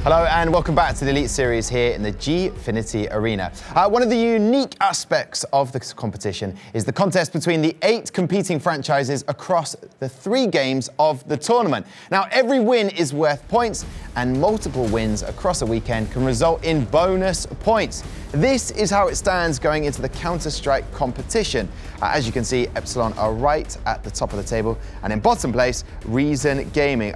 Hello and welcome back to the Elite Series here in the Gfinity Arena. One of the unique aspects of this competition is the contest between the 8 competing franchises across the 3 games of the tournament. Now, every win is worth points, and multiple wins across a weekend can result in bonus points. This is how it stands going into the Counter-Strike competition. As you can see, Epsilon are right at the top of the table, and in bottom place, Reason Gaming.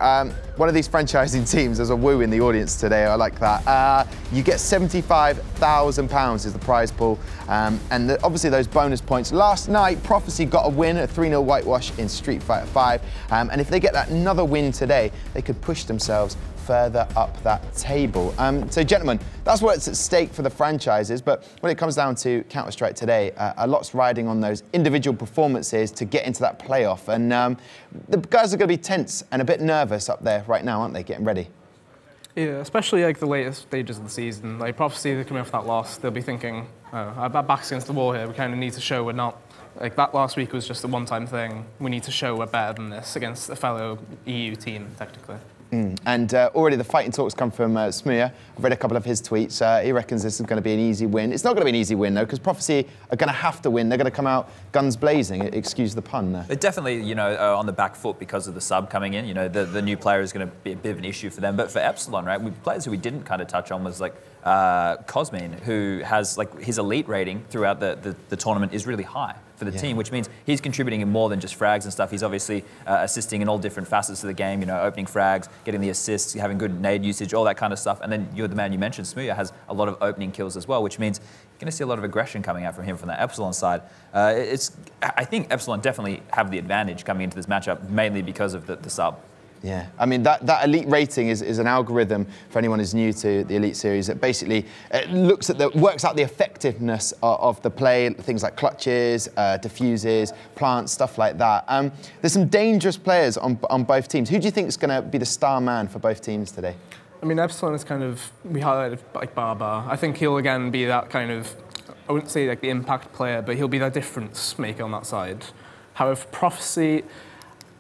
One of these franchising teams, there's a woo in the audience today, I like that. You get £75,000 is the prize pool, and obviously those bonus points. Last night, Prophecy got a win, a 3-0 whitewash in Street Fighter 5, and if they get that another win today, they could push themselves further up that table. So gentlemen, that's what's at stake for the franchises, but when it comes down to Counter-Strike today, a lot's riding on those individual performances to get into that playoff, and the guys are going to be tense and a bit nervous up there right now, aren't they, getting ready? Yeah, especially like the latest stages of the season. Like Prophecy, they're coming off that loss, they'll be thinking, oh, our back's against the wall here, we kind of need to show we're not, like that last week was just a one-time thing, we need to show we're better than this against a fellow EU team, technically. And already the fighting talks come from Smuya. I've read a couple of his tweets. He reckons this is going to be an easy win. It's not going to be an easy win, though, because Prophecy are going to have to win. They're going to come out guns blazing, excuse the pun there. They're definitely, you know, on the back foot because of the sub coming in. You know, the new player is going to be a bit of an issue for them. But for Epsilon, right, players who we didn't kind of touch on was like Cosmin, who has like his elite rating throughout the tournament is really high for the team, which means he's contributing in more than just frags and stuff. He's obviously assisting in all different facets of the game, you know, opening frags, getting the assists, having good nade usage, all that kind of stuff. And then you're the man you mentioned, Smuya, has a lot of opening kills as well, which means you're going to see a lot of aggression coming out from him from the Epsilon side. I think Epsilon definitely have the advantage coming into this matchup, mainly because of the sub. Yeah, I mean, that elite rating is an algorithm for anyone who's new to the Elite Series that basically works out the effectiveness of the play, things like clutches, diffuses, plants, stuff like that. There's some dangerous players on both teams. Who do you think is going to be the star man for both teams today? I mean, Epsilon is kind of, we highlighted like Barbar. I think he'll again be that kind of, I wouldn't say like the impact player, but he'll be that difference maker on that side. However, Prophecy,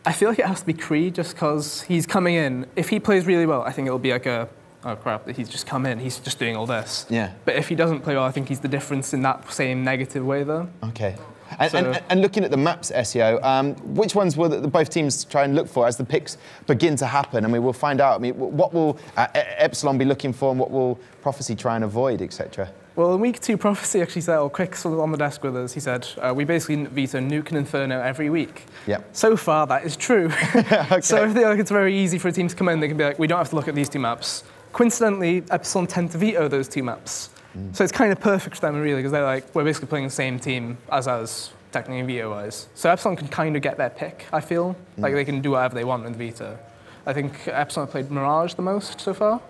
I feel like it has to be Creed just because he's coming in. If he plays really well, I think it'll be like a, oh crap, he's just come in, he's just doing all this. Yeah. But if he doesn't play well, I think he's the difference in that same negative way though. Okay. And looking at the maps, SEO, which ones will both teams try and look for as the picks begin to happen? I mean, we'll find out. I mean, what will Epsilon be looking for and what will Prophecy try and avoid, etc.? Well, in week 2, Prophecy actually said, or Quick was on the desk with us, he said, we basically veto Nuke and Inferno every week. Yep. So far, that is true. Okay. So I feel like it's very easy for a team to come in, they can be like, we don't have to look at these 2 maps. Coincidentally, Epsilon tend to veto those 2 maps. So it's kind of perfect for them, really, because they're like, we're basically playing the same team as us, technically veto-wise. So Epsilon can kind of get their pick, I feel. Like, they can do whatever they want in the veto. I think Epsilon have played Mirage the most so far.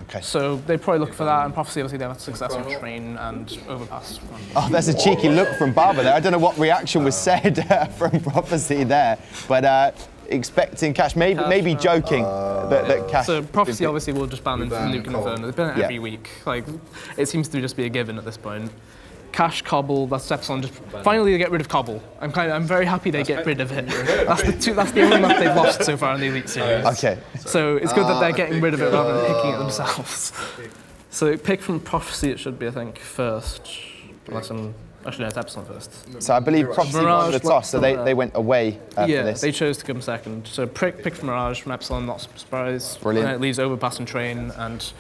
Okay. So they probably look for that, and Prophecy obviously they have success on Train and Overpass. Oh, there's a cheeky look from Barber there. I don't know what reaction was said from Prophecy there, but expecting Cash, maybe joking that Cash. So Prophecy obviously will just ban them from Nuke and Inferno. They've been it every week. Like, it seems to just be a given at this point. Cash, Cobble, that's Epsilon. Just finally they get rid of Cobble. I'm very happy they get rid of it. That's the only map they've lost so far in the Elite Series. Okay. So it's good that they're getting rid of it rather than picking it themselves. So pick from Prophecy it should be, I think, first. Unless actually no, it's Epsilon first. So I believe Prophecy won the toss, so they went away for this. They chose to come second. So pick from Mirage from Epsilon, not surprised. Brilliant. And it leaves Overpass and Train and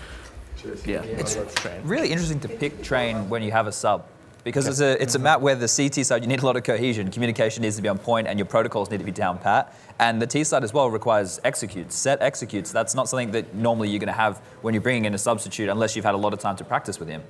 yeah, it's really interesting to pick Train when you have a sub. Because it's a map where the CT side, you need a lot of cohesion. Communication needs to be on point and your protocols need to be down pat. And the T side as well requires executes, set executes. That's not something that normally you're going to have when you're bringing in a substitute unless you've had a lot of time to practice with him.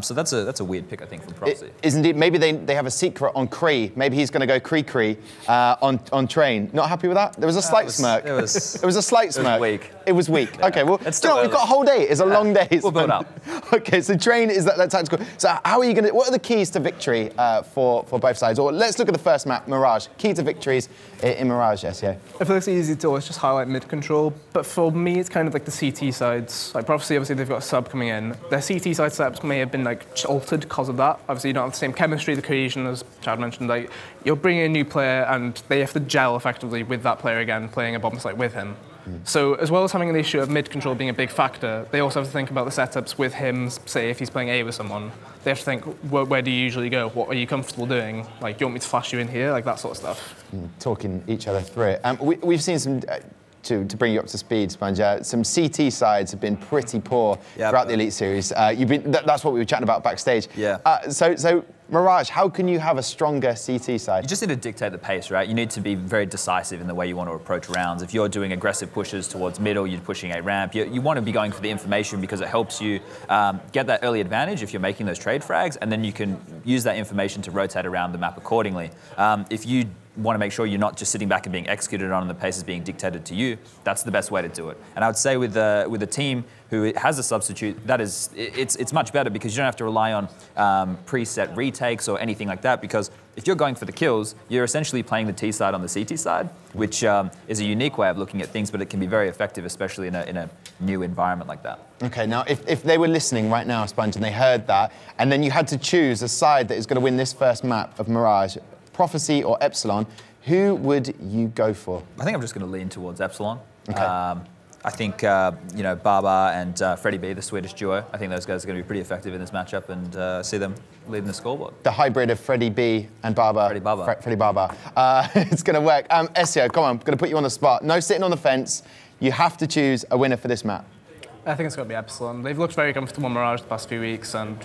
So that's a weird pick, I think, from Prophecy. Isn't it? Maybe they have a secret on Cree. Maybe he's going to go Cree on Train. Not happy with that? There was a slight smirk. There was a slight smirk. It was weak. It was weak. Yeah. Okay, well, we've got a whole day. It's a long day. We'll build up. Okay, so Train is that tactical. So how are you going to? What are the keys to victory for both sides? Or let's look at the first map, Mirage. Key to victories in Mirage, SEO. I feel like it's easy to always just highlight mid control, but for me it's kind of like the CT sides. Like Prophecy, obviously they've got a sub coming in. Their CT side setups may have been like altered because of that. Obviously you don't have the same chemistry, the cohesion, as Chad mentioned. Like you're bringing a new player and they have to gel effectively with that player again, playing a bomb site with him. So as well as having the issue of mid-control being a big factor, they also have to think about the setups with him, say if he's playing A with someone. They have to think, where do you usually go? What are you comfortable doing? Like, do you want me to flash you in here? Like that sort of stuff. Talking each other through it. We've seen some... To bring you up to speed, Sponge, some CT sides have been pretty poor throughout the Elite Series. That's what we were chatting about backstage. Yeah. So Mirage, how can you have a stronger CT side? You just need to dictate the pace, right? You need to be very decisive in the way you want to approach rounds. If you're doing aggressive pushes towards middle, you're pushing a ramp, you want to be going for the information because it helps you get that early advantage if you're making those trade frags, and then you can use that information to rotate around the map accordingly. If you want to make sure you're not just sitting back and being executed on and the pace is being dictated to you, that's the best way to do it. And I would say with a team who has a substitute, it's much better because you don't have to rely on preset retakes or anything like that, because if you're going for the kills, you're essentially playing the T side on the CT side, which is a unique way of looking at things, but it can be very effective, especially in a new environment like that. Okay, now if they were listening right now, Sponge, and they heard that, and then you had to choose a side that is going to win this first map of Mirage, Prophecy or Epsilon, who would you go for? I think I'm just going to lean towards Epsilon. Okay. I think Baba and Freddie B, the Swedish duo, I think those guys are going to be pretty effective in this matchup, and see them leading the scoreboard. The hybrid of Freddie B and Baba. Freddie Baba. It's going to work. Csgo, come on, I'm going to put you on the spot. No sitting on the fence. You have to choose a winner for this map. I think it's got to be Epsilon. They've looked very comfortable in Mirage the past few weeks, and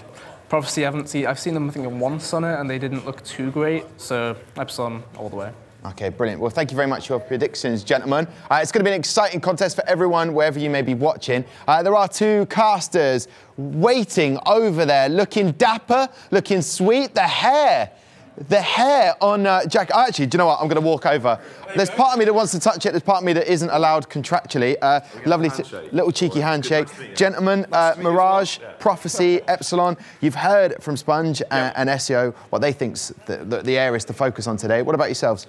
Prophecy, I've seen them, I think, once on it, and they didn't look too great, so Epsilon all the way. Okay, brilliant. Well, thank you very much for your predictions, gentlemen. It's going to be an exciting contest for everyone, wherever you may be watching. There are two casters waiting over there, looking dapper, looking sweet. The hair on Jack. Actually, do you know what? I'm going to walk over. There's part of me that wants to touch it. There's part of me that isn't allowed contractually. Lovely little cheeky handshake. Gentlemen, Mirage, Prophecy, Epsilon. You've heard from Sponge and Csgo what they think's the areas to focus on today. What about yourselves?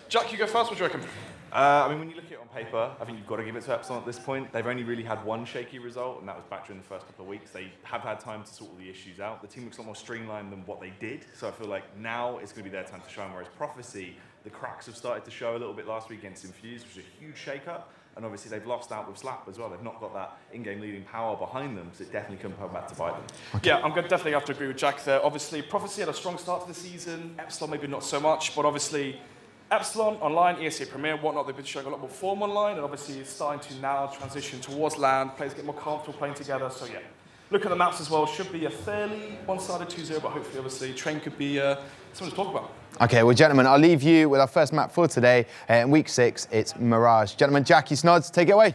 Jack, you go first. What do you reckon? I mean, when you look at it on paper, I think you've got to give it to Epsilon at this point. They've only really had one shaky result, and that was back during the first couple of weeks. They have had time to sort all the issues out. The team looks a lot more streamlined than what they did, so I feel like now it's going to be their time to shine, whereas Prophecy, the cracks have started to show a little bit last week against Infused, which was a huge shake-up, and obviously they've lost out with Slap as well. They've not got that in-game leading power behind them, so it definitely can come back to bite them. Okay. Yeah, I'm going to definitely have to agree with Jack there. Obviously, Prophecy had a strong start to the season. Epsilon maybe not so much, but obviously Epsilon online, ESA Premier, whatnot, they've been showing a lot more form online, and obviously it's starting to now transition towards land, players get more comfortable playing together, so yeah. Look at the maps as well, should be a fairly one-sided 2-0, but hopefully, obviously, Train could be something to talk about. Okay, well, gentlemen, I'll leave you with our first map for today. In week 6, it's Mirage. Gentlemen, Jackie Snods, take it away.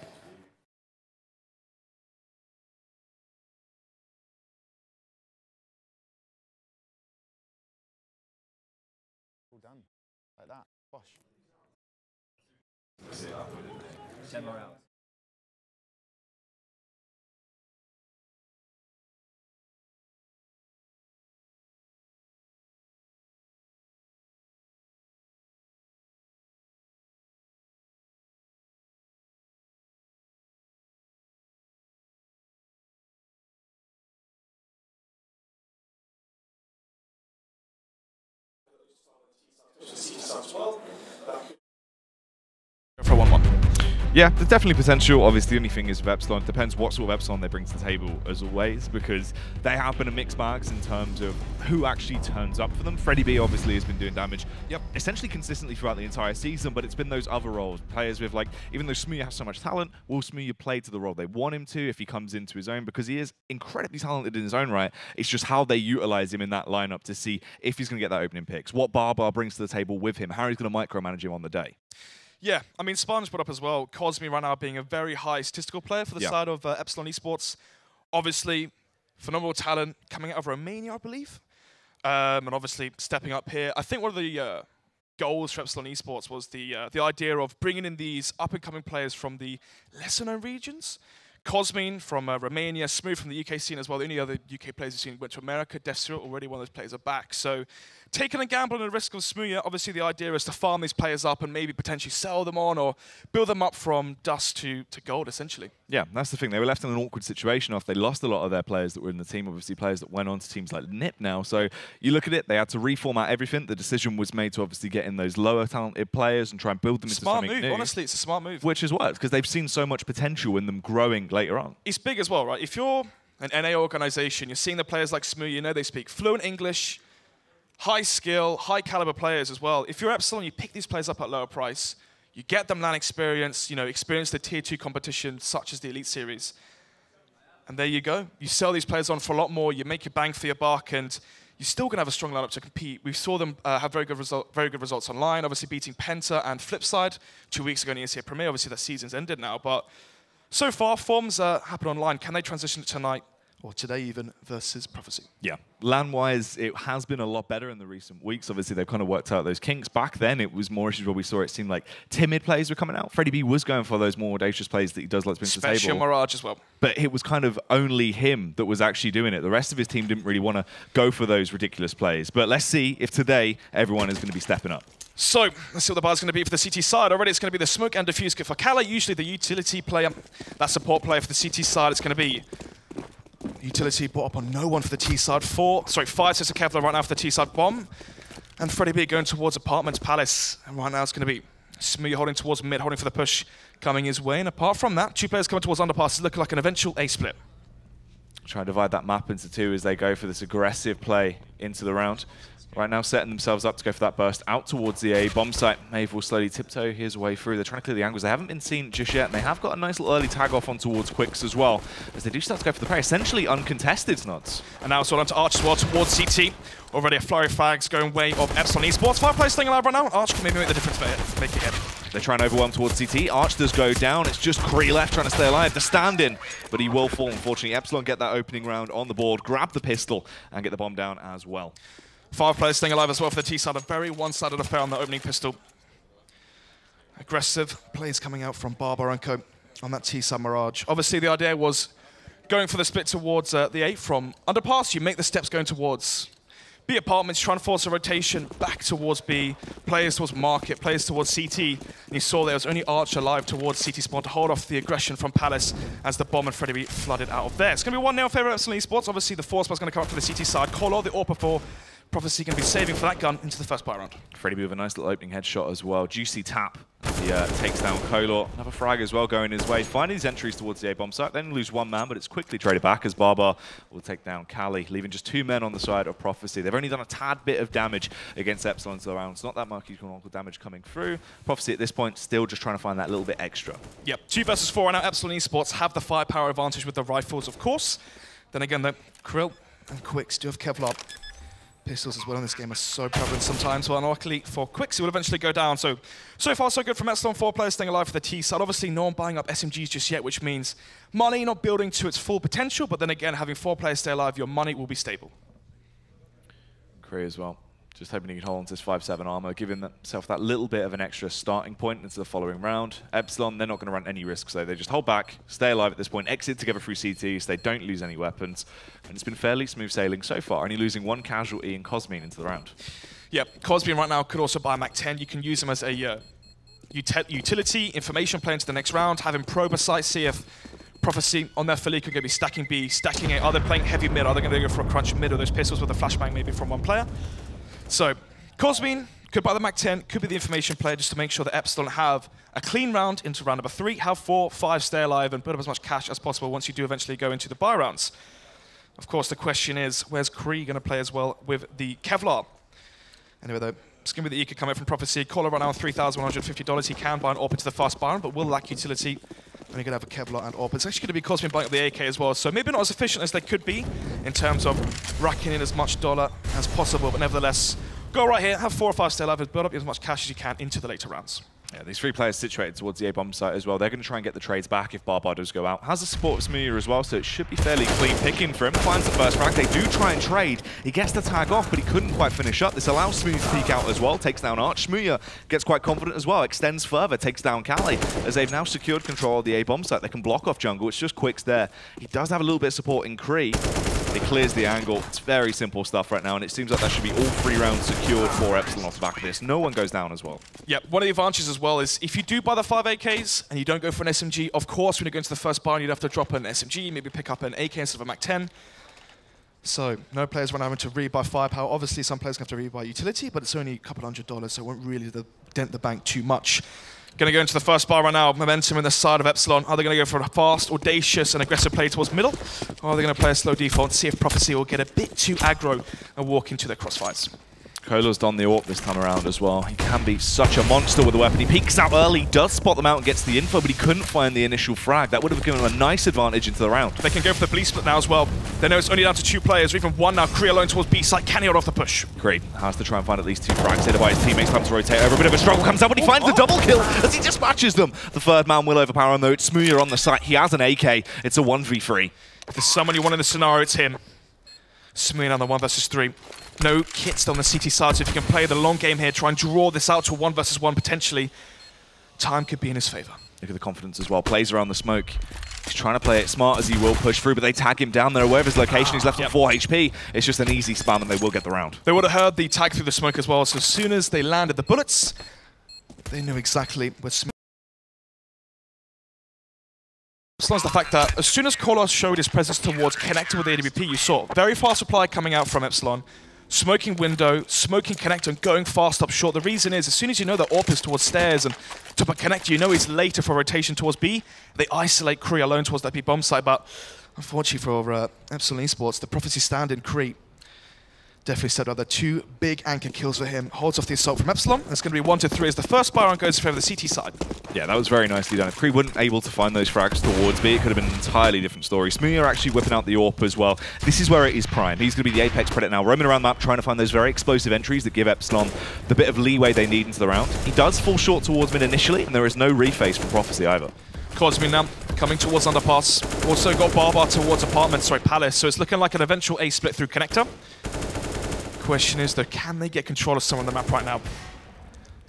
All done, like that. Bosh. 10 more hours. For 1-1. Yeah, there's definitely potential. Obviously, the only thing is with Epsilon, it depends what sort of Epsilon they bring to the table, as always, because they have been a mixed bags in terms of who actually turns up for them. Freddie B obviously has been doing damage, essentially consistently throughout the entire season, but it's been those other roles. Players with, like, even though Smooya has so much talent, will Smooya play to the role they want him to if he comes into his own, because he is incredibly talented in his own right. It's just how they utilize him in that lineup to see if he's going to get that opening picks, what Baba brings to the table with him, how he's going to micromanage him on the day. Yeah, I mean, Sponge brought up as well, Cosme right now being a very high statistical player for the side of Epsilon Esports. Obviously, phenomenal talent coming out of Romania, I believe. And obviously stepping up here. I think one of the goals for Epsilon Esports was the idea of bringing in these up-and-coming players from the lesser-known regions. Cosme from Romania, Smooth from the UK scene as well. The only other UK players we've seen went to America. Defsuit already, one of those players are back. So taking a gamble and a risk of Smooya. Obviously, the idea is to farm these players up and maybe potentially sell them on or build them up from dust to gold, essentially. Yeah, that's the thing. They were left in an awkward situation after they lost a lot of their players that were in the team, obviously players that went on to teams like NIP now. So you look at it, they had to reformat everything. The decision was made to obviously get in those lower talented players and try and build them into something new. Smart move, honestly, it's a smart move. Which has worked, because they've seen so much potential in them growing later on. It's big as well, right? If you're an NA organization, you're seeing the players like Smooya, you know they speak fluent English, high skill, high caliber players as well. If you're Epsilon, you pick these players up at lower price, you get them LAN experience, experience the tier 2 competition such as the Elite Series. And there you go. You sell these players on for a lot more, you make your bang for your buck, and you're still going to have a strong lineup to compete. We saw them have very good results online, obviously beating Penta and Flipside 2 weeks ago in the ESEA Premier. Obviously, that season's ended now, but so far, forms happen online. Can they transition tonight? Or today even, versus Prophecy? Yeah. LAN-wise, it has been a lot better in the recent weeks. Obviously, they've kind of worked out those kinks. Back then, it was more issues where we saw it seemed like timid plays were coming out. Freddie B was going for those more audacious plays that he does like to bring to the table. Especially Mirage as well. But it was kind of only him that was actually doing it. The rest of his team didn't really want to go for those ridiculous plays. But let's see if today everyone is going to be stepping up. So, let's see what the bar's going to be for the CT side. Already it's going to be the smoke and diffuse kit for Kala, usually the utility player. That support player for the CT side, it's going to be utility brought up on no one for the T side. 5 sets of Kevlar right now for the T side bomb. And Freddie B going towards Apartments Palace. And right now it's going to be Smooya holding towards mid, holding for the push, coming his way. And apart from that, 2 players coming towards underpasses, looking like an eventual A split. Try to divide that map into 2 as they go for this aggressive play into the round. Right now setting themselves up to go for that burst out towards the A bomb site. Maeve will slowly tiptoe his way through. They're trying to clear the angles. They haven't been seen just yet, and they have got a nice little early tag off on towards Quicks as well, as they do start to go for the prey. Essentially uncontested, Snods. And now it's all on to Arch as well towards CT. Already a flurry of frags going way of Epsilon Esports. 5 players staying alive right now. Arch can maybe make the difference for make it hit. They try and overwhelm towards CT. Arch does go down. It's just Kree left trying to stay alive. The stand-in, but he will fall, unfortunately. Epsilon get that opening round on the board, grab the pistol, and get the bomb down as well. 5 players staying alive as well for the T side. A very one-sided affair on the opening pistol. Aggressive plays coming out from Barber and Co on that T side Mirage. Obviously, the idea was going for the split towards the 8 from underpass. You make the steps going towards B Apartments, trying to force a rotation back towards B, players towards Market, players towards CT. And you saw there was only Arch alive towards CT spawn to hold off the aggression from Palace as the bomb and Freddie B flooded out of there. It's going to be 1-0 favor of Epsilon Esports. Obviously, the 4 spot's going to come up for the CT side. Colo, the AWP for Prophecy going to be saving for that gun into the first buy round. Freddie B with a nice little opening headshot as well. Juicy tap. He takes down Kolor. Another frag as well going his way. Finding his entries towards the A-bomb site. Then lose 1 man, but it's quickly traded back as Barbar will take down Kali, leaving just 2 men on the side of Prophecy. They've only done a tad bit of damage against Epsilon to the round. It's not that much economical damage coming through. Prophecy at this point still just trying to find that little bit extra. Yep, 2 versus 4 right now. Epsilon Esports have the firepower advantage with the rifles, of course. Then again, the Krill and Quicks do have Kevlar. Pistols as well in this game are so prevalent sometimes. Well, luckily for Quicks, he will eventually go down. So far, so good from Epsilon. 4 players staying alive for the T side. Obviously, no one buying up SMGs just yet, which means money not building to its full potential. But then again, having 4 players stay alive, your money will be stable. Kree as well. Just hoping he can hold on to his 5/7 armor, giving himself that little bit of an extra starting point into the following round. Epsilon, they're not going to run any risks, so they just hold back, stay alive at this point, exit together through CT, so they don't lose any weapons. And it's been fairly smooth sailing so far, only losing 1 casualty in Cosmine into the round. Yeah, Cosmine right now could also buy a Mac 10. You can use him as a utility, information play into the next round, have him probe a site, see if Prophecy on their Philly could be stacking B, stacking A. Are they playing heavy mid? Are they going to go for a crunch mid or those pistols with a flashbang maybe from 1 player? So, Cosmine could buy the Mac 10, could be the information player just to make sure that Epsilon have a clean round into round number 3, have 4, 5 stay alive, and build up as much cash as possible once you do eventually go into the buy rounds. Of course, the question is, where's Kree going to play as well with the Kevlar? Anyway, though, it's going to be the Eka coming from Prophecy. Caller right now on $3,150. He can buy an AWP into the fast buy round, but will lack utility. And you're going to have a Kevlar and AWP. It's actually going to be Cosmine buying up the AK as well, so maybe not as efficient as they could be in terms of racking in as much dollar as possible, but nevertheless, go right here, have 4 or 5 stay alive, build up as much cash as you can into the later rounds. Yeah, these 3 players situated towards the A-bomb site as well. They're going to try and get the trades back if Barbar does go out. Has the support of Smooya as well, so it should be fairly clean picking for him. Finds the first frag. They do try and trade. He gets the tag off, but he couldn't quite finish up. This allows Smooya to peek out as well. Takes down Arch. Smooya gets quite confident as well. Extends further. Takes down Kali. As they've now secured control of the A-bomb site, they can block off jungle. It's just Quicks there. He does have a little bit of support in Kree. It clears the angle. It's very simple stuff right now, and it seems like that should be all 3 rounds secured for Epsilon off the back of this. No one goes down as well. Yeah, one of the advantages as well is if you do buy the 5 AKs and you don't go for an SMG, of course, when you go into the first buy, you'd have to drop an SMG, maybe pick up an AK instead of a Mac 10. So no players run having to rebuy firepower. Obviously, some players have to rebuy utility, but it's only a couple $100, so it won't really dent the bank too much. Going to go into the first bar right now. Momentum in the side of Epsilon. Are they going to go for a fast, audacious, and aggressive play towards middle? Or are they going to play a slow default and see if Prophecy will get a bit too aggro and walk into their crossfires? Kolo's done the AWP this time around as well. He can be such a monster with the weapon. He peeks out early, does spot them out and gets the info, but he couldn't find the initial frag. That would have given him a nice advantage into the round. They can go for the bleed split now as well. They know it's only down to 2 players, or even 1 now. Kree alone towards B side. Can he hold off the push? Great. Has to try and find at least 2 frags. Hit by his teammates. Time to rotate over. A bit of a struggle comes out, but he finds the double kill as he dispatches them. The 3rd man will overpower him, though. It's Smooya on the site. He has an AK. It's a 1v3. If there's someone you want in the scenario, it's him. Smooya on the 1 versus 3. No kits on the CT side, so if you can play the long game here, try and draw this out to a 1 versus 1 potentially, time could be in his favor. Look at the confidence as well. Plays around the smoke. He's trying to play it smart as he will push through, but they tag him down. They're aware of his location. He's left with 4 HP. It's just an easy spam, and they will get the round. They would have heard the tag through the smoke as well, so as soon as they landed the bullets, they knew exactly where Smooya. As long as the fact that as soon as Kolos showed his presence towards connector with the AWP, you saw very fast supply coming out from Epsilon, smoking window, smoking connector, and going fast up short. The reason is, as soon as you know that AWP is towards stairs and top of connector, you know he's later for rotation towards B. They isolate Kree alone towards that B bomb site, but unfortunately for Epsilon Esports, the Prophecy stand in Kree definitely set up the 2 big anchor kills for him. Holds off the assault from Epsilon. It's going to be 1 to 3 as the first Byron goes in favor of the CT side. Yeah, that was very nicely done. If Kree weren't able to find those frags towards B, it could have been an entirely different story. Smooya are actually whipping out the AWP as well. This is where it is prime. He's going to be the apex predator now, roaming around the map, trying to find those very explosive entries that give Epsilon the bit of leeway they need into the round. He does fall short towards mid initially, and there is no reface for Prophecy either. Cosmin now coming towards underpass. Also got Barbar towards Palace. So it's looking like an eventual A split through connector. Question is, though, can they get control of some of the map right now?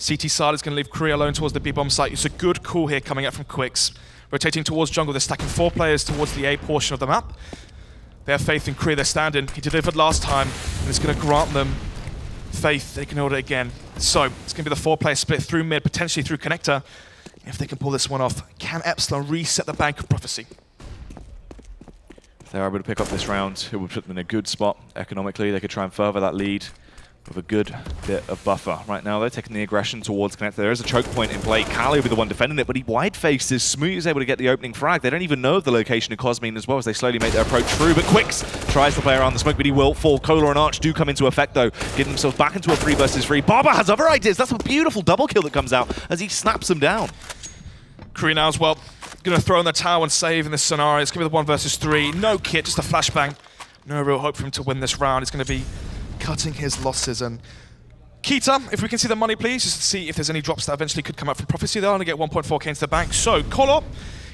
CT side is going to leave Kree alone towards the B-bomb site. It's a good call here coming out from Quicks. Rotating towards jungle, they're stacking 4 players towards the A portion of the map. They have faith in Kree, they're standing. He delivered last time, and it's going to grant them faith. They can hold it again. So it's going to be the 4-player split through mid, potentially through connector. If they can pull this one off, can Epsilon reset the bank of Prophecy? If they're able to pick up this round, it would put them in a good spot economically. They could try and further that lead with a good bit of buffer. Right now, they're taking the aggression towards connector. There is a choke point in play. Kali will be the one defending it, but he wide faces. Smooya is able to get the opening frag. They don't even know of the location of Cosmin as well as they slowly make their approach through. But Quicks tries to play around the smoke, but he will fall. Kola and Arch do come into effect, though, getting themselves back into a 3 versus 3. Barber has other ideas. That's a beautiful double kill that comes out as he snaps them down. Kree now as well. Going to throw in the tower and save in this scenario. It's going to be the 1 versus 3. No kit, just a flashbang. No real hope for him to win this round. It's going to be cutting his losses. And Keita, if we can see the money, please, just to see if there's any drops that eventually could come up from Prophecy. They'll only get 1.4k into the bank. So, Kolo,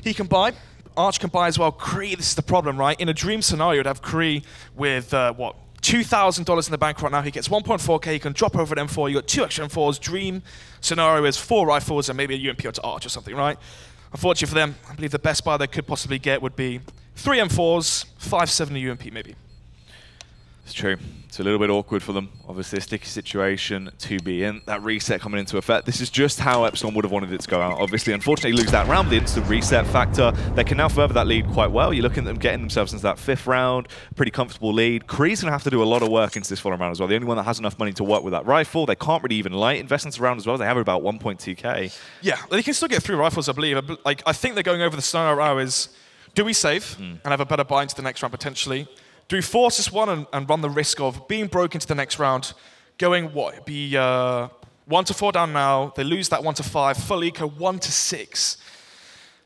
he can buy. Arch can buy as well. Kree, this is the problem, right? In a dream scenario, you'd have Kree with, what, $2,000 in the bank right now. He gets 1.4k. He can drop over an M4. You got 2 extra M4s. Dream scenario is 4 rifles and maybe a UMP onto Arch or something, right? Unfortunately for them, I believe the best buy they could possibly get would be 3 M4s, 5.7 UMP maybe. It's true. It's a little bit awkward for them. Obviously, a sticky situation to be in. That reset coming into effect. This is just how Epsilon would have wanted it to go out. Obviously, unfortunately, lose that round. The instant reset factor. They can now further that lead quite well. You're looking at them getting themselves into that 5th round. Pretty comfortable lead. Kree's going to have to do a lot of work into this following round as well. The only one that has enough money to work with that rifle. They can't really even light investments around as well. They have about 1.2k. Yeah, they can still get 3 rifles, I believe. Like, I think they're going over the scenario is, do we save and have a better buy into the next round potentially? Do we force this one and run the risk of being broke into the next round, going what? It'd be 1 to 4 down now. They lose that 1 to 5. Full eco 1 to 6.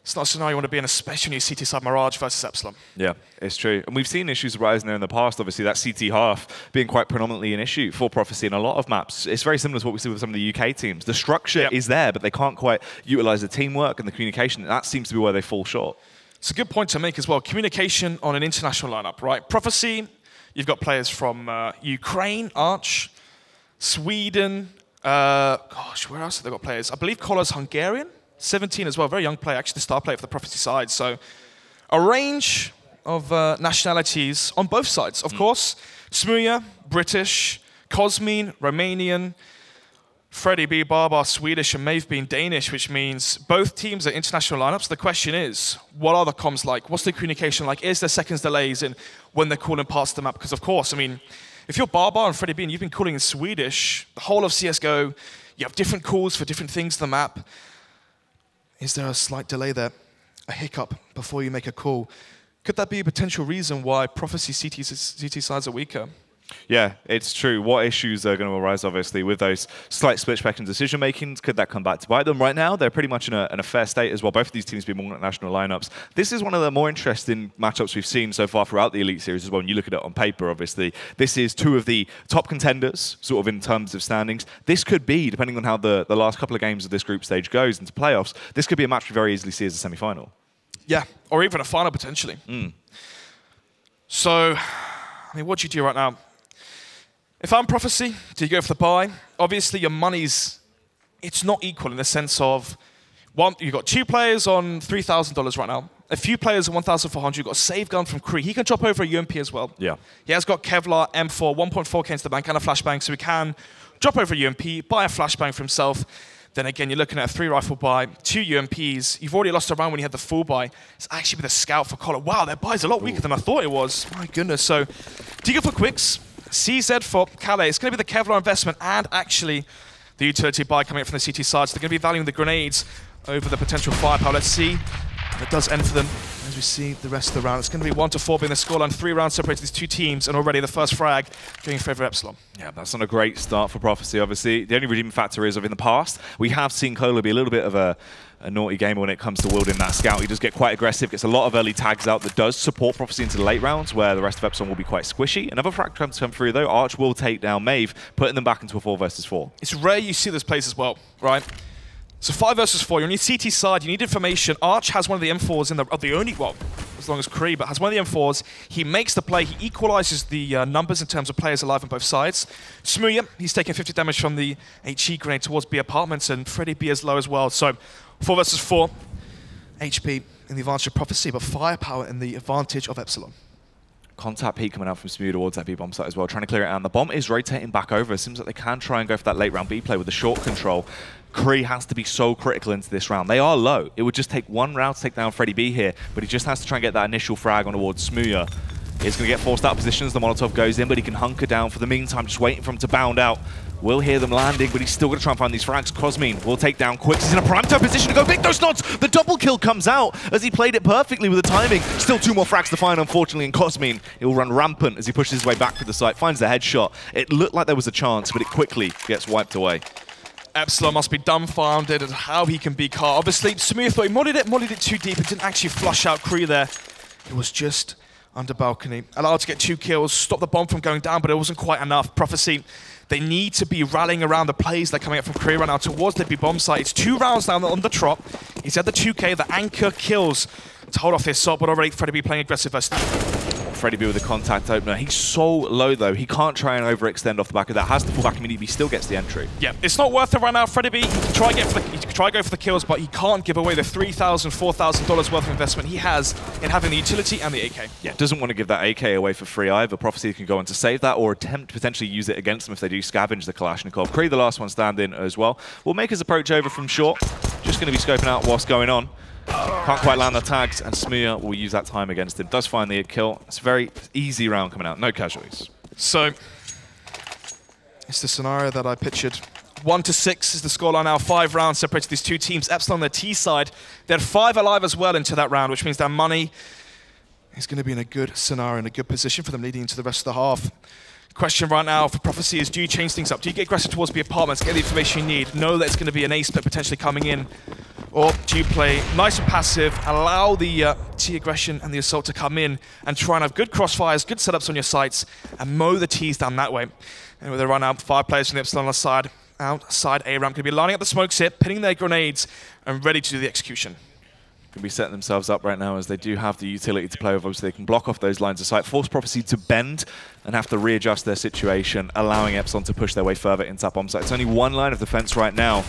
It's not a scenario you want to be in, especially when you CT side Mirage versus Epsilon. Yeah, it's true. And we've seen issues arising there in the past. Obviously, that CT half being quite predominantly an issue for Prophecy in a lot of maps. It's very similar to what we see with some of the UK teams. The structure is there, but they can't quite utilize the teamwork and the communication. That seems to be where they fall short. It's a good point to make as well. Communication on an international lineup, right? Prophecy, you've got players from Ukraine, Arch, Sweden. Gosh, where else have they got players? I believe Kolo's Hungarian, 17 as well, very young player, actually the star player for the Prophecy side. So a range of nationalities on both sides. Of course, Smuja, British, Cosmin, Romanian, Freddie B, Barbar, Swedish, and Maeve being Danish, which means both teams are international lineups. The question is, what are the comms like? What's the communication like? Is there seconds delays in when they're calling parts of the map? Because of course, I mean, if you're Barbar and Freddie B and you've been calling in Swedish, the whole of CSGO, you have different calls for different things to the map. Is there a slight delay there? A hiccup before you make a call? Could that be a potential reason why Prophecy CT sides are weaker? Yeah, it's true. What issues are going to arise, obviously, with those slight split-second decision-makings? Could that come back to bite them? Right now, they're pretty much in a fair state as well. Both of these teams being multinational lineups. This is one of the more interesting matchups we've seen so far throughout the Elite Series as well. When you look at it on paper, obviously, this is two of the top contenders, sort of in terms of standings. This could be, depending on how the last couple of games of this group stage goes into playoffs, this could be a match we very easily see as a semi-final. Yeah, or even a final, potentially. So, I mean, what do you do right now? If I'm Prophecy, do you go for the buy? Obviously, your money's, it's not equal in the sense of, one, you've got 2 players on $3,000 right now. A few players on 1,400. You've got a save gun from Kree. He can drop over a UMP as well. Yeah. He has got Kevlar, M4, 1.4K into the bank, and a flashbang, so he can drop over a UMP, buy a flashbang for himself. Then again, you're looking at a 3-rifle buy, 2 UMPs. You've already lost a round when you had the full buy. It's actually with a scout for Collar. Wow, that buy's a lot weaker than I thought it was. My goodness. So, do you go for quicks? CZ for Calais. It's going to be the Kevlar investment and actually the utility buy coming up from the CT side. So they're going to be valuing the grenades over the potential firepower. Let's see if it does end for them as we see the rest of the round. It's going to be 1-4 being the scoreline. 3 rounds separated these 2 teams, and already the first frag going in favour of Epsilon. Yeah, that's not a great start for Prophecy, obviously. The only redeeming factor is, in the past, we have seen Cola be a little bit of a naughty gamer when it comes to wielding that scout. He does get quite aggressive, gets a lot of early tags out that does support Prophecy into the late rounds, where the rest of Epsilon will be quite squishy. Another frag comes to come through, though. Arch will take down Maeve, putting them back into a 4 versus 4. It's rare you see this place as well, right? So 5 versus 4, you're on your CT side, you need information. Arch has one of the M4s in the only, well, as long as Kree, but has one of the M4s. He makes the play, he equalizes the numbers in terms of players alive on both sides. Smuja, he's taking 50 damage from the HE grenade towards B apartments, and Freddie B is low as well. So 4 versus 4, HP in the advantage of Prophecy, but firepower in the advantage of Epsilon. Contact peak coming out from Smuja towards that B bomb site as well, trying to clear it out. And the bomb is rotating back over. It seems like they can try and go for that late round B play with the short control. Kree has to be so critical into this round. They are low. It would just take 1 round to take down Freddie B here, but he just has to try and get that initial frag on towards Smuja. He's going to get forced out of positions. The Molotov goes in, but he can hunker down for the meantime, just waiting for him to bound out. We'll hear them landing, but he's still going to try and find these frags. Cosmin will take down Quicks. He's in a prime time position to go big those nods. The double kill comes out as he played it perfectly with the timing. Still 2 more frags to find, unfortunately, and Cosmin, he'll run rampant as he pushes his way back to the site, finds the headshot. It looked like there was a chance, but it quickly gets wiped away. Epsilon must be dumbfounded at how he can be caught. Obviously, Smuja thought he mollied it too deep. It didn't actually flush out Kree there. It was just under balcony. Allowed to get 2 kills, stop the bomb from going down, but it wasn't quite enough. Prophecy, they need to be rallying around the plays that are coming up from Kree right now towards the big bomb site. It's 2 rounds down on the trot. He's at the 2K, the anchor kills to hold off this assault, but already Freddie B playing aggressive versus Freddie B with the contact opener. He's so low, though. He can't try and overextend off the back of that. Has to fall back immediately. He still gets the entry. Yeah, it's not worth it right now. Freddie B, he can try and go for the kills, but he can't give away the $3,000, $4,000 worth of investment he has in having the utility and the AK. Yeah, doesn't want to give that AK away for free either. Prophecy can go on to save that or attempt to potentially use it against them if they do scavenge the Kalashnikov. Kree, the last one standing as well, will make his approach over from short. Just going to be scoping out what's going on. Can't quite land the tags, and Smuja will use that time against him. Does find the kill. It's a very easy round coming out. No casualties. So, it's the scenario that I pictured. 1-6 is the scoreline now. 5 rounds separated these 2 teams. Epsilon on their T side. They had 5 alive as well into that round, which means their money is going to be in a good scenario, in a good position for them leading into the rest of the half. Question right now for Prophecy is, do you change things up? Do you get aggressive towards the apartments, get the information you need, know that it's going to be an ace split potentially coming in? Or do you play nice and passive, allow the T aggression and the assault to come in and try and have good crossfires, good setups on your sites, and mow the Ts down that way? And with a run out, 5 players from the Epsilon side, outside A-ramp, going to be lining up the smokes here, pinning their grenades, and ready to do the execution. Going to be setting themselves up right now as they do have the utility to play with. Obviously, they can block off those lines of sight, force Prophecy to bend and have to readjust their situation, allowing Epsilon to push their way further into that bomb site. It's only 1 line of defense right now.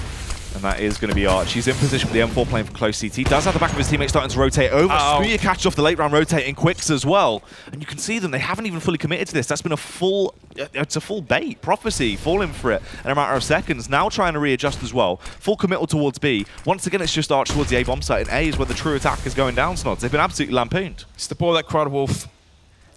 And that is going to be Arch. He's in position with the M4 playing for close CT. Does have the back of his teammate starting to rotate over. Smooya catches off the late round rotating quicks as well. And you can see them, they haven't even fully committed to this. That's been a full, it's a full bait. Prophecy falling for it in a matter of seconds. Now trying to readjust as well. Full committal towards B. Once again, it's just Arch towards the A bomb site. And A is where the true attack is going down, Snods. They've been absolutely lampooned. It's the ball that cried wolf.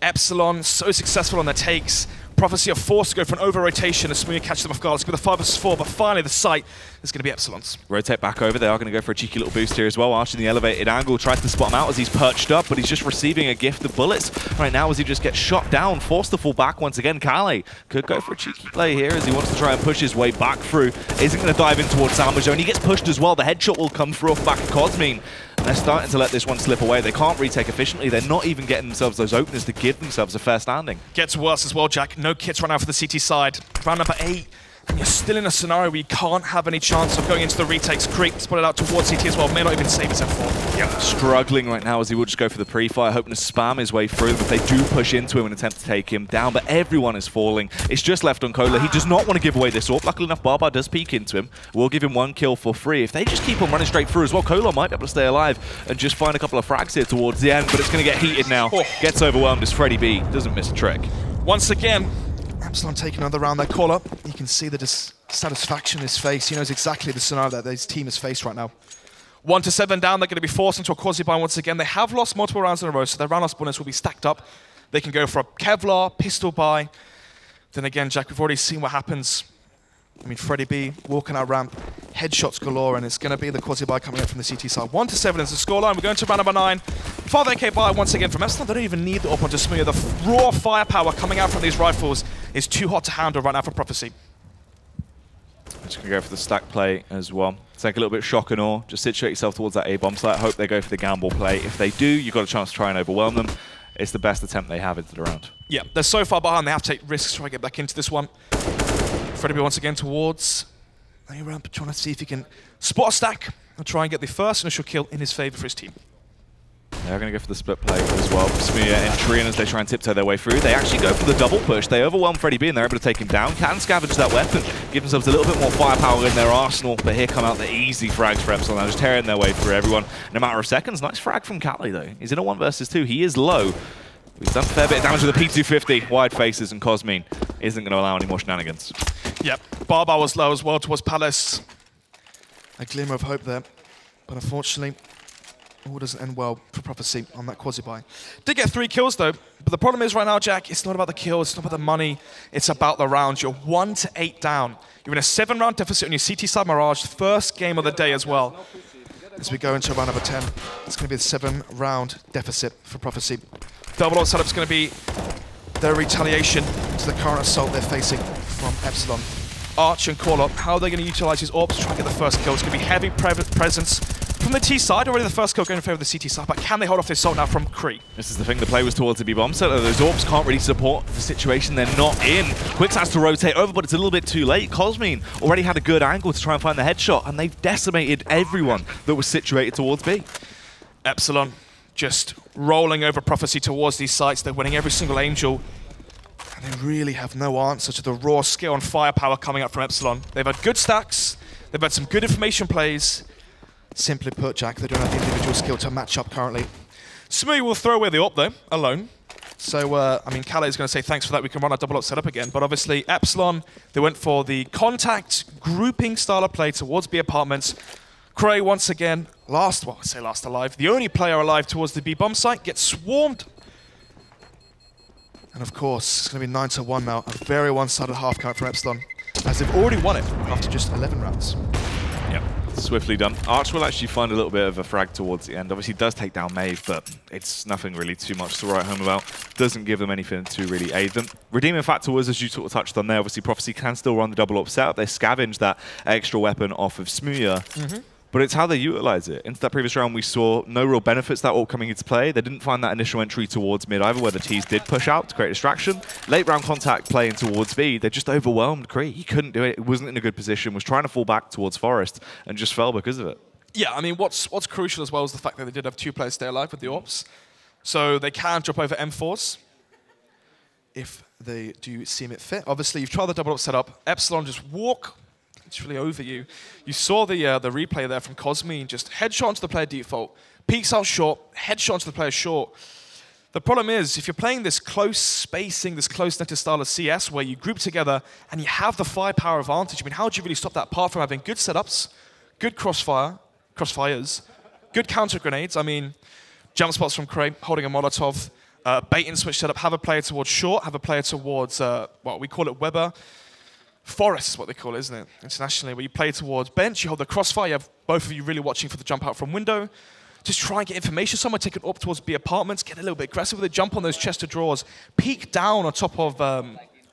Epsilon, so successful on their takes. Prophecy are forced to go for an over-rotation as Smooya catches them off guard. It's going to be the 5 vs 4, but finally the site is going to be Epsilon's. Rotate back over. They are going to go for a cheeky little boost here as well. Arch in the elevated angle tries to spot him out as he's perched up, but he's just receiving a gift of bullets right now as he just gets shot down, forced to fall back once again. Kale could go for a cheeky play here as he wants to try and push his way back through. Isn't going to dive in towards Sandwich zone. He gets pushed as well. The headshot will come through off the back of Cosmine. And they're starting to let this one slip away. They can't retake efficiently. They're not even getting themselves those openers to give themselves a fair standing. Gets worse as well, Jack. No kits right now for the CT side. Round number 8. And you're still in a scenario where you can't have any chance of going into the retakes. Creep spotted out towards CT as well. May not even save his F4. Yeah, struggling right now as he will just go for the pre-fire, hoping to spam his way through. But they do push into him and attempt to take him down. But everyone is falling. It's just left on Cola. He does not want to give away this AWP. Luckily enough, Barbar does peek into him. We'll give him 1 kill for free. If they just keep on running straight through as well, Cola might be able to stay alive and just find a couple of frags here towards the end. But it's going to get heated now. Gets overwhelmed as Freddy B doesn't miss a trick. Once again, Epsilon taking another round. Their call up. You can see the dissatisfaction in his face. He knows exactly the scenario that his team is faced right now. 1 to 7 down. They're going to be forced into a quasi-buy once again. They have lost multiple rounds in a row, so their round loss bonus will be stacked up. They can go for a Kevlar, pistol buy. Then again, Jack, we've already seen what happens. I mean, Freddy B walking out ramp, headshots galore, and it's going to be the quasi-buy coming up from the CT side. 1 to 7 is the scoreline. We're going to round number 9. 5 AK buy once again from Epsilon. They don't even need the up onto Smooya. The raw firepower coming out from these rifles is too hot to handle right now for Prophecy. Just going to go for the stack play as well. Take a little bit of shock and awe. Just situate yourself towards that A-bomb site. Hope they go for the gamble play. If they do, you've got a chance to try and overwhelm them. It's the best attempt they have into the round. Yeah, they're so far behind. They have to take risks trying to get back into this one. Freddy B once again towards A ramp, trying to see if he can spot a stack and try and get the first initial kill in his favor for his team. They're going to go for the split play as well. Smooya entry, and as they try and tiptoe their way through, they actually go for the double push. They overwhelm Freddy B and they're able to take him down. Can scavenge that weapon, give themselves a little bit more firepower in their arsenal. But here come out the easy frags for Epsilon. They're just tearing their way through everyone in a matter of seconds. Nice frag from Kale though. He's in a 1 versus 2. He is low. He's done a fair bit of damage with the P250. Wide faces, and Cosmine isn't going to allow any more shenanigans. Yep, Barbar was low as well towards Palace. A glimmer of hope there, but unfortunately, all doesn't end well for Prophecy on that quasi-buy. Did get 3 kills though, but the problem is right now, Jack, it's not about the kills, it's not about the money, it's about the rounds. You're 1 to 8 down. You're in a 7-round deficit on your CT side Mirage, first game of the day as well. As we go into round number 10, it's going to be a 7-round deficit for Prophecy. Double up setup's going to be their retaliation to the current assault they're facing from Epsilon. Arch and Call Up, how are they going to utilize his AWPs to try and get the first kill? It's going to be heavy presence from the T side. Already the first kill going in favor of the CT side, but can they hold off this assault now from Kree? This is the thing, the play was towards the B-bomb set. Those AWPs can't really support the situation they're not in. Quicks has to rotate over, but it's a little bit too late. Cosmine already had a good angle to try and find the headshot, and they've decimated everyone that was situated towards B. Epsilon just rolling over Prophecy towards these sites. They're winning every single Angel. And they really have no answer to the raw skill and firepower coming up from Epsilon. They've had good stacks. They've had some good information plays. Simply put, Jack, they don't have the individual skill to match up currently. Smooya will throw away the AWP though, alone. So, I mean, Kale is going to say thanks for that. We can run our double up setup again. But obviously, Epsilon, they went for the contact grouping style of play towards B apartments. Cray once again, last alive. The only player alive towards the B bomb site gets swarmed. And of course, it's going to be 9 to 1 now. A very one-sided half count for Epsilon, as they've already won it after just 11 rounds. Yep, swiftly done. Arch will actually find a little bit of a frag towards the end. Obviously, does take down Maeve, but it's nothing really too much to write home about. Doesn't give them anything to really aid them. Redeeming factor was, as you sort of touched on there, obviously Prophecy can still run the double up setup. They scavenge that extra weapon off of Smooya. But it's how they utilize it. Into that previous round, we saw no real benefits that all coming into play. They didn't find that initial entry towards mid either, where the T's did push out to create distraction. Late round contact playing towards B, they just overwhelmed Kree. He couldn't do it. It wasn't in a good position. Was trying to fall back towards Forest and just fell because of it. Yeah, I mean, what's crucial as well is the fact that they did have 2 players stay alive with the AWPs. So they can drop over M4s if they do seem it fit. Obviously, you've tried the double up setup. Epsilon just walk literally over you. You saw the replay there from Cosme, just headshot onto the player default, peeks out short, headshot onto the player short. The problem is, if you're playing this close spacing, this close-netted style of CS, where you group together and you have the firepower advantage, I mean, how do you really stop that apart from having good setups, good crossfires, good counter grenades? I mean, jump spots from Craig, holding a Molotov, bait and switch setup, have a player towards short, have a player towards, well, we call it Weber. Forest is what they call it, isn't it, internationally, where you play towards bench, you hold the crossfire, you have both of you really watching for the jump out from window. Just try and get information somewhere, take it up towards B apartments, get a little bit aggressive with it, jump on those chest of drawers, peek down on top of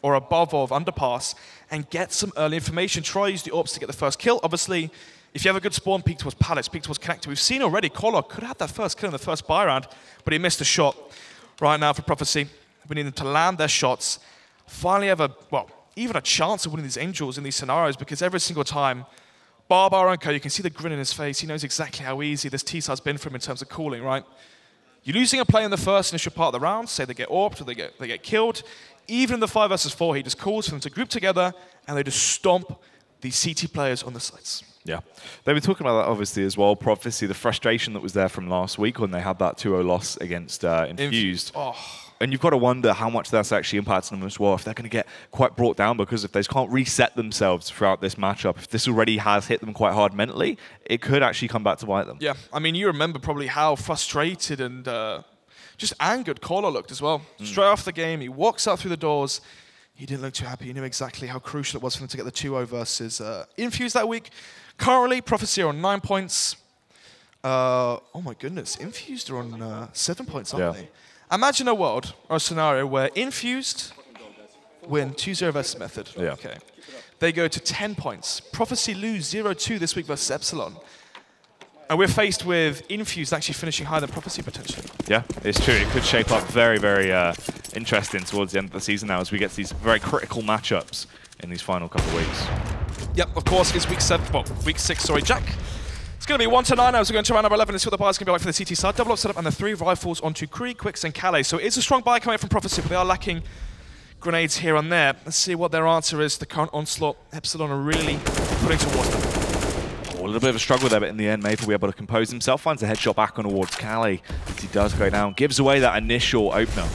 or above of underpass, and get some early information. Try use the ops to get the first kill. Obviously, if you have a good spawn, peek towards pallets, peek towards connector. We've seen already, Collar could have had that first kill in the first buy round, but he missed a shot. Right now for Prophecy, we need them to land their shots, finally have a, well, even a chance of winning these Angels in these scenarios, because every single time, Barbar and Co, you can see the grin in his face. He knows exactly how easy this T-side's been for him in terms of cooling, right? You're losing a play in the first initial part of the round, say they get AWPed or they get killed. Even in the 5 versus 4, he just calls for them to group together and they just stomp these CT players on the sides. Yeah, they were talking about that obviously as well. Prophecy, the frustration that was there from last week when they had that 2-0 loss against Infused. And you've got to wonder how much that's actually impacting them as well. If they're going to get quite brought down because if they can't reset themselves throughout this matchup, if this already has hit them quite hard mentally, it could actually come back to bite them. Yeah, I mean, you remember probably how frustrated and just angered Collar looked as well. Straight off the game, he walks out through the doors. He didn't look too happy. He knew exactly how crucial it was for them to get the 2-0 versus Infused that week. Currently, Prophecy are on 9 points. Oh my goodness, Infused are on 7 points, aren't they? Imagine a world or a scenario where Infused win 2-0 versus Method. Yeah. Okay. They go to 10 points. Prophecy lose 0-2 this week versus Epsilon. And we're faced with Infused actually finishing higher than Prophecy potentially. Yeah, it's true. It could shape up very, very interesting towards the end of the season now as we get to these very critical matchups in these final couple of weeks. Yep, of course, it's week 6, sorry, Jack. It's going to be 1-9 as we go into round number 11. Let's see what the buy's going to be like for the CT side. Double up setup and the 3 rifles onto Kree, Quicks, and Calais. So it's a strong buy coming from Prophecy, but they are lacking grenades here and there. Let's see what their answer is. The current onslaught, Epsilon are really putting towards them. Oh, a little bit of a struggle there, but in the end, Maple will be able to compose himself. Finds a headshot back on towards Calais as he does go down. Gives away that initial opener.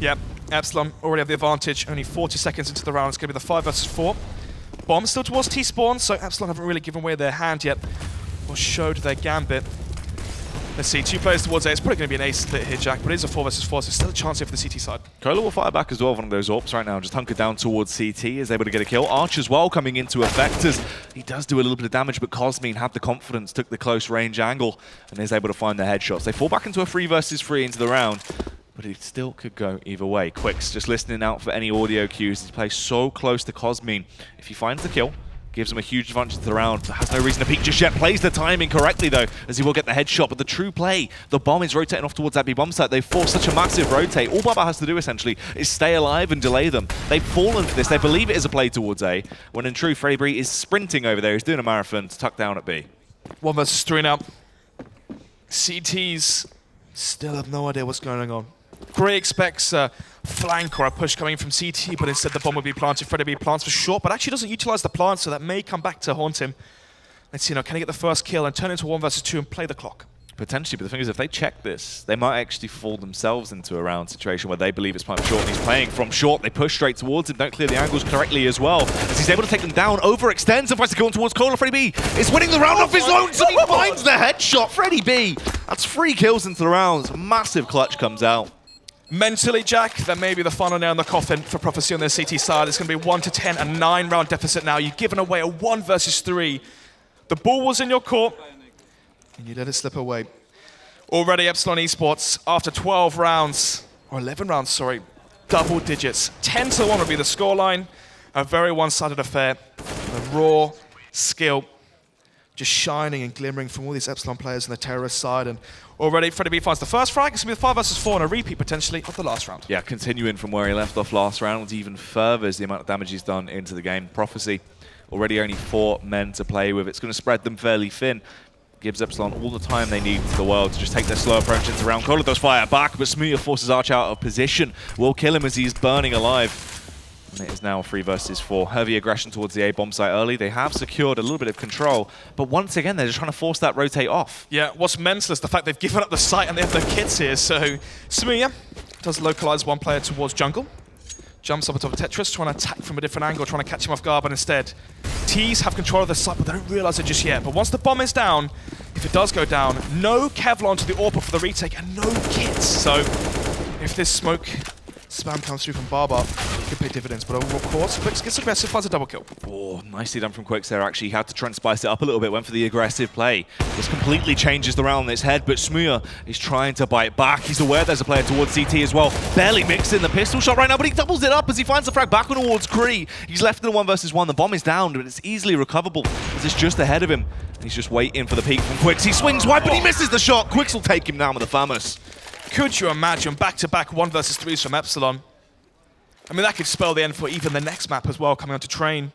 Yep, Epsilon already have the advantage. Only 40 seconds into the round. It's going to be the 5 versus 4. Bomb still towards T-spawn, so Epsilon haven't really given away their hand yet. Or showed their gambit. Let's see, 2 players towards A. It's probably going to be an ace split here, Jack, but it is a 4 versus 4, so still a chance here for the CT side. Cola will fire back as well, one of those AWPs right now, just hunkered down towards CT, is able to get a kill. Arch as well coming into effect as he does do a little bit of damage, but Cosme had the confidence, took the close range angle, and is able to find their headshots. They fall back into a 3 versus 3 into the round, but it still could go either way. Quicks just listening out for any audio cues. He plays so close to Cosme. If he finds the kill, gives him a huge advantage to the round. Has no reason to peek just yet. Plays the timing correctly, though, as he will get the headshot. But the true play, the bomb is rotating off towards that B bomb site. They've forced such a massive rotate. All Baba has to do, essentially, is stay alive and delay them. They've fallen for this. They believe it is a play towards A, when in true, Freddy Bree is sprinting over there. He's doing a marathon to tuck down at B. 1 versus 3 now. CTs still have no idea what's going on. Gray expects a flank or a push coming from CT, but instead the bomb will be planted. Freddy B plants for short, but actually doesn't utilize the plant, so that may come back to haunt him. Let's see now, can he get the first kill and turn into 1 versus 2 and play the clock? Potentially, but the thing is, if they check this, they might actually fall themselves into a round situation where they believe it's planted short and he's playing from short. They push straight towards him, don't clear the angles correctly as well. As he's able to take them down, overextends and finds to go on towards Cola. Freddy B is winning the round off his own, so he finds the headshot. Freddy B, that's 3 kills into the round. Massive clutch comes out. Mentally, Jack, that may be the final nail in the coffin for Prophecy on their CT side. It's going to be 1-10, a 9-round deficit now. You've given away a 1 versus 3. The ball was in your court, and you let it slip away. Already Epsilon Esports, after 12 rounds, or 11 rounds, sorry, double digits. 10-1 would be the scoreline. A very one-sided affair. A raw skill just shining and glimmering from all these Epsilon players on the terrorist side. And already Freddy B finds the first frag. It's going to be the 5 versus 4 and a repeat potentially of the last round. Yeah, continuing from where he left off last round, even furthers the amount of damage he's done into the game. Prophecy, already only 4 men to play with. It's going to spread them fairly thin. Gives Epsilon all the time they need to the world to just take their slow approach into round. Cola does fire back, but Smoothie forces Arch out of position. Will kill him as he's burning alive. And it is now 3 versus 4. Heavy aggression towards the A bomb site early. They have secured a little bit of control, but once again, they're just trying to force that rotate off. Yeah, what's mental is the fact they've given up the site and they have their kits here. So Smooya does localize one player towards jungle. Jumps up on top of Tetris, trying to attack from a different angle, trying to catch him off guard, but instead, T's have control of the site, but they don't realize it just yet. But once the bomb is down, if it does go down, no Kevlar to the AWP for the retake and no kits. So if this smoke spam comes through from Barbar, it could pay dividends. But overall, of course, Quicks gets aggressive, finds a double kill. Oh, nicely done from Quicks there, actually. He had to try and spice it up a little bit, went for the aggressive play. This completely changes the round on its head, but Smooya is trying to bite back. He's aware there's a player towards CT as well. Barely mixed in the pistol shot right now, but he doubles it up as he finds the frag back on towards Kree. He's left in a 1 versus 1. The bomb is down, but it's easily recoverable as it's just ahead of him. He's just waiting for the peek from Quicks. He swings wide, but he misses the shot. Quicks will take him down with the Famous. Could you imagine back-to-back 1 versus 3s from Epsilon? I mean, that could spell the end for even the next map as well, coming on to Train.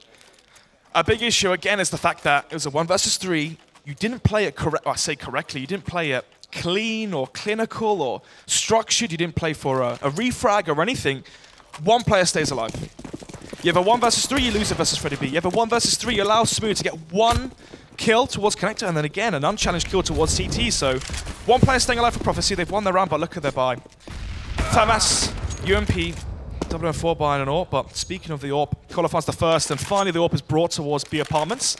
A big issue, again, is the fact that it was a 1 versus 3. You didn't play it correctly. You didn't play it clean or clinical or structured. You didn't play for a refrag or anything. One player stays alive. You have a 1 versus 3, you lose it versus Freddy B. You have a 1 versus 3, you allow Smooth to get 1 kill towards Connector, and then again, an unchallenged kill towards CT. So, 1 player staying alive for Prophecy. They've won their round, but look at their buy. Tamas, UMP, 004 buying an AWP, but speaking of the AWP, Kola finds the first, and finally the AWP is brought towards B apartments.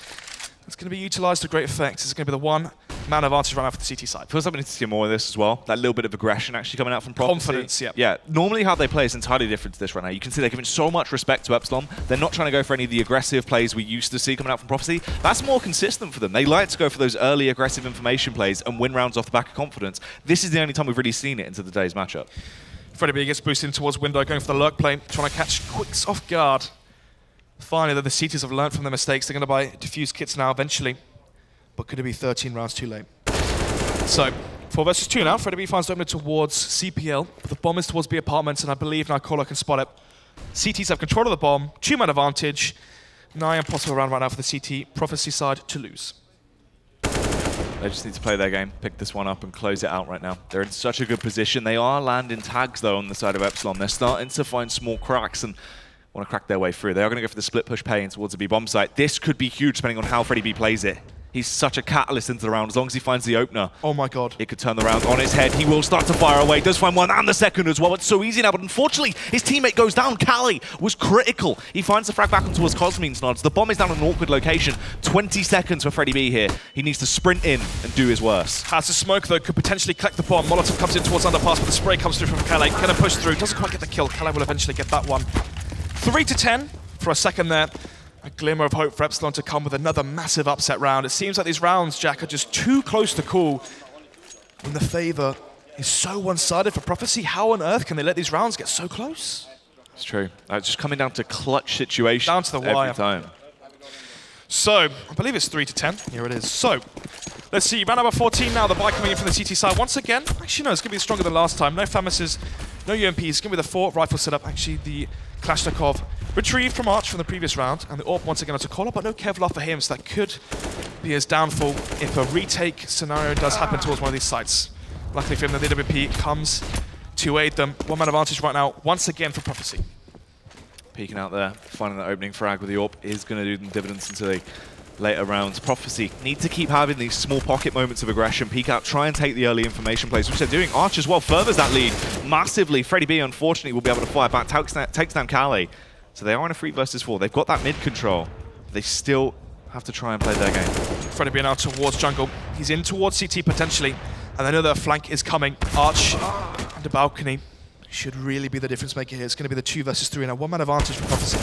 It's going to be utilized to great effect. It's going to be the 1-man advantage right now for the CT side. Feels like we need to see more of this as well. That little bit of aggression actually coming out from Prophecy. Confidence, yeah. Yeah, normally how they play is entirely different to this right now. You can see they're giving so much respect to Epsilon. They're not trying to go for any of the aggressive plays we used to see coming out from Prophecy. That's more consistent for them. They like to go for those early aggressive information plays and win rounds off the back of confidence. This is the only time we've really seen it into today's matchup. Freddy B gets boosted in towards window, going for the lurk play, trying to catch Quicks off guard. Finally, the CTs have learned from their mistakes. They're going to buy defuse kits now eventually. But could it be 13 rounds too late? So, 4 versus 2 now. Freddy B finds the opener towards CPL. But the bomb is towards B apartments, and I believe now Kola can spot it. CTs have control of the bomb. 2-man advantage. Nigh impossible round right now for the CT Prophecy side to lose. They just need to play their game, pick this one up and close it out right now. They're in such a good position. They are landing tags, though, on the side of Epsilon. They're starting to find small cracks and want to crack their way through. They are going to go for the split push pay in towards the B bomb site. This could be huge depending on how Freddy B plays it. He's such a catalyst into the round. As long as he finds the opener, oh my god, it could turn the round on his head. He will start to fire away. Does find one and the second as well. It's so easy now, but unfortunately, his teammate goes down. Kali was critical. He finds the frag back on towards Cosmine's nods. The bomb is down in an awkward location. 20 seconds for Freddy B here. He needs to sprint in and do his worst. Has the smoke, though, could potentially collect the bomb. Molotov comes in towards underpass, but the spray comes through from Kali. Gonna push through. Doesn't quite get the kill. Kali will eventually get that one. 3-10 for a second there. A glimmer of hope for Epsilon to come with another massive upset round. It seems like these rounds, Jack, are just too close to call. When the favor is so one-sided for Prophecy, how on earth can they let these rounds get so close? It's true. It's just coming down to clutch situations down to the wire. every time. So, I believe it's 3-10. Here it is. So, let's see. Round number 14 now. The buy coming in from the CT side. Once again, actually, no, it's going to be stronger than last time. No Famouses, no UMPs. It's going to be the 4 rifle setup. Actually, the Kalashnikov retrieved from Arch from the previous round. And the AWP once again onto Kola, but no Kevlar for him. So that could be his downfall if a retake scenario does happen towards one of these sites. Luckily for him, the DWP comes to aid them. 1-man advantage right now, once again for Prophecy. Peeking out there, finding that opening frag with the AWP is going to do them dividends into the later rounds. Prophecy need to keep having these small pocket moments of aggression, peek out, try and take the early information plays, which they're doing. Arch as well furthers that lead massively. Freddy B, unfortunately, will be able to fire back, takes down Kali. So they are in a 3 versus 4. They've got that mid control. They still have to try and play their game. Freddy B now towards jungle. He's in towards CT potentially, and they know their flank is coming. Arch and the balcony should really be the difference maker here. It's going to be the 2 versus 3 and a 1-man advantage for Prophecy.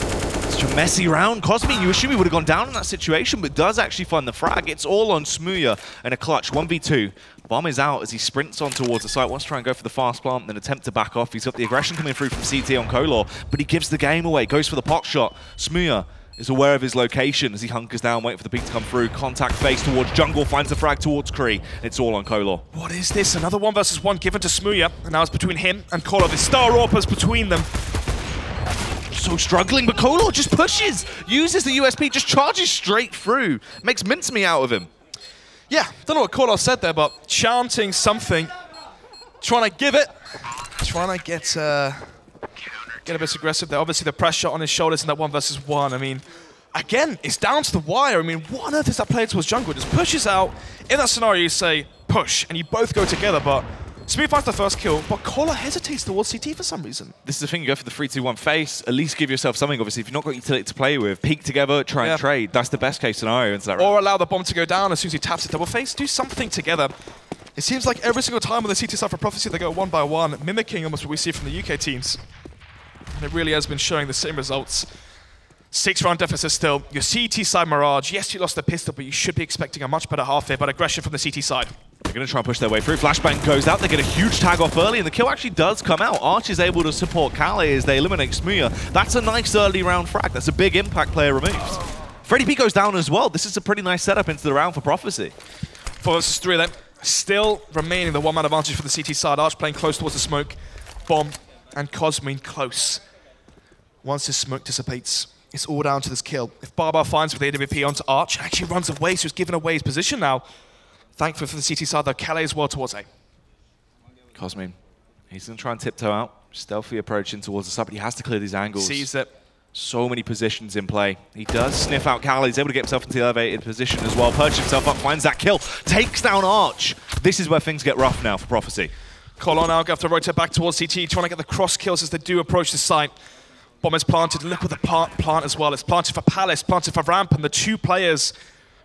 Such a messy round. Cosmi, you assume he would have gone down in that situation, but does actually find the frag. It's all on Smooya and a clutch. 1v2. Bomb is out as he sprints on towards the site. Wants to try and go for the fast plant, then attempt to back off. He's got the aggression coming through from CT on Kolor, but he gives the game away. Goes for the pot shot. Smooya is aware of his location as he hunkers down, waiting for the peak to come through. Contact face towards jungle, finds the frag towards Kree. It's all on Kolor. What is this? Another 1 versus 1 given to Smooya, and now it's between him and Kolor. The Star Orpers between them. So struggling, but Kolor just pushes, uses the USP, just charges straight through. Makes mincemeat out of him. Yeah, don't know what Kolor said there, but chanting something, trying to give it, trying to get get a bit aggressive there. Obviously, the pressure on his shoulders in that 1 versus 1. I mean, again, it's down to the wire. I mean, what on earth is that player towards jungle? Just pushes out. In that scenario, you say push, and you both go together, but Smooth finds the first kill, but Kola hesitates towards CT for some reason. This is the thing, you go for the 3-2-1 face, at least give yourself something. Obviously, if you've not got utility to play with, peek together, try and trade. That's the best case scenario into that round. Or allow the bomb to go down as soon as he taps it double face. Do something together. It seems like every single time on the CT side for Prophecy, they go 1 by 1, mimicking almost what we see from the UK teams. And it really has been showing the same results. 6-round deficit still. Your CT side Mirage, yes, you lost the pistol, but you should be expecting a much better half here, but aggression from the CT side. They're going to try and push their way through. Flashbang goes out. They get a huge tag off early, and the kill actually does come out. Arch is able to support Kale as they eliminate Smuya. That's a nice early round frag. That's a big impact player removed. Freddy B goes down as well. This is a pretty nice setup into the round for Prophecy. 4 versus 3 then. Still remaining the one-man advantage for the CT side. Arch playing close towards the smoke. Bomb and Cosmin close. Once his smoke dissipates, it's all down to this kill. If Barbar finds with the AWP onto Arch, actually runs away, so he's given away his position now. Thankfully for the CT side, though, Kale as well towards A. Cosmin, he's going to try and tiptoe out. Stealthy approaching towards the side, but he has to clear these angles. Sees it. So many positions in play. He does sniff out Kale. He's able to get himself into the elevated position as well. Perches himself up, finds that kill. Takes down Arch. This is where things get rough now for Prophecy. Colon now have to rotate back towards CT, trying to get the cross kills as they do approach the site. Bomb is planted. Look with the plant as well. It's planted for Palace, planted for Ramp, and the 2 players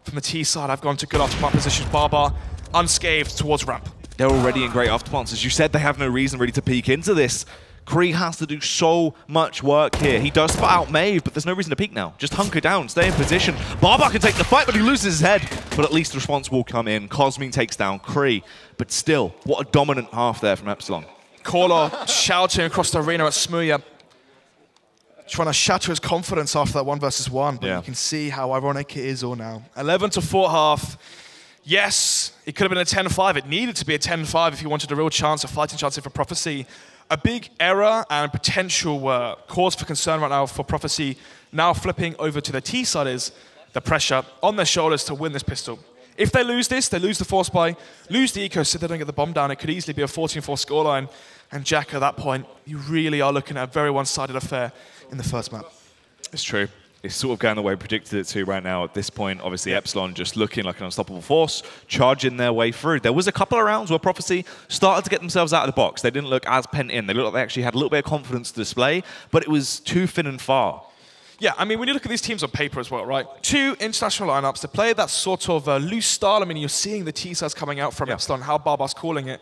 from the T side have gone to good afterplant positions. Barbar unscathed towards Ramp. They're already in great afterplants. As you said, they have no reason really to peek into this. Kree has to do so much work here. He does spot out Maeve, but there's no reason to peek now. Just hunker down, stay in position. Barbar can take the fight, but he loses his head. But at least the response will come in. Cosmin takes down Kree. But still, what a dominant half there from Epsilon. Caller shouting across the arena at Smuya. Trying to shatter his confidence after that 1 versus 1, but you can see how ironic it is all now. 11-4 half. Yes, it could have been a 10-5. It needed to be a 10-5 if you wanted a real chance, a fighting chance here for Prophecy. A big error and potential cause for concern right now for Prophecy. Now flipping over to the T side is the pressure on their shoulders to win this pistol. If they lose this, they lose the force buy, lose the eco, so they don't get the bomb down. It could easily be a 14-4 scoreline. And Jack, at that point, you really are looking at a very one-sided affair in the first map. It's true. It's sort of going the way we predicted it to right now. At this point, obviously, Epsilon just looking like an unstoppable force, charging their way through. There was a couple of rounds where Prophecy started to get themselves out of the box. They didn't look as pent in. They looked like they actually had a little bit of confidence to display, but it was too thin and far. Yeah, I mean, when you look at these teams on paper as well, right? 2 international lineups. They play that sort of loose style. I mean, you're seeing the T-sides coming out from Epsilon, how Barbar's calling it.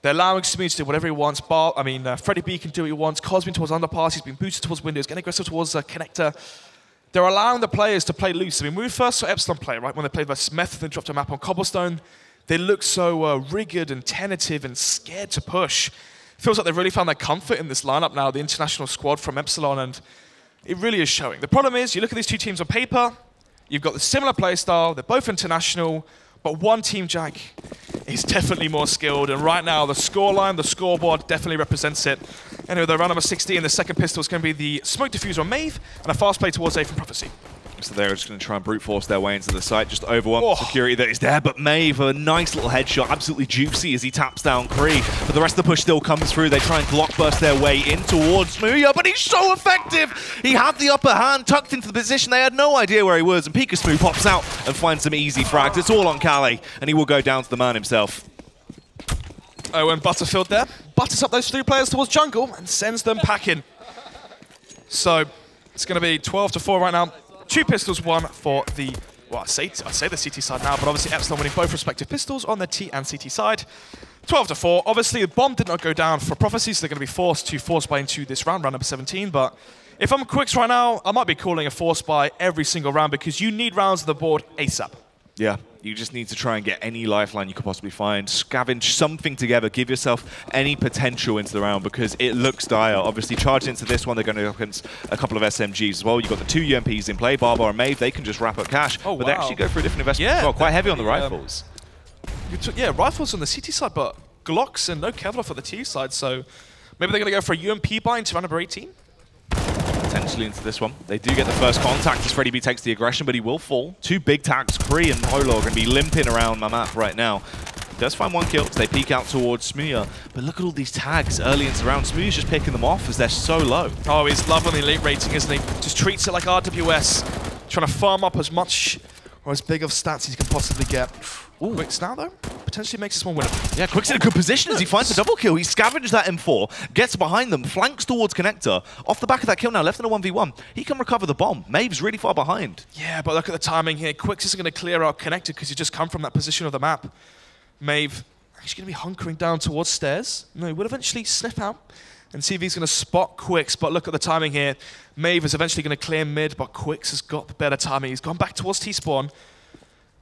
They're allowing Smooth to do whatever he wants. Freddy B can do what he wants. Cosmin towards underpass. He's been boosted towards windows, getting aggressive towards connector. They're allowing the players to play loose. I mean, when we first saw Epsilon play, right, when they played versus Method and dropped a map on Cobblestone, they looked so rigid and tentative and scared to push. Feels like they've really found their comfort in this lineup now, the international squad from Epsilon, and it really is showing. The problem is, you look at these 2 teams on paper, you've got the similar play style, they're both international, but one team, Jack, is definitely more skilled, and right now the scoreline, the scoreboard definitely represents it. Anyway, the round number 16, the second pistol is going to be the smoke diffuser on Maeve, and a fast play towards A from Prophecy. So they're just going to try and brute force their way into the site, just overwhelm security that is there, but Maeve, a nice little headshot, absolutely juicy as he taps down Kree, but the rest of the push still comes through. They try and Glock burst their way in towards Smuya, but he's so effective! He had the upper hand, tucked into the position, they had no idea where he was, and Pika Smoo pops out and finds some easy frags. It's all on Kale, and he will go down to the man himself. Oh, and Butterfield there, butters up those 3 players towards jungle and sends them packing. So, it's going to be 12-4 right now. 2 pistols, 1 for the, well, I say the CT side now, but obviously Epsilon winning both respective pistols on the T and CT side. 12-4. Obviously, the bomb did not go down for Prophecy, so they're going to be forced to force buy into this round number 17. But if I'm Quicks right now, I might be calling a force buy every single round because you need rounds on the board ASAP. Yeah, you just need to try and get any lifeline you could possibly find. Scavenge something together. Give yourself any potential into the round because it looks dire. Obviously, charged into this one, they're going to go against a couple of SMGs as well. You've got the 2 UMPs in play. Barbar and Maeve, they can just wrap up cash. Oh, but they actually go for a different investment as well. Quite heavy on the rifles. Rifles on the CT side, but Glocks and no Kevlar for the T side. So maybe they're going to go for a UMP buy into round number 18. Potentially into this one. They do get the first contact as Freddy B takes the aggression, but he will fall. 2 big tags, Kree and Holo, are going to be limping around my map right now. Does find one kill, so they peek out towards Smooya. But look at all these tags early into the round. Smooya's just picking them off as they're so low. Oh, he's loving the elite rating, isn't he? Just treats it like RWS, trying to farm up as much or as big of stats as he can possibly get. Ooh. Quicks now, though, potentially makes this one winnable. Yeah, Quick's in a good position as he finds a double kill. He scavenges that M4, gets behind them, flanks towards Connector. Off the back of that kill now, left in a 1v1. He can recover the bomb. Maeve's really far behind. Yeah, but look at the timing here. Quicks isn't going to clear out Connector because he just come from that position of the map. Maeve actually going to be hunkering down towards stairs. No, he will eventually slip out and see if he's going to spot Quicks. But look at the timing here. Maeve is eventually going to clear mid, but Quicks has got the better timing. He's gone back towards T-spawn.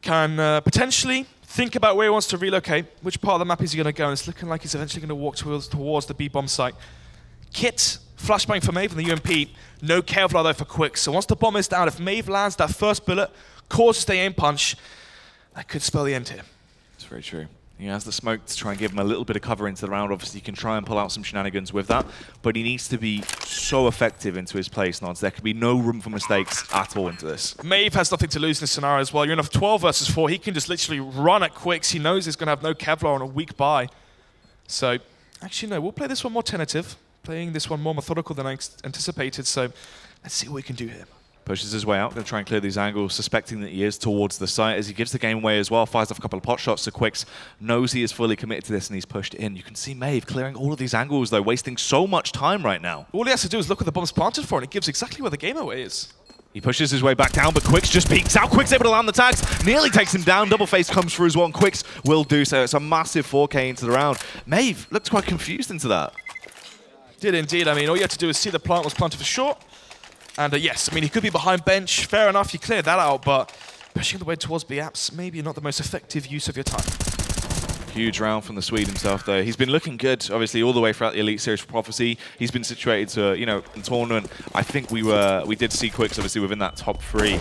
Can potentially think about where he wants to relocate. Which part of the map is he going to go? And it's looking like he's eventually going to walk towards the B-bomb site. Kit, flashbang for Maeve and the UMP. No Kevlar though for Quicks. So once the bomb is down, if Maeve lands that first bullet, causes the aim punch, that could spell the end here. It's very true. He has the smoke to try and give him a little bit of cover into the round. Obviously, he can try and pull out some shenanigans with that, but he needs to be so effective into his place nods. There can be no room for mistakes at all into this. Maeve has nothing to lose in this scenario as well. You're in a 12 versus 4. He can just literally run at Quicks. He knows he's going to have no Kevlar on a weak buy. So, actually, no, we'll play this one more tentative, playing this one more methodical than I anticipated. So, let's see what we can do here. Pushes his way out, going to try and clear these angles, suspecting that he is towards the site as he gives the game away as well, fires off a couple of pot shots, so Quicks knows he is fully committed to this and he's pushed in. You can see Maeve clearing all of these angles though, wasting so much time right now. All he has to do is look at the bombs planted for and it gives exactly where the game away is. He pushes his way back down, but Quicks just peeks out. Quicks able to land the tags, nearly takes him down. Double face comes through as well, and Quicks will do so. It's a massive 4K into the round. Maeve looked quite confused into that. Did indeed. I mean, all you had to do is see the plant was planted for short. And yes, I mean, he could be behind bench. Fair enough, you cleared that out, but pushing the way towards B-apps, maybe not the most effective use of your time. Huge round from the Swede himself, though. He's been looking good, obviously, all the way throughout the Elite Series for Prophecy. He's been situated to, you know, in tournament. I think we did see Quicks, obviously, within that top 3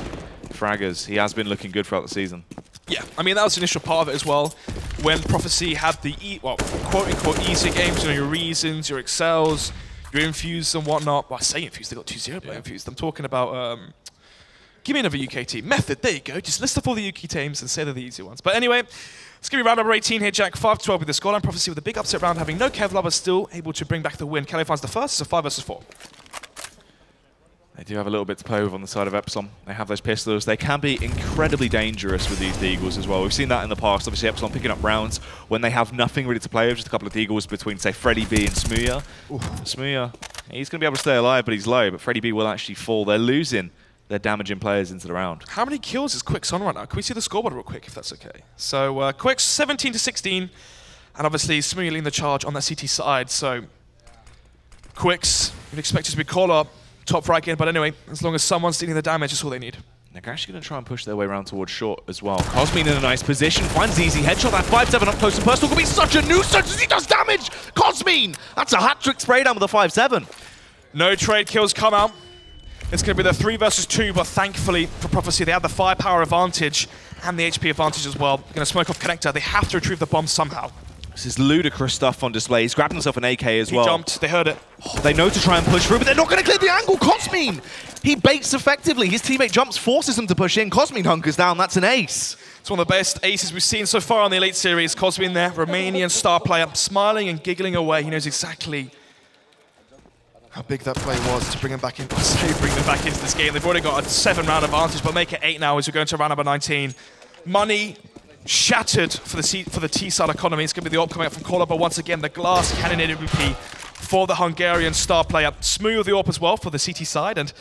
fraggers. He has been looking good throughout the season. Yeah, I mean, that was the initial part of it as well. When Prophecy had the, quote-unquote, easier games, you know, your Reasons, your Excels, your Infused and whatnot. Well, I say Infused, they got 2-0 by Infused. I'm talking about, give me another UK team. Method, there you go. Just list off all the UK teams and say they're the easy ones. But anyway, it's going to be round number 18 here, Jack. 5-12 with the scoreline. Prophecy with a big upset round, having no Kevlar, but still able to bring back the win. Cali finds the first, so 5 versus 4. They do have a little bit to play with on the side of Epsilon. They have those pistols. They can be incredibly dangerous with these Deagles as well. We've seen that in the past. Obviously, Epsilon picking up rounds when they have nothing really to play with, just a couple of Deagles between, say, Freddy B and Smooya. Smooya, he's going to be able to stay alive, but he's low. But Freddy B will actually fall. They're losing their damaging players into the round. How many kills is Quicks on right now? Can we see the scoreboard real quick, if that's okay? So, Quicks 17-16, and obviously Smooya leading the charge on that CT side. So, Quicks, you'd expect it to be call-up. Top right again, but anyway, as long as someone's dealing the damage, that's all they need. They're actually going to try and push their way around towards short as well. Cosmin in a nice position, finds the easy headshot. That 5-7 up close and personal could be such a nuisance as he does damage! Cosmin! That's a hat-trick spray down with a 5-7. No trade kills come out. It's going to be the 3 versus 2, but thankfully for Prophecy, they have the firepower advantage and the HP advantage as well. They're going to smoke off Connector. They have to retrieve the bomb somehow. This is ludicrous stuff on display. He's grabbed himself an AK as well. He jumped. They heard it. Oh, they know to try and push through, but they're not going to clear the angle. Cosmin! He baits effectively. His teammate jumps, forces him to push in. Cosmin hunkers down. That's an ace. It's one of the best aces we've seen so far on the Elite Series. Cosmin there, Romanian star player, smiling and giggling away. He knows exactly how big that play was to bring him back in. Bring them back into this game. They've already got a 7-round advantage, but make it 8 now as we go into round number 19. Money shattered for the T-side economy. It's going to be the AWP coming out from Call-Up, but once again, the glass cannonated MVP for the Hungarian star player. Smooth with the AWP as well for the CT side. And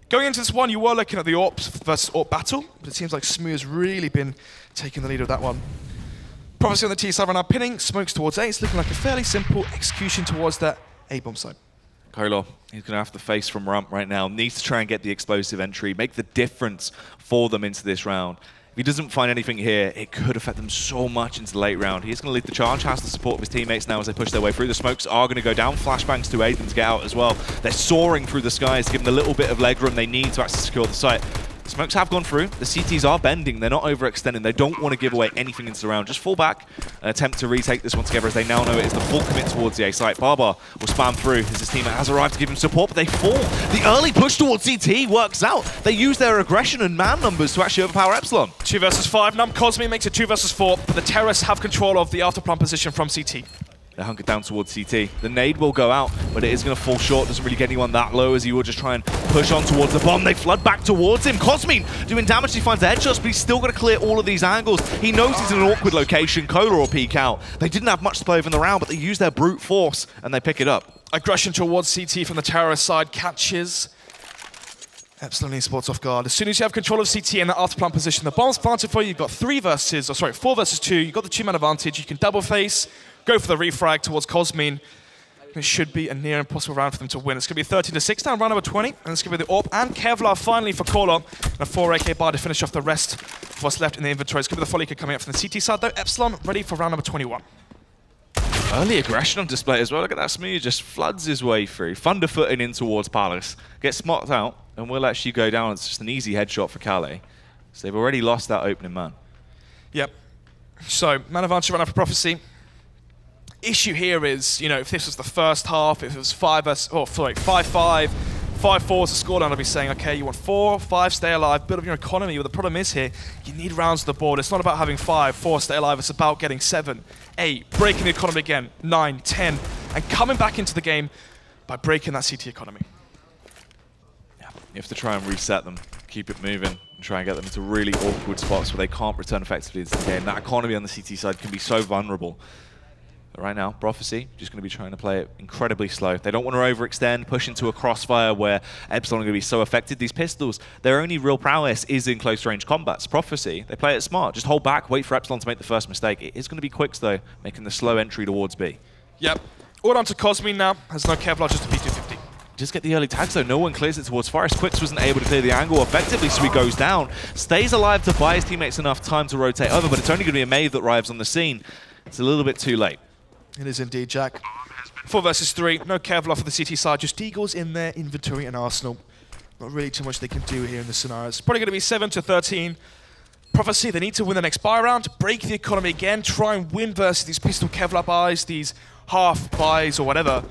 going into this one, you were looking at the AWP versus AWP battle, but it seems like Smooth has really been taking the lead of that one. Prophecy on the T-side right now, pinning, smokes towards A. It's looking like a fairly simple execution towards that A-bomb side. Kolo, he's going to have to face from ramp right now. Needs to try and get the explosive entry, make the difference for them into this round. If he doesn't find anything here, it could affect them so much into the late round. He's going to lead the charge, has the support of his teammates now as they push their way through. The smokes are going to go down. Flashbangs to aid them to get out as well. They're soaring through the skies to give them a little bit of leg room they need to actually secure the site. Smokes have gone through. The CTs are bending. They're not overextending. They don't want to give away anything into the round. Just fall back and attempt to retake this one together, as they now know it is the full commit towards the A site. Barbar will spam through as his teammate has arrived to give him support, but they fall. The early push towards CT works out. They use their aggression and man numbers to actually overpower Epsilon. 2 versus 5. Now Cosme makes it 2 versus 4, but the terrorists have control of the afterplan position from CT. They hunker down towards CT. The nade will go out, but it is going to fall short. Doesn't really get anyone that low, as he will just try and push on towards the bomb. They flood back towards him. Cosme doing damage. He finds the headshots, but he's still got to clear all of these angles. He knows he's in an awkward location. Cola will peek out. They didn't have much to play over in the round, but they use their brute force, and they pick it up. Aggression towards CT from the terrorist side catches Epsilon Esports off guard. As soon as you have control of CT in the afterplan position, the bomb's planted for you. You've got 4 versus 2. You've got the 2-man advantage. You can double face. Go for the refrag towards Cosme. It should be a near impossible round for them to win. It's going to be 13-6 down, round number 20. And it's going to be the AWP and Kevlar finally for Caller. And a 4 AK bar to finish off the rest of what's left in the inventory. It's going to be the Folika coming up from the CT side, though. Epsilon ready for round number 21. Early aggression on display as well. Look at that. Smooth just floods his way through. Thunderfooting in towards Palace. Gets smocked out and will actually go down. It's just an easy headshot for Calais. So they've already lost that opening man. Yep. So, man advantage run up for Prophecy. Issue here is, you know, if this was the first half, if it was 5-5, 5-4 is the scoreline, I'd be saying, okay, you want 4, 5, stay alive, build up your economy. But the problem is here, you need rounds on the board. It's not about having 5, 4, stay alive. It's about getting 7, 8, breaking the economy again, 9, 10, and coming back into the game by breaking that CT economy. Yeah, you have to try and reset them, keep it moving, and try and get them into really awkward spots where they can't return effectively into the game. That economy on the CT side can be so vulnerable. But right now, Prophecy just going to be trying to play it incredibly slow. They don't want to overextend, push into a crossfire where Epsilon are going to be so affected. These pistols, their only real prowess is in close-range combats. Prophecy, they play it smart. Just hold back, wait for Epsilon to make the first mistake. It is going to be Quicks, though, making the slow entry towards B. Yep. All on to Cosme now. Has no Kevlar, just a P250. Just get the early tags, though. No one clears it towards Forest. Quicks wasn't able to clear the angle effectively, so he goes down. Stays alive to buy his teammates enough time to rotate over, but it's only going to be a Maeve that arrives on the scene. It's a little bit too late. It is indeed, Jack. 4 versus 3, no Kevlar for the CT side, just Deagles in their inventory and arsenal. Not really too much they can do here in this scenario. It's probably going to be 7-13. Prophecy, they need to win the next buy round, break the economy again, try and win versus these pistol Kevlar buys, these half buys or whatever.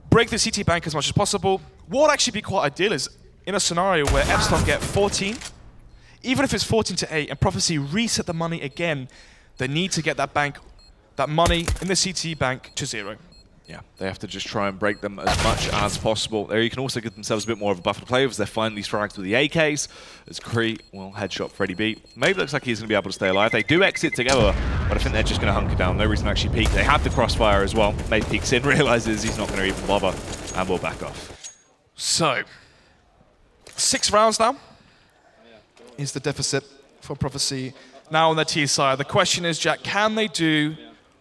Break the CT bank as much as possible. What would actually be quite ideal is in a scenario where Epsilon get 14, even if it's 14-8, and Prophecy reset the money again, they need to get that bank, that money in the CT bank to 0. Yeah, they have to just try and break them as much as possible. There you can also give themselves a bit more of a buffer to play with as they're finding these frags with the AKs. As Cree will headshot Freddy B. Maybe looks like he's going to be able to stay alive. They do exit together, but I think they're just going to hunker down. No reason to actually peek. They have the crossfire as well. Maeve peeks in, realizes he's not going to even bother, and will back off. So, 6 rounds now is the deficit for Prophecy. Now on their T side, the question is, Jack, can they do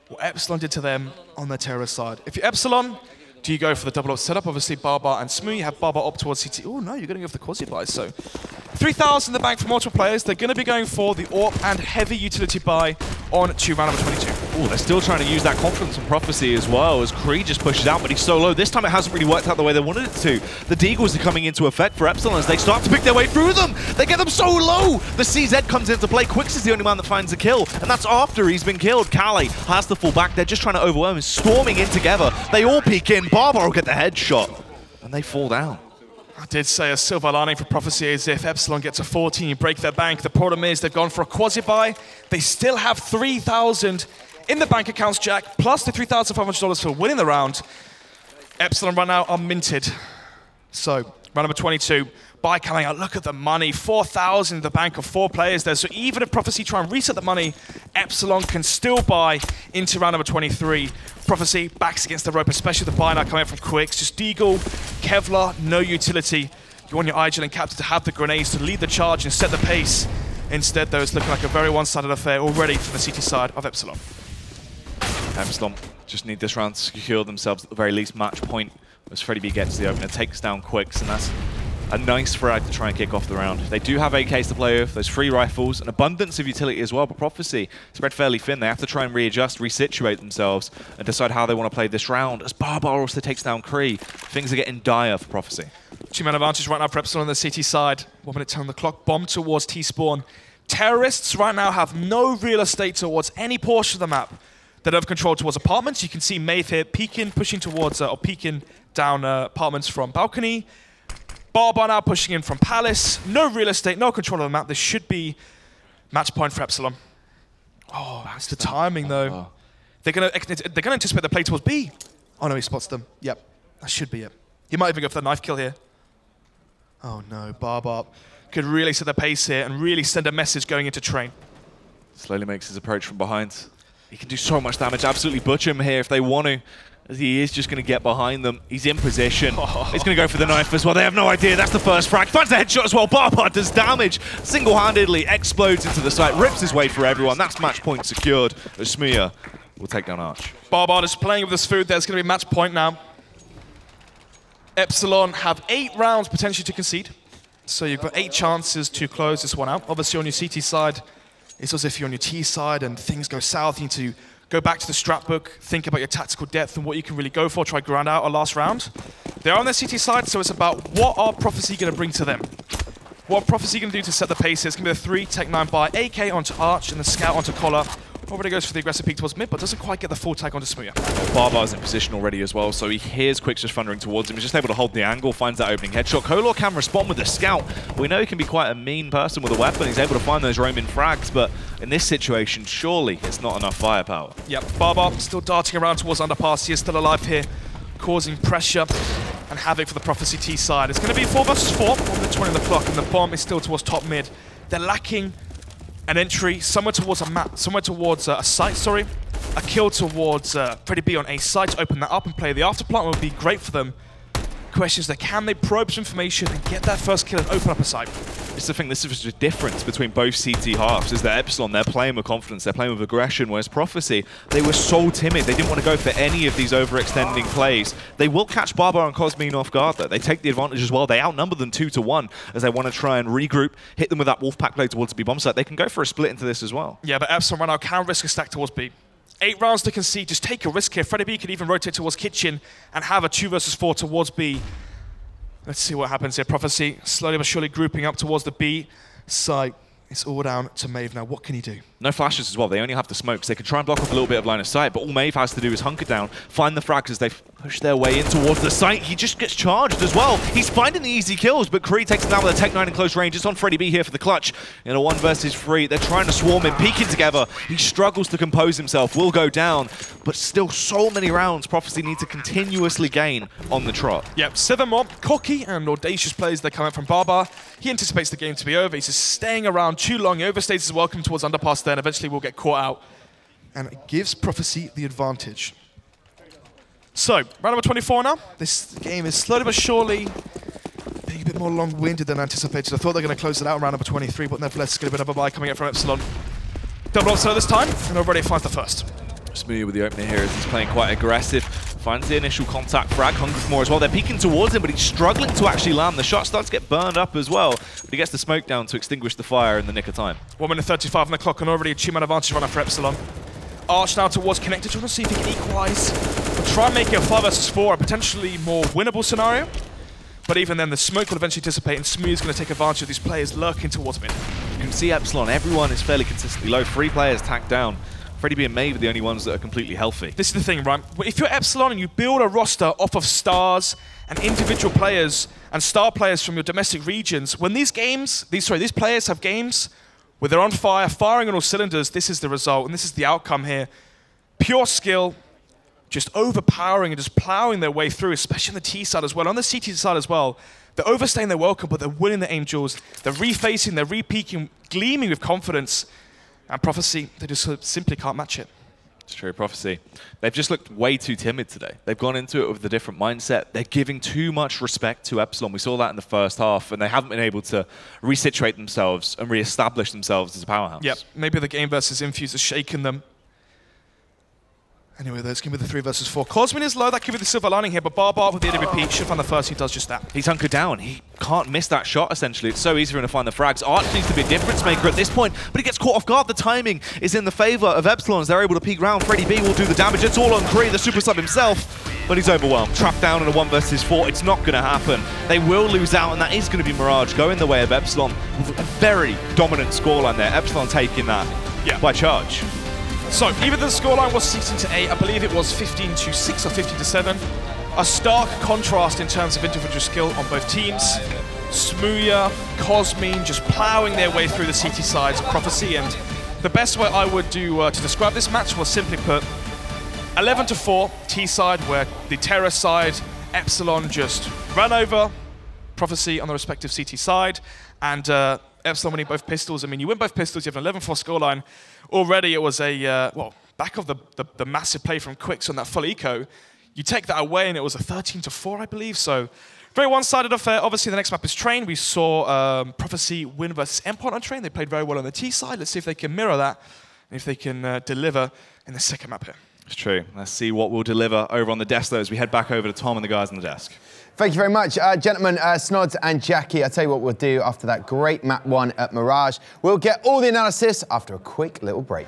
what Epsilon did to them on their terrorist side? If you're Epsilon, do you go for the double up setup? Obviously, Barbar and Smooth. You have Barbar up towards CT. Oh, no, you're going to go for the quasi buys. So, 3,000 in the bank for multiple players. They're going to be going for the AWP and heavy utility buy on to round number 22. Oh, they're still trying to use that confidence and Prophecy as well as Cree just pushes out, but he's so low. This time it hasn't really worked out the way they wanted it to. The Deagles are coming into effect for Epsilon as they start to pick their way through them. They get them so low. The CZ comes into play. Quicks is the only man that finds a kill, and that's after he's been killed. Calais has the full back. They're just trying to overwhelm him, storming in together. They all peek in. Barbar will get the headshot, and they fall down. I did say a silver lining for Prophecy is if Epsilon gets a 14, you break their bank. The problem is they've gone for a quasi-buy. They still have 3,000 in the bank accounts, Jack, plus the $3,500 for winning the round. Epsilon right now are minted. So, round number 22, buy coming out. Look at the money, 4,000 in the bank of 4 players there. So even if Prophecy try and reset the money, Epsilon can still buy into round number 23. Prophecy backs against the rope, especially the buy now coming out from Quicks. Just Deagle, Kevlar, no utility. You want your IGL and Captain to have the grenades to lead the charge and set the pace. Instead, though, it's looking like a very one-sided affair already from the CT side of Epsilon. Epsilon just need this round to secure themselves at the very least match point as Freddy B gets the opener, takes down Quicks, and that's a nice frag to try and kick off the round. They do have AKs to play with, those 3 rifles, an abundance of utility as well, but Prophecy spread fairly thin. They have to try and readjust, resituate themselves, and decide how they want to play this round. As Barbar also takes down Cree, things are getting dire for Prophecy. Two-man advantage right now for Epsilon on the CT side. 1 minute 10 on the clock. Bomb towards T-spawn. Terrorists right now have no real estate towards any portion of the map that have control towards apartments. You can see Maeve here peeking, pushing towards, or peeking down apartments from balcony. Barbar now pushing in from Palace. No real estate, no control of the map. This should be match point for Epsilon. Oh, that's the timing though. They're gonna anticipate the play towards B. Oh no, he spots them. Yep, that should be it. He might even go for the knife kill here. Oh no, Barbar could really set the pace here and really send a message going into train. Slowly makes his approach from behind. He can do so much damage, absolutely butcher him here if they want to. As he is just going to get behind them. He's in position. He's going to go for the knife as well. They have no idea. That's the first frag. Finds the headshot as well. Barbar does damage. Single-handedly explodes into the site. Rips his way for everyone. That's match point secured. Smia will take down Arch. Barbar is playing with this food. There's going to be match point now. Epsilon have 8 rounds potentially to concede. So you've got 8 chances to close this one out. Obviously on your CT side, it's as if you're on your T side and things go south. You need to go back to the strat book, think about your tactical depth and what you can really go for, try to grind out a last round. They're on their CT side, so it's about what are Prophecy going to bring to them? What Prophecy going to do to set the pace? It's going to be a 3 Tech 9 by AK onto Arch and the Scout onto Collar. Already goes for the aggressive peek towards mid, but doesn't quite get the full tag onto Smooya. Barbar's in position already as well, so he hears Quicks just thundering towards him. He's just able to hold the angle, finds that opening headshot. Color can respond with the Scout. We know he can be quite a mean person with a weapon. He's able to find those roaming frags, but in this situation, surely it's not enough firepower. Yep, Barbar still darting around towards underpass. He is still alive here, causing pressure and havoc for the Prophecy T side. It's going to be 4 versus 4 on the 20 on the clock, and the bomb is still towards top mid. They're lacking an entry somewhere towards a map, somewhere towards a site, sorry. A kill towards Freddy B on A site to open that up and play the afterplant would be great for them. Question is, can they probe some information and get that first kill and open up a site? It's the thing, this is the difference between both CT halves, is that Epsilon, they're playing with confidence, they're playing with aggression, whereas Prophecy, they were so timid, they didn't want to go for any of these overextending plays. They will catch Barbar and Cosmine off guard though. They take the advantage as well. They outnumber them 2 to 1 as they want to try and regroup, hit them with that Wolfpack play towards the B bomb site. They can go for a split into this as well. Yeah, but Epsilon right now can risk a stack towards B. 8 rounds to concede, just take a risk here. Freddy B could even rotate towards Kitchen and have a 2 versus 4 towards B. Let's see what happens here. Prophecy slowly but surely grouping up towards the B side. It's all down to Maeve now. What can he do? No flashes as well. They only have the smokes. They can try and block off a little bit of line of sight, but all Maeve has to do is hunker down, find the frags as they push their way in towards the site. He just gets charged as well. He's finding the easy kills, but Kree takes him down with a Tech 9 in close range. It's on Freddy B here for the clutch. In a 1 versus 3, they're trying to swarm him, peeking together. He struggles to compose himself, will go down, but still so many rounds Prophecy need to continuously gain on the trot. Yep, 7 more cocky and audacious plays that come out from Barbar. He anticipates the game to be over. He's just staying around too long. He overstays his welcome towards underpass there, and eventually will get caught out. And it gives Prophecy the advantage. So, round number 24 now. This game is slowly but surely being a bit more long-winded than anticipated. I thought they were going to close it out in round number 23, but nevertheless, it's going to be another buy coming up from Epsilon. Double offset this time, and already finds the first. Smooya with the opener here as he's playing quite aggressive. Finds the initial contact frag, hungry for more as well. They're peeking towards him, but he's struggling to actually land. The shot starts to get burned up as well, but he gets the smoke down to extinguish the fire in the nick of time. 1 minute 35 on the clock, and already a 2-man advantage runner for Epsilon. Arch now towards connected, trying to see if he can equalize, or try and make it a 5 versus 4, a potentially more winnable scenario. But even then, the smoke will eventually dissipate, and Smooth's going to take advantage of these players lurking towards mid. You can see Epsilon, everyone is fairly consistently low. 3 players tacked down. Freddy B and Maeve are the only ones that are completely healthy. This is the thing, right? If you're Epsilon and you build a roster off of stars and individual players and star players from your domestic regions, when these players have games where they're on fire, firing on all cylinders, this is the result, and this is the outcome here. Pure skill, just overpowering and just plowing their way through, especially on the T side as well, on the CT side as well. They're overstaying their welcome, but they're winning the Angels. They're refacing, they're re-peaking, gleaming with confidence. And Prophecy, they just simply can't match it. It's true, Prophecy. They've just looked way too timid today. They've gone into it with a different mindset. They're giving too much respect to Epsilon. We saw that in the first half, and they haven't been able to resituate themselves and re-establish themselves as a powerhouse. Yep, maybe the game versus Infuse has shaken them. Anyway, there's going to be the 3 versus 4. Cosmin is low, that could be the silver lining here, but Barbar with the AWP should find the first, he does just that. He's hunkered down, he can't miss that shot essentially. It's so easy for him to find the frags. Arch needs to be a difference maker at this point, but he gets caught off guard. The timing is in the favor of Epsilon as they're able to peek round. Freddy B will do the damage, it's all on Kree, the super sub himself. but he's overwhelmed. Trapped down in a 1 versus 4, it's not going to happen. They will lose out, and that is going to be Mirage going the way of Epsilon with a very dominant scoreline there. Epsilon taking that by charge. So even though the scoreline was 16-8, I believe it was 15-6 or 15-7. A stark contrast in terms of individual skill on both teams. Smooya, Cosmine just plowing their way through the CT sides of Prophecy, and the best way I would do to describe this match was simply put 11-4 T side, where the Terror side, Epsilon just ran over Prophecy on the respective CT side, and Epsilon winning both pistols. I mean, you win both pistols, you have an 11-4 scoreline. Already it was a, well, back of the massive play from Quicks on that full eco. You take that away and it was a 13-4, I believe, so very one-sided affair. Obviously, the next map is Train. We saw Prophecy win versus Empire on Train. They played very well on the T side. Let's see if they can mirror that, and if they can deliver in the second map here. It's true. Let's see what we'll deliver over on the desk, though, as we head back over to Tom and the guys on the desk. Thank you very much. Gentlemen, Snods and Jackie, I'll tell you what we'll do after that great map 1 at Mirage. We'll get all the analysis after a quick little break.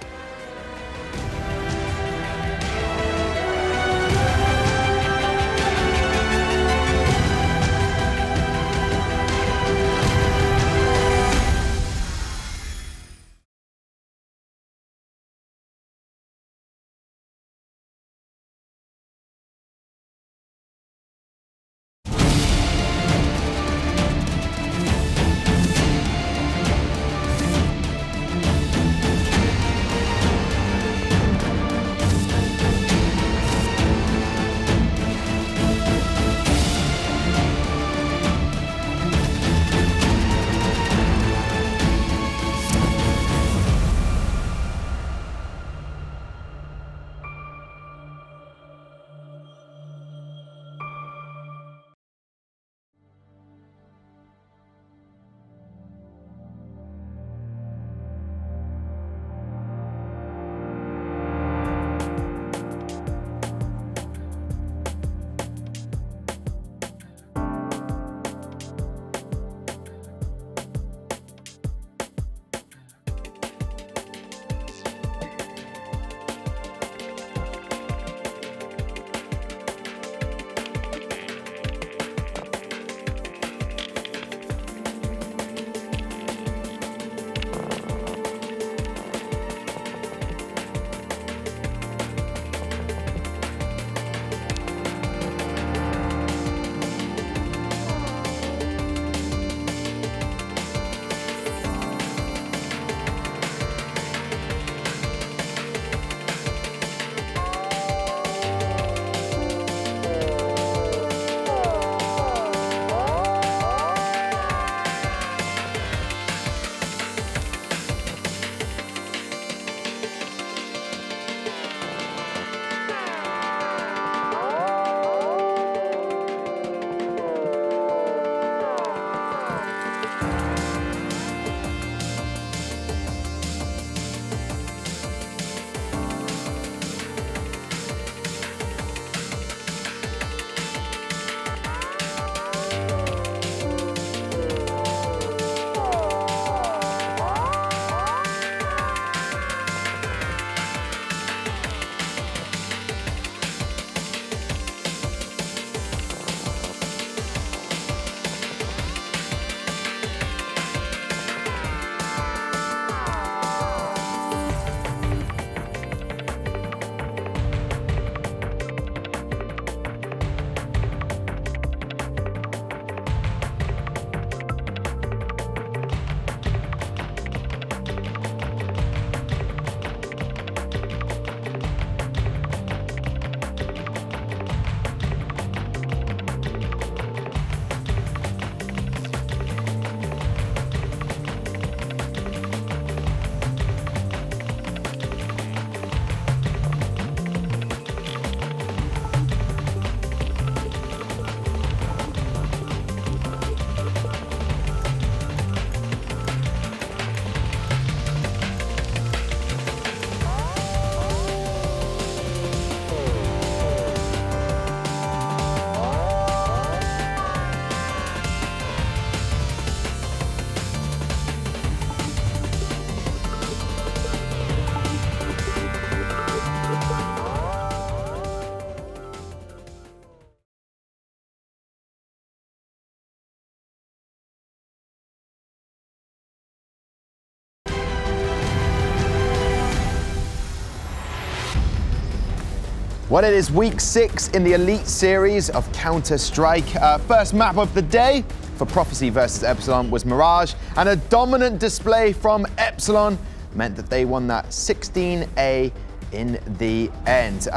Well, it is week 6 in the Elite Series of Counter-Strike. First map of the day for Prophecy versus Epsilon was Mirage, and a dominant display from Epsilon meant that they won that 16A in the end.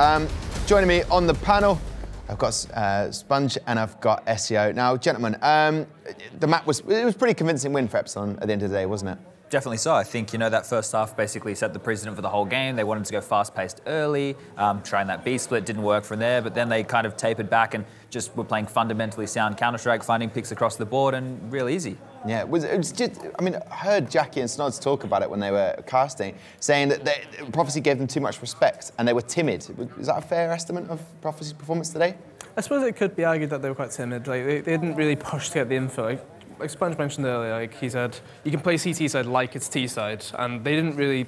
Joining me on the panel, I've got Sponge and I've got Csgo. Now, gentlemen, the map was a pretty convincing win for Epsilon at the end of the day, wasn't it? Definitely so. I think, that first half basically set the precedent for the whole game. They wanted to go fast-paced early, trying that B split, didn't work from there, but then they kind of tapered back and just were playing fundamentally sound Counter-Strike, finding picks across the board, and real easy. Yeah, it was just, I mean, I heard Jackie and Snods talk about it when they were casting, saying that Prophecy gave them too much respect and they were timid. Is that a fair estimate of Prophecy's performance today? I suppose it could be argued that they were quite timid. Like, they didn't really push to get the info. Like Sponge mentioned earlier, like he said, you can play CT side like it's T side, and they didn't really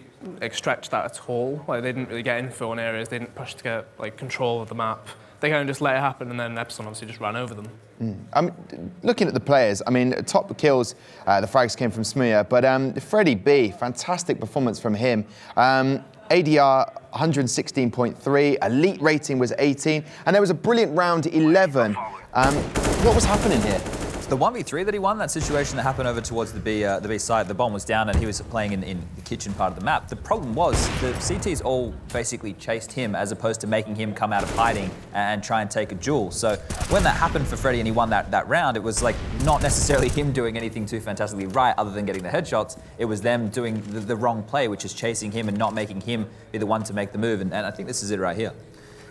stretch that at all. Like, they didn't really get info on areas. They didn't push to get control of the map. They kind of just let it happen, and then Epsilon obviously just ran over them. I mean, looking at the players, I mean, top kills, the frags came from Smuya, but Freddie B, fantastic performance from him. ADR 116.3, elite rating was 18, and there was a brilliant round 11. What was happening here? The 1v3 that he won, that situation that happened over towards the B side, the bomb was down and he was playing in the kitchen part of the map. The problem was the CTs all basically chased him as opposed to making him come out of hiding and try and take a duel. So when that happened for Freddie and he won that round, it was like not necessarily him doing anything too fantastically right other than getting the headshots. It was them doing the wrong play, which is chasing him and not making him be the one to make the move. And I think this is it right here.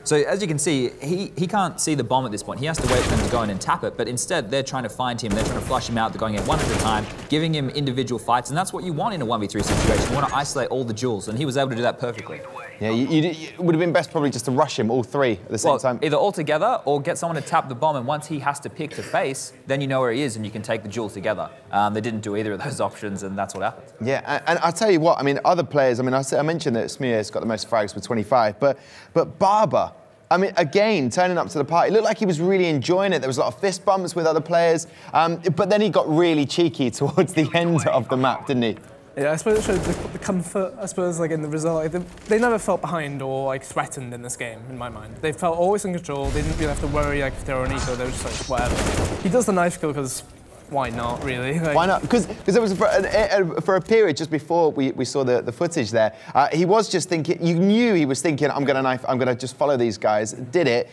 So as you can see, he can't see the bomb at this point. He has to wait for them to go in and tap it, but instead they're trying to find him, they're trying to flush him out, they're going in one at a time, giving him individual fights, and that's what you want in a 1v3 situation. You want to isolate all the duels, and he was able to do that perfectly. Yeah, it would have been best probably just to rush him, all three at the same time. Either all together or get someone to tap the bomb, and once he has to pick to face, then you know where he is and you can take the duels together. They didn't do either of those options, and that's what happened. Yeah, and I'll tell you what, I mean, other players, I mean, I mentioned that Smuya's got the most frags with 25, but Barber, I mean, again, turning up to the party, it looked like he was really enjoying it. There was a lot of fist bumps with other players, but then he got really cheeky towards the end of the map, didn't he? Yeah, I suppose it showed the comfort, I suppose, in the result. They never felt behind or threatened in this game, in my mind. They felt always in control. They didn't really have to worry if they were on eco. They were just whatever. He does the knife kill because why not, really? Why not? Because there was for a period just before we saw the footage there, he was just thinking, you knew he was thinking, I'm going to just follow these guys, did it.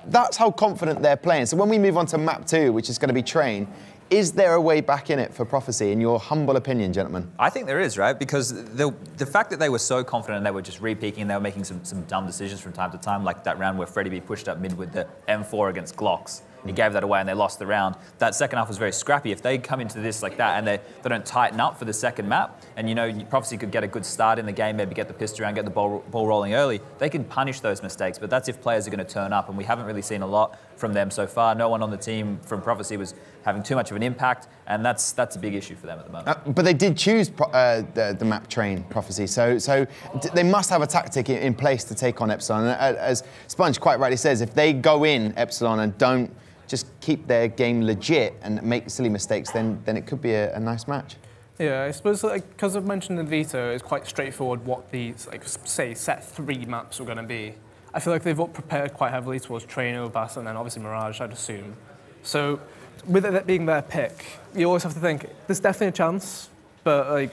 That's how confident they're playing. So when we move on to map 2, which is going to be Train, is there a way back in it for Prophecy, in your humble opinion, gentlemen? I think there is, right? Because the fact that they were so confident and they were just re-peeking and they were making some dumb decisions from time to time, like that round where Freddie B pushed up mid with the M4 against Glocks. He gave that away and they lost the round. That second half was very scrappy. If they come into this like that and they don't tighten up for the second map, and Prophecy could get a good start in the game, maybe get the pistol around, get the ball rolling early, they can punish those mistakes. But that's if players are going to turn up, and we haven't really seen a lot from them so far. No one on the team from Prophecy was having too much of an impact, and that's a big issue for them at the moment. But they did choose the map Train, Prophecy, so they must have a tactic in place to take on Epsilon. And as Sponge quite rightly says, if they go in Epsilon and don't just keep their game legit and make silly mistakes, then it could be a nice match. Yeah, I suppose because I've mentioned in Veto, it's quite straightforward what these, say, set 3 maps are going to be. I feel like they've all prepared quite heavily towards Train, Overpass, and then obviously Mirage, I'd assume. So with it being their pick, you always have to think, there's definitely a chance, but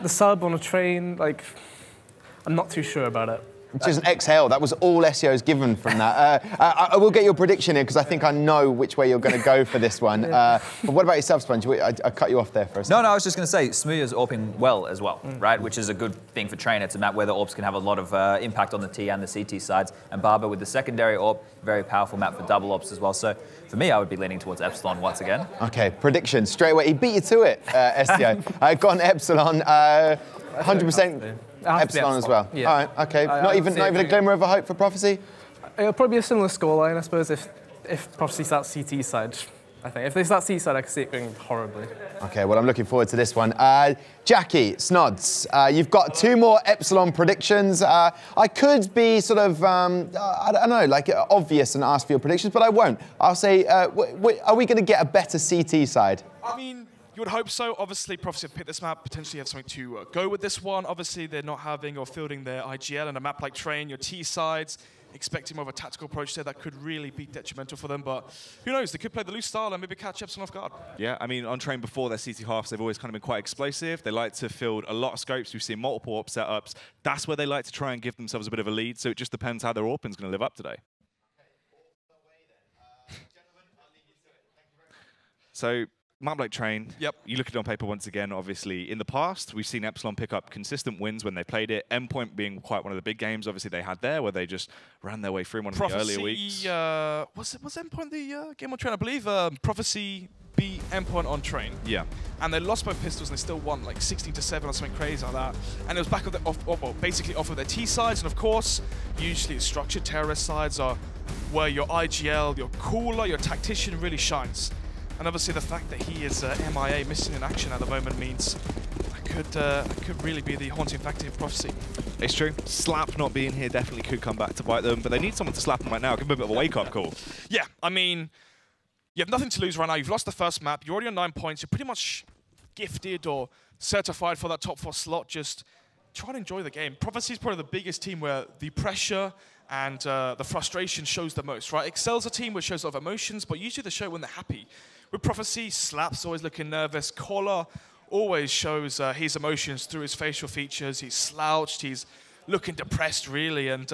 the sub on a Train, I'm not too sure about it. Just an exhale. That was all Csgo's given from that. I will get your prediction in because I think I know which way you're going to go for this one. But what about yourself, Sponge? I cut you off there for a second. No, I was just going to say, Smuya's AWPing well as well, right? Which is a good thing for Train. It's a map where the AWPs can have a lot of impact on the T and the CT sides. And Barber with the secondary AWP, very powerful map for double AWPs as well. So for me, I would be leaning towards Epsilon once again. Okay, prediction straight away. He beat you to it, Csgo. I got an Epsilon. 100%. Epsilon as well. Yeah. All right, okay. Not even a glimmer of a hope for Prophecy? It'll probably be a similar scoreline, I suppose, if Prophecy starts CT side, I think. If they start C side, I can see it going horribly. Okay, well, I'm looking forward to this one. Jackie, Snods, you've got 2 more Epsilon predictions. I could be sort of, I don't know, obvious and ask for your predictions, but I won't. I'll say, are we going to get a better CT side? I mean, you would hope so. Obviously, Prophecy have picked this map, potentially have something to go with this one. Obviously, they're not having or fielding their IGL in a map like Train, your T sides. expecting more of a tactical approach there that could really be detrimental for them. But who knows? They could play the loose style and maybe catch Epsilon off guard. Yeah, I mean, on Train before their CT halves, they've always kind of been quite explosive. They like to field a lot of scopes. We've seen multiple AWP setups. That's where they like to try and give themselves a bit of a lead. So it just depends how their AWP's going to live up today. So, map like Train, yep. You look at it on paper once again, obviously. In the past, we've seen Epsilon pick up consistent wins when they played it. Endpoint being quite one of the big games, obviously, they had there, where they just ran their way through in one of the earlier weeks. Was Endpoint the game on Train? I believe Prophecy beat Endpoint on Train. Yeah. And they lost both pistols and they still won like 16-7 or something crazy like that. And it was back basically off of their T sides. And of course, usually structured terrorist sides are where your IGL, your cooler, your tactician really shines. And obviously the fact that he is MIA, missing in action at the moment, means that could really be the haunting factor of Prophecy. It's true. Slap not being here definitely could come back to bite them, but they need someone to slap them right now. Give them a bit of a wake-up call. Yeah, I mean, you have nothing to lose right now. You've lost the first map. You're already on 9 points. You're pretty much gifted or certified for that top 4 slot. Just try and enjoy the game. Prophecy is probably the biggest team where the pressure and the frustration shows the most, right? Excel's a team which shows a lot of emotions, but usually they show it when they're happy. With Prophecy, Slap's always looking nervous. Collar always shows his emotions through his facial features. He's slouched, he's looking depressed, really. And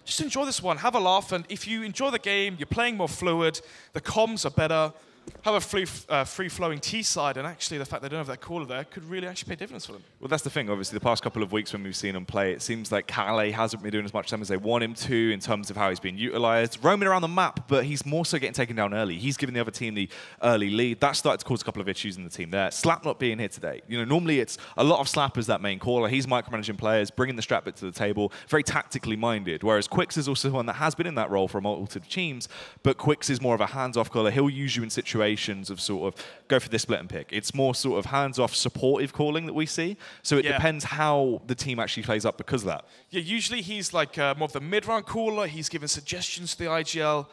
just enjoy this one, have a laugh. And if you enjoy the game, you're playing more fluid, the comms are better, have a free-flowing T side, and actually the fact they don't have that caller there could really actually pay dividends for them. Well, that's the thing. Obviously, the past couple of weeks when we've seen him play, it seems like Calais hasn't been doing as much time as they want him to in terms of how he's been utilized. Roaming around the map, but he's more so getting taken down early. He's giving the other team the early lead. That started to cause a couple of issues in the team there. Slap not being here today. You know, normally it's a lot of Slap as that main caller. He's micromanaging players, bringing the strap bit to the table, very tactically minded. Whereas Quix is also one that has been in that role for a multitude of teams, but Quix is more of a hands-off caller. He'll use you in situations of sort of go for this split and pick. It's more sort of hands-off supportive calling that we see. So it depends how the team actually plays up because of that. Yeah, usually he's like more of the mid-round caller. He's giving suggestions to the IGL.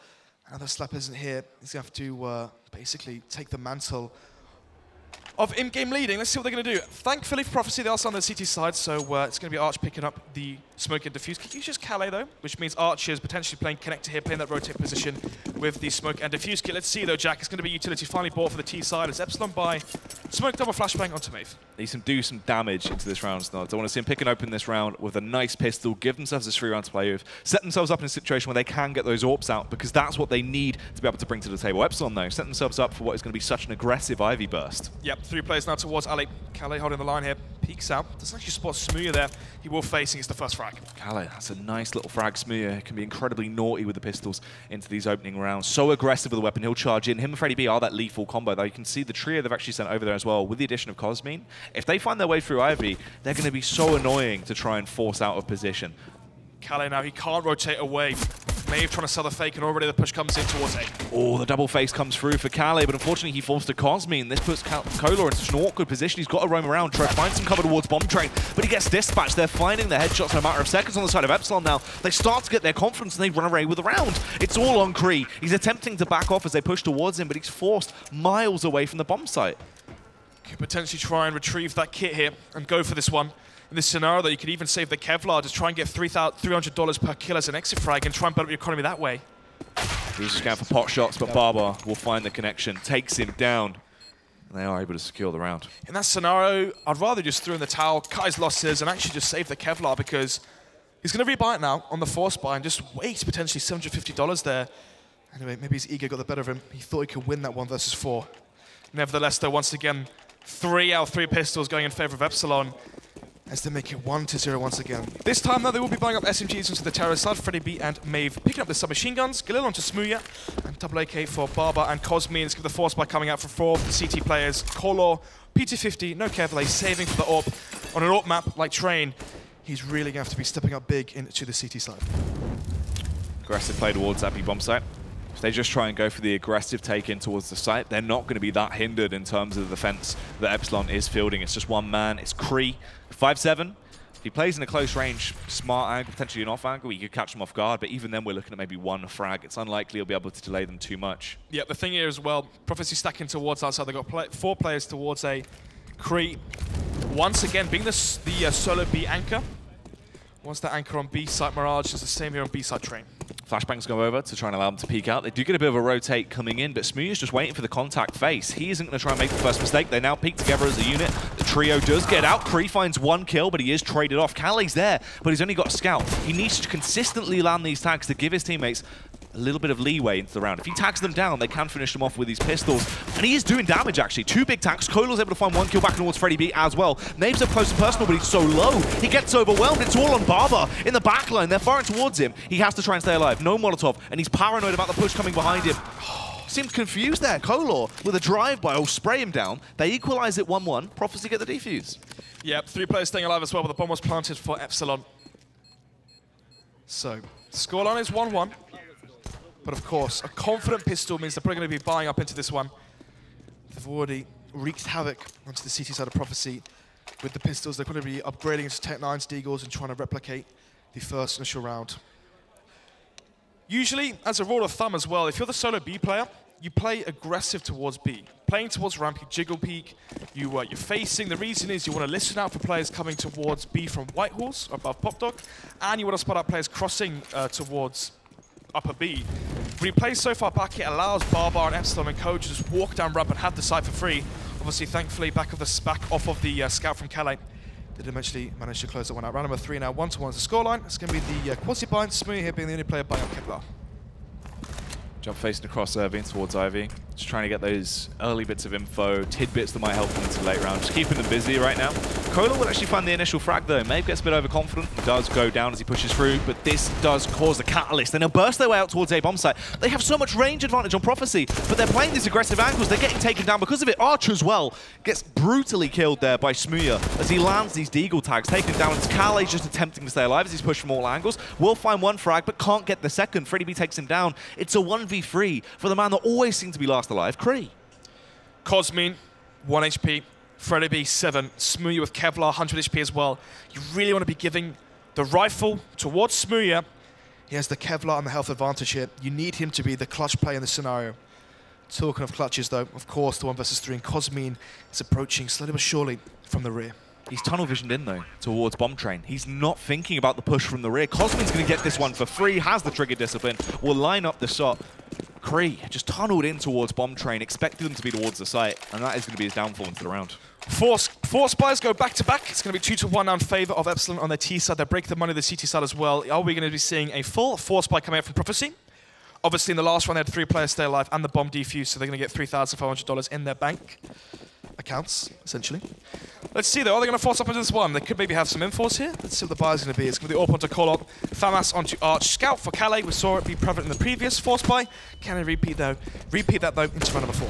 Now the Slap isn't here. He's going to have to basically take the mantle of in-game leading. Let's see what they're going to do. Thankfully for Prophecy, they are on the CT side, so it's going to be Arch picking up the smoke and diffuse. He uses Calais though, which means Arch is potentially playing connector here, playing that rotate position with the smoke and diffuse kit. Let's see though, Jack. It's going to be utility finally bought for the T side as Epsilon by smoke double flashbang onto Maeve. Needs to do some damage into this round, Snods. I want to see him picking open this round with a nice pistol, give themselves this 3 round to play with, set themselves up in a situation where they can get those AWPs out because that's what they need to be able to bring to the table. Epsilon though, set themselves up for what is going to be such an aggressive Ivy burst. Yep, 3 players now towards Ali. Calais holding the line here, peeks out, doesn't actually spot Smooya there. He will face, it's the first frag. Calais, that's a nice little frag. Smooya can be incredibly naughty with the pistols into these opening rounds. So aggressive with the weapon, he'll charge in. Him and Freddy B are that lethal combo though. You can see the trio they've actually sent over there as well with the addition of Cosmine. If they find their way through Ivy, they're going to be so annoying to try and force out of position. Calais now, he can't rotate away. Maeve trying to sell the fake, and already the push comes in towards A. Oh, the double face comes through for Calais, but unfortunately he falls to Cosmine. This puts Kolar in such an awkward position. He's got to roam around, try to find some cover towards Bomb Train, but he gets dispatched. They're finding their headshots in a matter of seconds on the side of Epsilon now. They start to get their confidence, and they run away with the round. It's all on Cree. He's attempting to back off as they push towards him, but he's forced miles away from the bomb site. Could potentially try and retrieve that kit here and go for this one. In this scenario, though, you could even save the Kevlar, just try and get $300 per kill as an exit frag and try and build up your economy that way. He's just going for pot shots, but Barber will find the connection, takes him down, and they are able to secure the round. In that scenario, I'd rather just throw in the towel, cut his losses, and actually just save the Kevlar because he's going to rebuy it now on the force buy and just waste potentially $750 there. Anyway, maybe his ego got the better of him. He thought he could win that 1 versus 4. Nevertheless, though, once again, 3 out of 3 pistols going in favor of Epsilon as they make it 1-0 once again. This time, though, they will be buying up SMGs into the terror side. Freddy B and Maeve picking up the submachine guns. Galil onto Smooya, and double AK for Barber and Cosmine. Let's give the force by coming out for 4 of the CT players. Kolor, PT50, no Kevlar, saving for the AWP. On an AWP map like Train, he's really going to have to be stepping up big into the CT side. Aggressive play towards that B bomb site. If they just try and go for the aggressive take in towards the site, they're not going to be that hindered in terms of the defense that Epsilon is fielding. It's just one man. It's Cree, 5'7". If he plays in a close range, smart angle, potentially an off angle, he could catch them off guard, but even then we're looking at maybe 1 frag. It's unlikely he'll be able to delay them too much. Yeah, the thing here as well, Prophecy stacking towards outside. They've got 4 players towards A. Cree, once again, being the solo B anchor. Wants that anchor on B-side Mirage. It's the same here on B-side Train. Flashbangs go over to try and allow them to peek out. They do get a bit of a rotate coming in, but Smooya's just waiting for the contact face. He isn't going to try and make the first mistake. They now peek together as a unit. The trio does get out. Kree finds 1 kill, but he is traded off. Kale's there, but he's only got a scout. He needs to consistently land these tags to give his teammates a little bit of leeway into the round. If he tags them down, they can finish them off with these pistols. And he is doing damage, actually. 2 big tags. Kolo's able to find 1 kill back towards Freddy B as well. Nave's up close and personal, but he's so low. He gets overwhelmed. It's all on Barber in the back line. They're firing towards him. He has to try and stay alive. No Molotov, and he's paranoid about the push coming behind him. Seems confused there. Kolo with a drive-by. Oh, spray him down. They equalize it 1-1. Prophecy get the defuse. Yep, 3 players staying alive as well, but the bomb was planted for Epsilon. So, scoreline is 1-1. But of course, a confident pistol means they're probably going to be buying up into this one. They've already wreaked havoc onto the CT side of Prophecy with the pistols. They're going to be upgrading into Tech 9s, Deagles, and trying to replicate the first initial round. Usually, as a rule of thumb as well, if you're the solo B player, you play aggressive towards B. Playing towards ramp, you jiggle peek, you're facing. The reason is you want to listen out for players coming towards B from Whitehorse, above Pop Dog, and you want to spot out players crossing towards upper B. When you play so far back, it allows Barbar and Epsilon and Co to just walk down ramp and have the site for free. Obviously, thankfully, back off of the scout from Kale, they did eventually manage to close that one out. Round number 3 now, 1-1 is the scoreline. It's going to be the Quasi-Bind, Smooya here being the only player buying up Kevlar. Jump facing across Irving towards Ivy. Just trying to get those early bits of info, tidbits that might help them into the late round. Just keeping them busy right now. Kola will actually find the initial frag though. Maeve gets a bit overconfident. He does go down as he pushes through, but this does cause the catalyst. And they'll burst their way out towards A bomb site. They have so much range advantage on Prophecy, but they're playing these aggressive angles. They're getting taken down because of it. Archer as well gets brutally killed there by Smooya as he lands these Deagle tags, taken down. And Kale's just attempting to stay alive as he's pushed from all angles. Will find 1 frag, but can't get the second. Freddy B takes him down. It's a 1v3 for the man that always seems to be last alive, Kree. Cosmin, 1 HP. Freddy B, 7. Smooya with Kevlar, 100 HP as well. You really want to be giving the rifle towards Smooya. He has the Kevlar and the health advantage here. You need him to be the clutch player in the scenario. Talking of clutches, though, of course, the 1 versus 3, and Cosmin is approaching slowly but surely from the rear. He's tunnel visioned in, though, towards Bomb Train. He's not thinking about the push from the rear. Cosmin's going to get this one for free, has the trigger discipline, will line up the shot. Kree just tunneled in towards Bomb Train, expected them to be towards the site, and that is going to be his downfall into the round. Four spies go back-to-back. It's going to be 2-1 now in favor of Epsilon on their T side. They break the money the CT side as well. Are we going to be seeing a full 4 spy coming out from Prophecy? Obviously, in the last round, they had 3 players stay alive and the bomb defuse, so they're going to get $3,500 in their bank accounts, essentially. Let's see, though. Are they going to force up into this one? They could maybe have some infos here. Let's see what the buyer's going to be. It's going to be the AWP onto Kolot, Famas onto Arch. Scout for Kale. We saw it be prevalent in the previous 4 spy. Can they repeat that, though, into round number 4?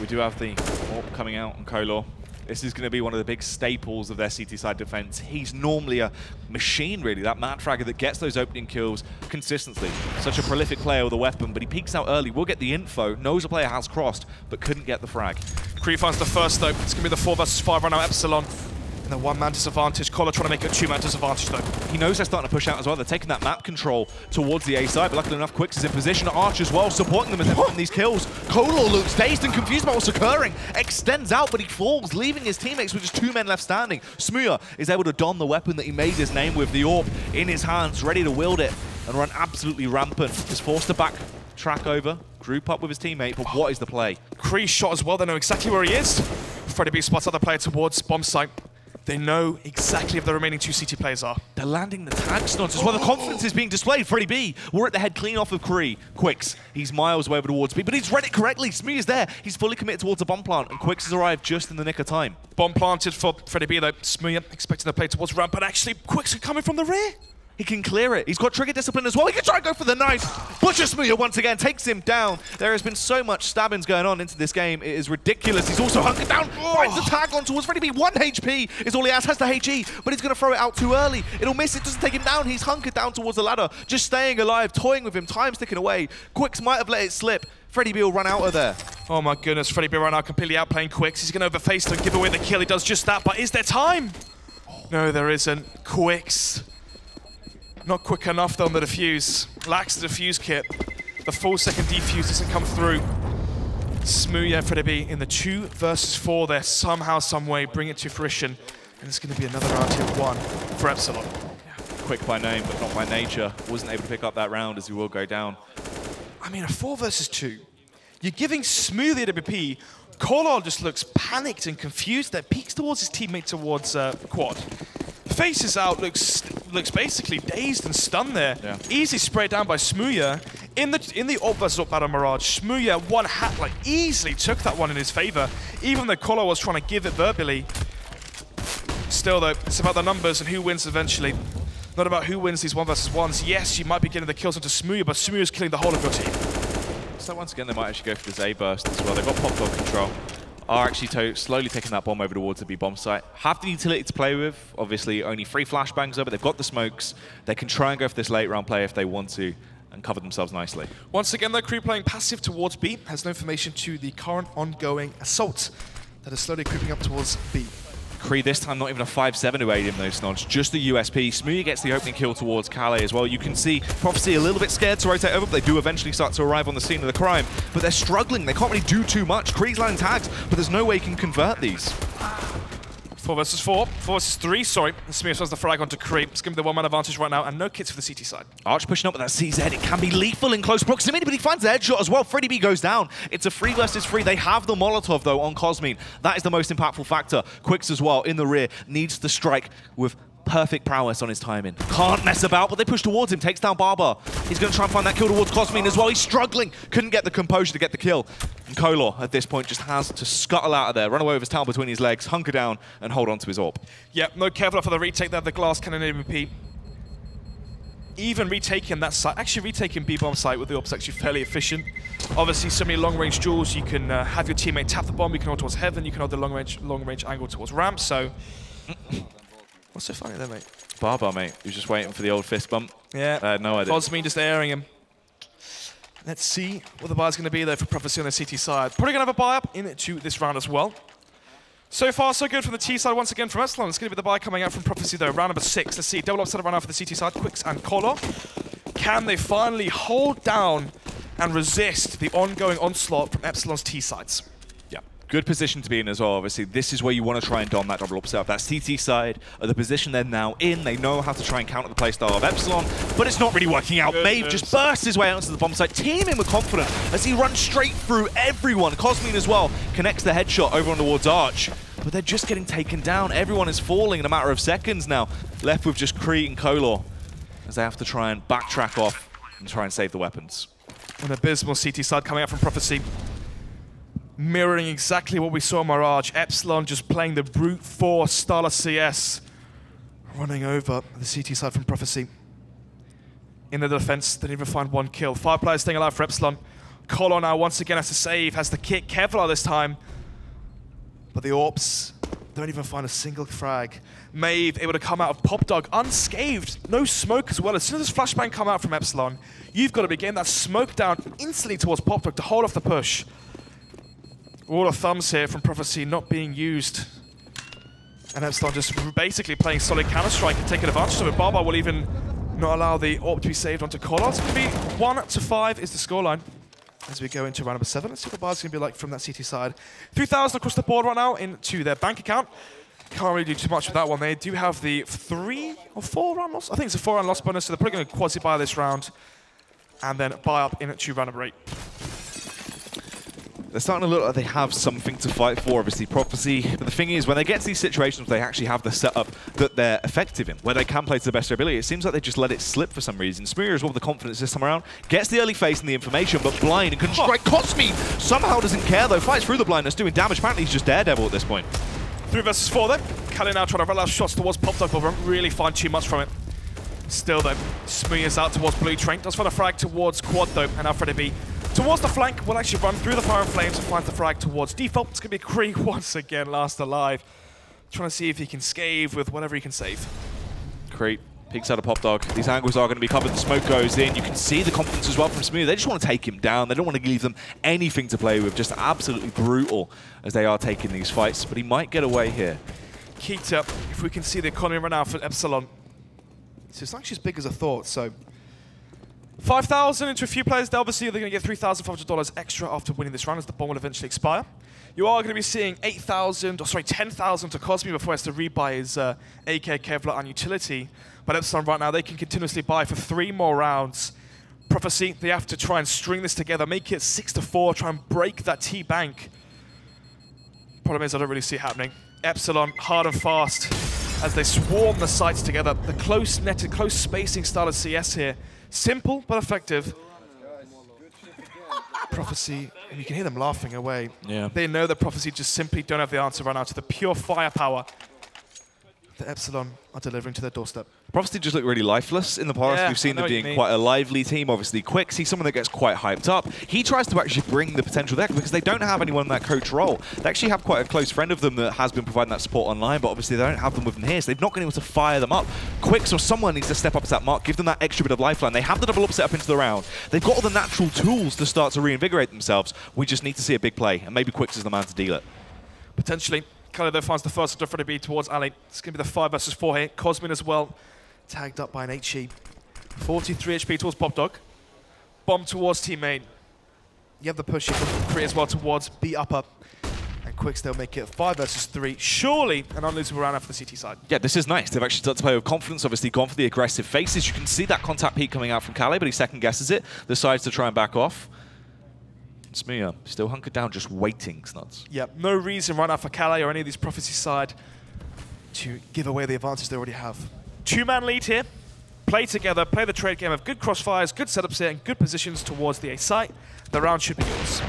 We do have the AWP coming out on Kolor. This is going to be one of the big staples of their CT side defense. He's normally a machine, really, that mat fragger that gets those opening kills consistently. Such a prolific player with a weapon, but he peeks out early, will get the info, knows a player has crossed, but couldn't get the frag. Kree finds the first, though. It's going to be the 4 versus 5 right now, Epsilon. And the 1-man disadvantage. Collar trying to make it a 2-man disadvantage, though. He knows they're starting to push out as well. They're taking that map control towards the A side, but luckily enough, Quicks is in position. Arch as well, supporting them as they're getting these kills. Kolor looks dazed and confused about what's occurring. Extends out, but he falls, leaving his teammates with just 2 men left standing. Smooya is able to don the weapon that he made his name with, the AWP, in his hands, ready to wield it and run absolutely rampant. Is forced to backtrack over, group up with his teammate, but what is the play? Kree shot as well. They know exactly where he is. Freddy B spots other player towards bomb site. They know exactly if the remaining 2 CT players are. They're landing the tag stunts as well. The confidence is being displayed. Freddy B, we're at the head clean off of Kree. Quicks, he's miles away over towards B, but he's read it correctly. Smooya's there. He's fully committed towards a bomb plant, and Quicks has arrived just in the nick of time. Bomb planted for Freddy B, though. Smooya expecting the play towards ramp, but actually Quicks are coming from the rear. He can clear it. He's got trigger discipline as well. He can try and go for the knife. Butcher Smooya once again takes him down. There has been so much stabbings going on into this game. It is ridiculous. He's also hunkered down. Finds the tag on towards Freddy B. 1 HP is all he has the HE, but he's going to throw it out too early. It'll miss. It doesn't take him down. He's hunkered down towards the ladder, just staying alive, toying with him. Time's ticking away. Quicks might have let it slip. Freddy B will run out of there. Oh my goodness, Freddy B right now completely outplaying Quicks. He's going to overface to give away the kill. He does just that, but is there time? No, there isn't. Quicks. Not quick enough though on the defuse. Lacks the defuse kit. The full second defuse doesn't come through. Smooya and Freddy B in the 2 versus 4 there. Somehow, some way, bring it to fruition. And it's going to be another round here 1 for Epsilon. Quick by name, but not by nature. Wasn't able to pick up that round as he will go down. I mean, a 4 versus 2. You're giving Smooth the AWP. Color just looks panicked and confused there. Peeks towards his teammate towards Quad. Faces out, looks basically dazed and stunned there. Yeah. Easily sprayed down by Smooya. In the AWP versus AWP battle Mirage, Smooya one hat like easily took that one in his favor. Even though Color was trying to give it verbally. Still though, it's about the numbers and who wins eventually. Not about who wins these 1 versus 1s. Yes, you might be getting the kills onto Smooya, but Smooya's killing the whole of your team. So once again, they might actually go for this A burst as well. They've got pop dog control. Are actually slowly taking that bomb over towards the B bomb site. Have the utility to play with. Obviously, only 3 flashbangs there, but they've got the smokes. They can try and go for this late round play if they want to and cover themselves nicely. Once again, though, Crew playing passive towards B has no information to the current ongoing assault that is slowly creeping up towards B. Kree this time not even a 5-7 to aid him those snods, just the USP. Smoothie gets the opening kill towards Calais as well. You can see Prophecy a little bit scared to rotate over, but they do eventually start to arrive on the scene of the crime. But they're struggling, they can't really do too much. Kree's line tags, but there's no way he can convert these. 4 versus 4, 4 versus 3, sorry. Smith has the frag onto Kree. It's going to be the 1-man advantage right now, and no kits for the CT side. Arch pushing up with that CZ. It can be lethal in close proximity, but he finds the headshot as well. Freddy B goes down. It's a 3 versus 3. They have the Molotov, though, on Cosmine. That is the most impactful factor. Quicks as well, in the rear, needs to strike with perfect prowess on his timing. Can't mess about, but they push towards him. Takes down Barber. He's going to try and find that kill towards Cosmine as well. He's struggling. Couldn't get the composure to get the kill. And Kolor, at this point, just has to scuttle out of there, run away with his towel between his legs, hunker down, and hold on to his AWP. Yep, no Kevlar for the retake there. The glass cannon AWP. Even retaking that site, actually retaking B-bomb site with the AWP is actually fairly efficient. Obviously, so many long-range duels. You can have your teammate tap the bomb. You can hold towards heaven. You can hold the long-range angle towards ramp. So. What's so funny there, mate? Barbar, mate. He was just waiting for the old fist bump. Yeah. I had no idea. Cosmine just airing him. Let's see what the buy's going to be there for Prophecy on the CT side. Probably going to have a buy up into this round as well. So far, so good from the T side once again from Epsilon. It's going to be the buy coming out from Prophecy though. Round number 6. Let's see. Double upset round out for the CT side. Quicks and Color. Can they finally hold down and resist the ongoing onslaught from Epsilon's T sides? Good position to be in as well, obviously. This is where you want to try and dom that double up setup. That CT side of the position they're now in. They know how to try and counter the playstyle of Epsilon, but it's not really working out. Maeve just bursts his way out into the bomb site, teaming with confidence as he runs straight through everyone. Cosmine as well connects the headshot over on towards Arch, but they're just getting taken down. Everyone is falling in a matter of seconds now. Left with just Kree and Kolor as they have to try and backtrack off and try and save the weapons. An abysmal CT side coming out from Prophecy. Mirroring exactly what we saw in Mirage. Epsilon just playing the brute force style of CS. Running over the CT side from Prophecy. In the defense, they didn't even find 1 kill. 5 players staying alive for Epsilon. Color now once again has to save, has the kit. Kevlar this time. But the AWPs don't even find a single frag. Maeve able to come out of Pop Dog unscathed. No smoke as well. As soon as this flashbang come out from Epsilon, you've got to be getting that smoke down instantly towards Pop Dog to hold off the push. All the thumbs here from Prophecy not being used. And Epsilon just basically playing solid Counter-Strike and taking advantage of it. Barbar will even not allow the AWP to be saved onto Collar. It's going to be 1-5 is the scoreline as we go into round number 7. Let's see what the bar's going to be like from that CT side. 3,000 across the board right now into their bank account. Can't really do too much with that one. They do have the 3 or 4 round loss. I think it's a 4 round loss bonus, so they're probably going to quasi-buy this round and then buy up into round number 8. They're starting to look like they have something to fight for, obviously, Prophecy. But the thing is, when they get to these situations where they actually have the setup that they're effective in, where they can play to the best of their ability, it seems like they just let it slip for some reason. Smear as well with the confidence this time around, gets the early face and the information, but blind and can strike Cosme. Somehow doesn't care, though. Fights through the blindness, doing damage. Apparently, he's just Daredevil at this point. 3 versus 4, though. Kali now trying to run out shots towards Pop Dog, but won't really find too much from it. Still, though, Smee is out towards Blue Train. Does find a frag towards Quad, though, and Alfred B. Towards the flank, will actually run through the fire and flames and finds the frag towards Default. It's going to be Kree once again, last alive. Trying to see if he can scave with whatever he can save. Kree peeks out of Pop Dog. These angles are going to be covered. The smoke goes in. You can see the confidence as well from Smooth. They just want to take him down. They don't want to leave them anything to play with. Just absolutely brutal as they are taking these fights. But he might get away here. Keita, if we can see the economy run out for Epsilon. So it's actually as big as I thought, so 5,000 into a few players. Obviously, they're going to get $3,500 extra after winning this round as the bomb will eventually expire. You are going to be seeing 10,000 to Cosme before he has to rebuy his AK, Kevlar, and utility. But Epsilon right now, they can continuously buy for 3 more rounds. Prophecy, they have to try and string this together, make it 6-4, try and break that T-bank. Problem is, I don't really see it happening. Epsilon, hard and fast, as they swarm the sites together. The close netted, close spacing style of CS here. Simple, but effective. Prophecy, and you can hear them laughing away. Yeah. They know that Prophecy just simply don't have the answer right now to the pure firepower that Epsilon are delivering to their doorstep. Prophecy just look really lifeless in the past. Yeah, We've seen them being quite a lively team, obviously quick. See someone that gets quite hyped up. He tries to actually bring the potential there because they don't have anyone in that coach role. They actually have quite a close friend of them that has been providing that support online, but obviously they don't have them with them here, so they've not been able to fire them up. Quicks or someone needs to step up to that mark, give them that extra bit of lifeline. They have the double up set up into the round. They've got all the natural tools to start to reinvigorate themselves. We just need to see a big play, and maybe Quicks is the man to deal it. Potentially. Kali though finds the first of the B towards Ali. It's going to be the 5 versus 4 here. Cosmin as well, tagged up by an HE. 43 HP towards Pop Dog. Bomb towards teammate. You have the push here from 3 as well towards B upper. And Quicks, they'll make it 5 versus 3. Surely an unlosable round after the CT side. Yeah, this is nice. They've actually started to play with confidence, obviously gone for the aggressive faces. You can see that contact peak coming out from Kali, but he second guesses it. Decides to try and back off. Smia still hunkered down, just waiting, Snuds. Yeah, no reason right now for Kali or any of these Prophecy side to give away the advantage they already have. 2-man lead here. Play together, play the trade game of good crossfires, good setups here, and good positions towards the A site. The round should be yours.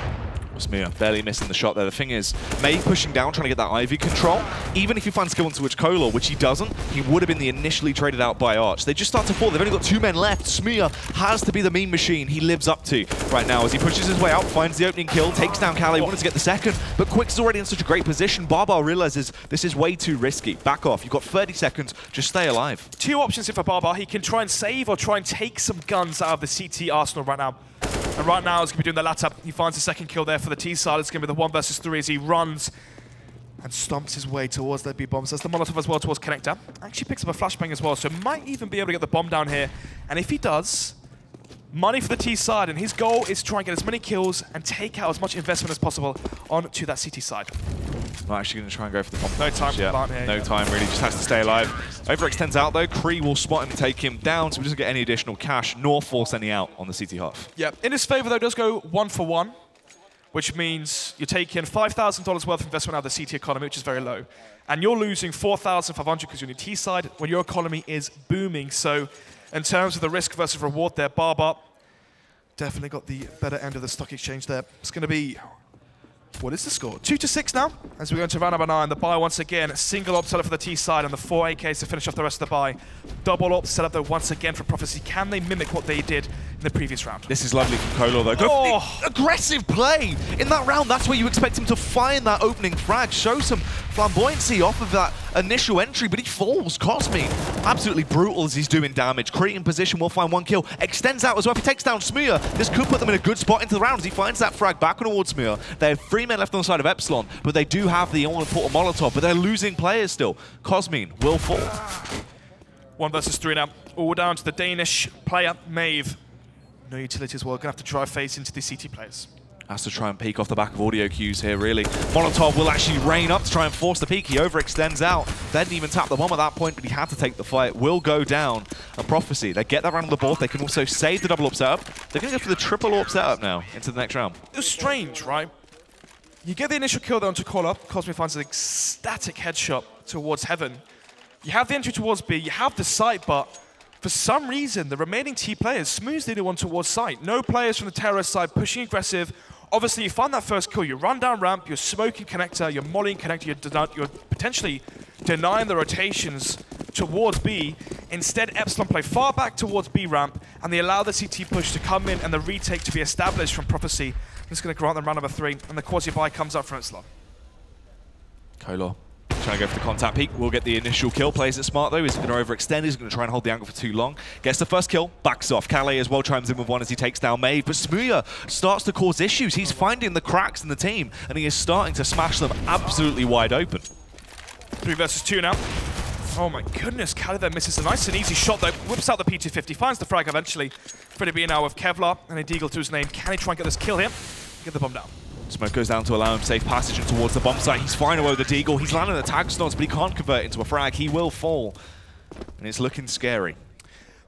Smia barely missing the shot there. The thing is, May pushing down, trying to get that Ivy control. Even if he finds skill into which Kolar, which he doesn't, he would have been the initially traded out by Arch. They just start to fall. They've only got 2 men left. Smia has to be the mean machine he lives up to right now as he pushes his way out, finds the opening kill, takes down Kali, wanted to get the second, but Quick's is already in such a great position. Barbar realizes this is way too risky. Back off. You've got 30 seconds. Just stay alive. 2 options here for Barbar. He can try and save or try and take some guns out of the CT arsenal right now. And right now, he's going to be doing the latter. He finds the second kill there for the T side. It's going to be the 1 versus 3 as he runs and stomps his way towards that B bomb. So that's the Molotov as well towards Connector. Actually picks up a flashbang as well, so might even be able to get the bomb down here. And if he does, money for the T side. And his goal is to try and get as many kills and take out as much investment as possible onto that CT side. Not actually going to try and go for the bomb. No time for plant here. No time, really. Just has to stay alive. Overextends out, though. Kree will spot him and take him down, so he doesn't get any additional cash, nor force any out on the CT half. Yeah, in his favor, though, does go 1 for 1, which means you're taking $5,000 worth of investment out of the CT economy, which is very low. And you're losing $4,500 because you're on your T side when your economy is booming. So in terms of the risk versus reward there, Barbar definitely got the better end of the stock exchange there. It's going to be... What is the score? 2-6 now, as we go into round number 9. The buy once again, single op setup for the T side and the 4 AKs to finish off the rest of the buy. Double op setup though once again for Prophecy. Can they mimic what they did in the previous round? This is lovely from Kolar though. Go for the aggressive play in that round. That's where you expect him to find that opening frag, show some flamboyancy off of that initial entry, but he falls. Cosme, absolutely brutal as he's doing damage. Creating position, will find 1 kill. Extends out as well. If he takes down Smia, this could put them in a good spot into the round as he finds that frag back towards Smia. They have 3 men left on the side of Epsilon, but they do have the all-important Molotov, but they're losing players still. Cosme will fall. 1 versus 3 now. All down to the Danish player, Maeve. No utility as well. Gonna have to drive face into the CT players. Has to try and peek off the back of audio cues here, really. Molotov will actually rain up to try and force the peek. He overextends out. They didn't even tap the bomb at that point, but he had to take the fight. Will go down. A Prophecy. They get that round on the board. They can also save the double AWP setup. They're going to go for the triple AWP setup now into the next round. It was strange, right? You get the initial kill there onto Kolar. Cosme finds an ecstatic headshot towards Heaven. You have the entry towards B. You have the site, but for some reason, the remaining T players smoothly do one towards site. No players from the terrorist side pushing aggressive. Obviously, you find that first kill, you run down ramp, you're smoking connector, you're mollying connector, you're potentially denying the rotations towards B. Instead, Epsilon play far back towards B ramp, and they allow the CT push to come in and the retake to be established from Prophecy. It's going to grant them round number 3, and the quasi-buy comes up from Epsilon. Kolar trying to go for the contact peek. Will get the initial kill. Plays it smart though. He's going to overextend. He's going to try and hold the angle for too long. Gets the first kill. Backs off. Kali as well chimes in with 1 as he takes down Maeve. But Smia starts to cause issues. He's finding the cracks in the team, and he is starting to smash them absolutely wide open. 3 versus 2 now. Oh my goodness, Cali there misses a nice and easy shot though. Whips out the P250, finds the frag eventually. Freddy B now with Kevlar and a Deagle to his name. Can he try and get this kill here? Get the bomb down. Smoke goes down to allow him safe passage in towards the bomb site. He's flying away with the Deagle. He's landing the tag stones, but he can't convert into a frag. He will fall. And it's looking scary.